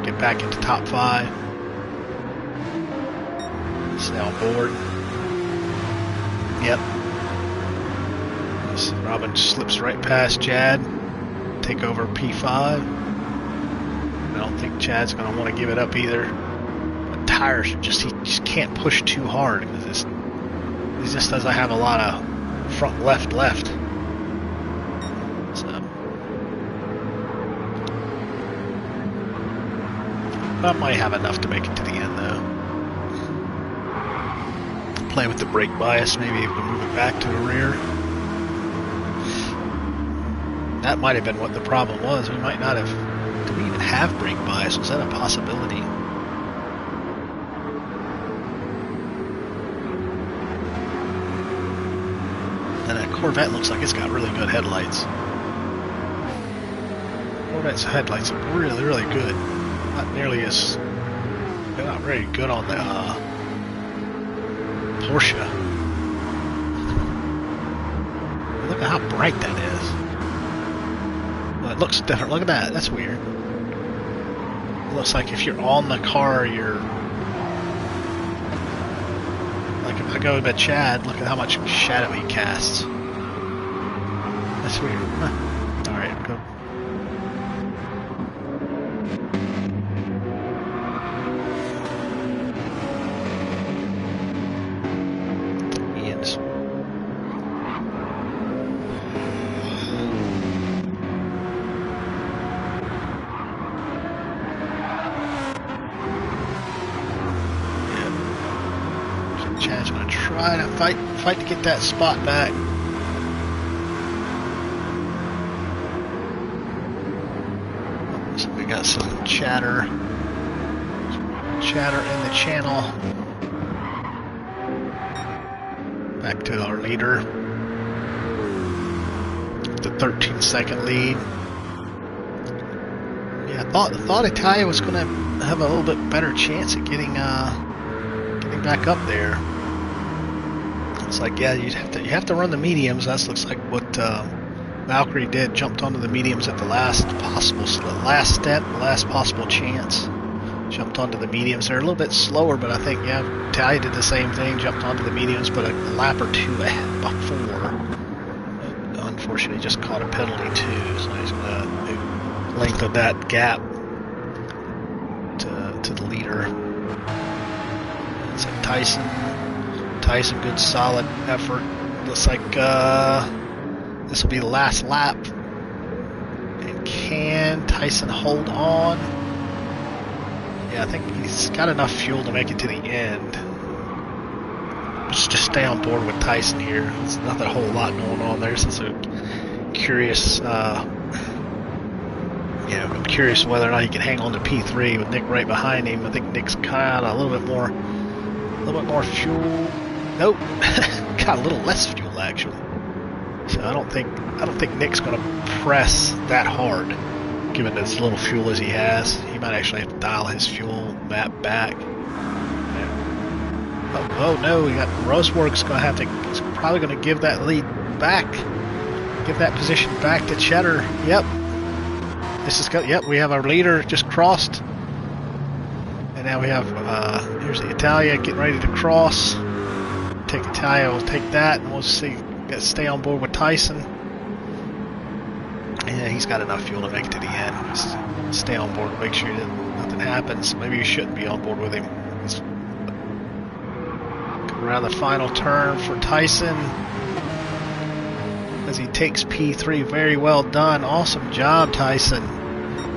Speaker 1: Get back into top 5. Stay on board. Yep. Robin slips right past Chad. Take over P5. I don't think Chad's going to want to give it up either. The tires are he just can't push too hard because he just doesn't have a lot of front left. So I might have enough to make it to the end though. Play with the brake bias, maybe if we move it back to the rear. That might have been what the problem was. We might not have. Do we even have brake bias? Was that a possibility? And that Corvette looks like it's got really good headlights. Corvette's headlights are really, really good. Not nearly as. They're not very good on the Porsche. Look at how bright that is. Well, it looks different. Look at that. That's weird. It looks like if you're on the car, you're... Like if I go to Chad, look at how much shadow he casts. That's weird. Huh. Alright, go. Chad's gonna try to fight to get that spot back. So we got some chatter in the channel. Back to our leader. The 13-second lead. Yeah, I thought Italia was gonna have a little bit better chance at getting back up there. It's like, yeah, you have to run the mediums. That looks like what Valkyrie did. Jumped onto the mediums at the last possible chance. Jumped onto the mediums. They're a little bit slower, but I think, yeah, Italia did the same thing. Jumped onto the mediums, but a lap or 2 before. Unfortunately, just caught a penalty too, so he's going to lengthen that gap to the leader. It's like Tyson, good solid effort. Looks like this will be the last lap. And can Tyson hold on? Yeah, I think he's got enough fuel to make it to the end. Just stay on board with Tyson here. There's not a whole lot going on there. So I'm curious. I'm curious whether or not he can hang on to P3 with Nick right behind him. I think Nick's got a little bit more fuel. Nope, got a little less fuel actually. So I don't think Nick's going to press that hard, given as little fuel as he has. He might actually have to dial his fuel map back. Yeah. Oh no, we got Roseworks gonna have to. He's probably gonna give that lead back. Give that position back to Cheddar. Yep. This is good. Yep, we have our leader just crossed. And now we have, here's the Italia getting ready to cross. Take Italia, we'll take that, and we'll see, stay on board with Tyson. Yeah, he's got enough fuel to make it to the end. Just stay on board to make sure that nothing happens. Maybe you shouldn't be on board with him. Let's go around the final turn for Tyson as he takes P3. Very well done. Awesome job, Tyson.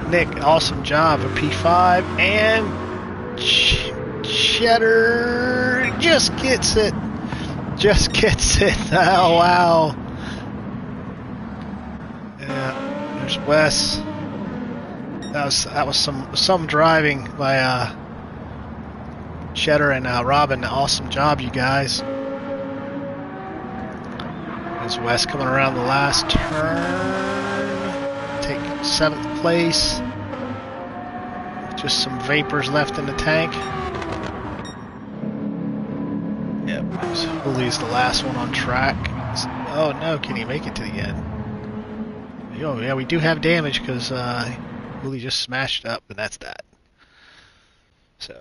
Speaker 1: Nick, awesome job for P5. And Cheddar just gets it. Just gets it. Oh, wow. Yeah, there's Wes. That was some driving by Cheddar and Robin. Awesome job, you guys. There's Wes coming around the last turn. Take 7th place. Just some vapors left in the tank. Yep, Julie's the last one on track. Oh no, can he make it to the end? Oh yeah, we do have damage because Julie just smashed up, and that's that. So,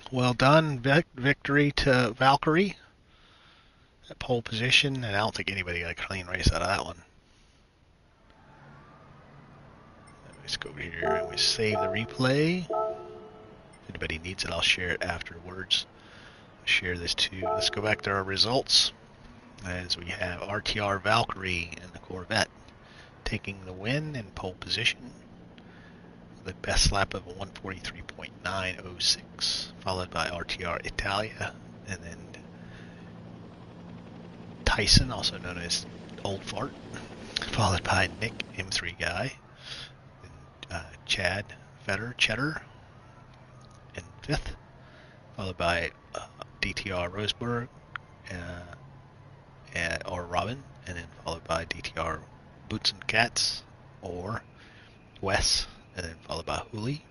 Speaker 1: well done, victory to Valkyrie at pole position, and I don't think anybody got a clean race out of that one. Let's go over here and we save the replay. If anybody needs it, I'll share it afterwards. Share this too. Let's go back to our results. As we have RTR Valkyrie in the Corvette taking the win in pole position with a best lap of a 143.906, followed by RTR Italia, and then Tyson, also known as Old Fart, followed by Nick M3 Guy, and Chad Cheddar in 5th, followed by DTR Roseburg, or Robin, and then followed by DTR Boots and Cats, or Wes, and then followed by Hooli.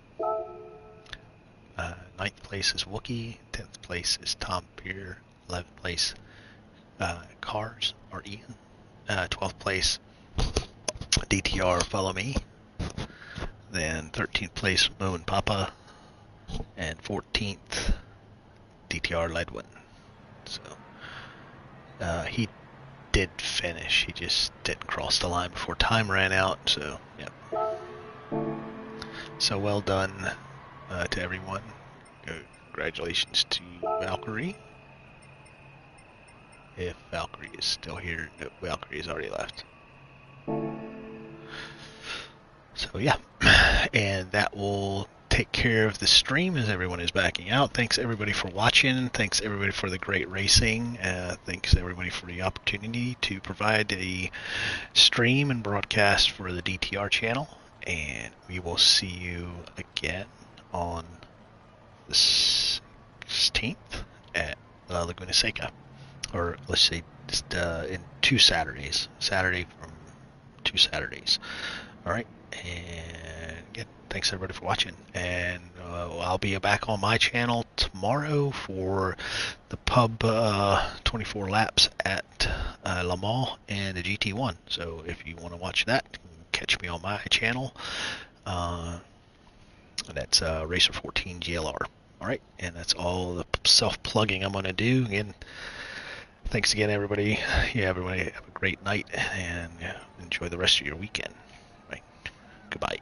Speaker 1: 9th place is Wookie, 10th place is Tom Peer, 11th place Cars, or Ian, 12th place DTR Follow Me, then 13th place Mo and Papa, and 14th DTR Ledwin. So he did finish, he just didn't cross the line before time ran out. So yep. So well done to everyone. Congratulations to Valkyrie. If Valkyrie is still here, no, Valkyrie has already left. So yeah, and that will take care of the stream as everyone is backing out. Thanks everybody for watching. Thanks everybody for the great racing. Thanks everybody for the opportunity to provide a stream and broadcast for the DTR channel. And we will see you again on the 16th at Laguna Seca. Or let's say just in 2 Saturdays. Saturday from 2 Saturdays. Alright. And yeah, thanks everybody for watching, and I'll be back on my channel tomorrow for the pub 24 laps at Le Mans and the GT1. So if you want to watch that, catch me on my channel. That's Racer 14 GLR. Alright, and that's all the self-plugging I'm going to do. Again, thanks again everybody. Yeah, everybody have a great night, and enjoy the rest of your weekend. Goodbye.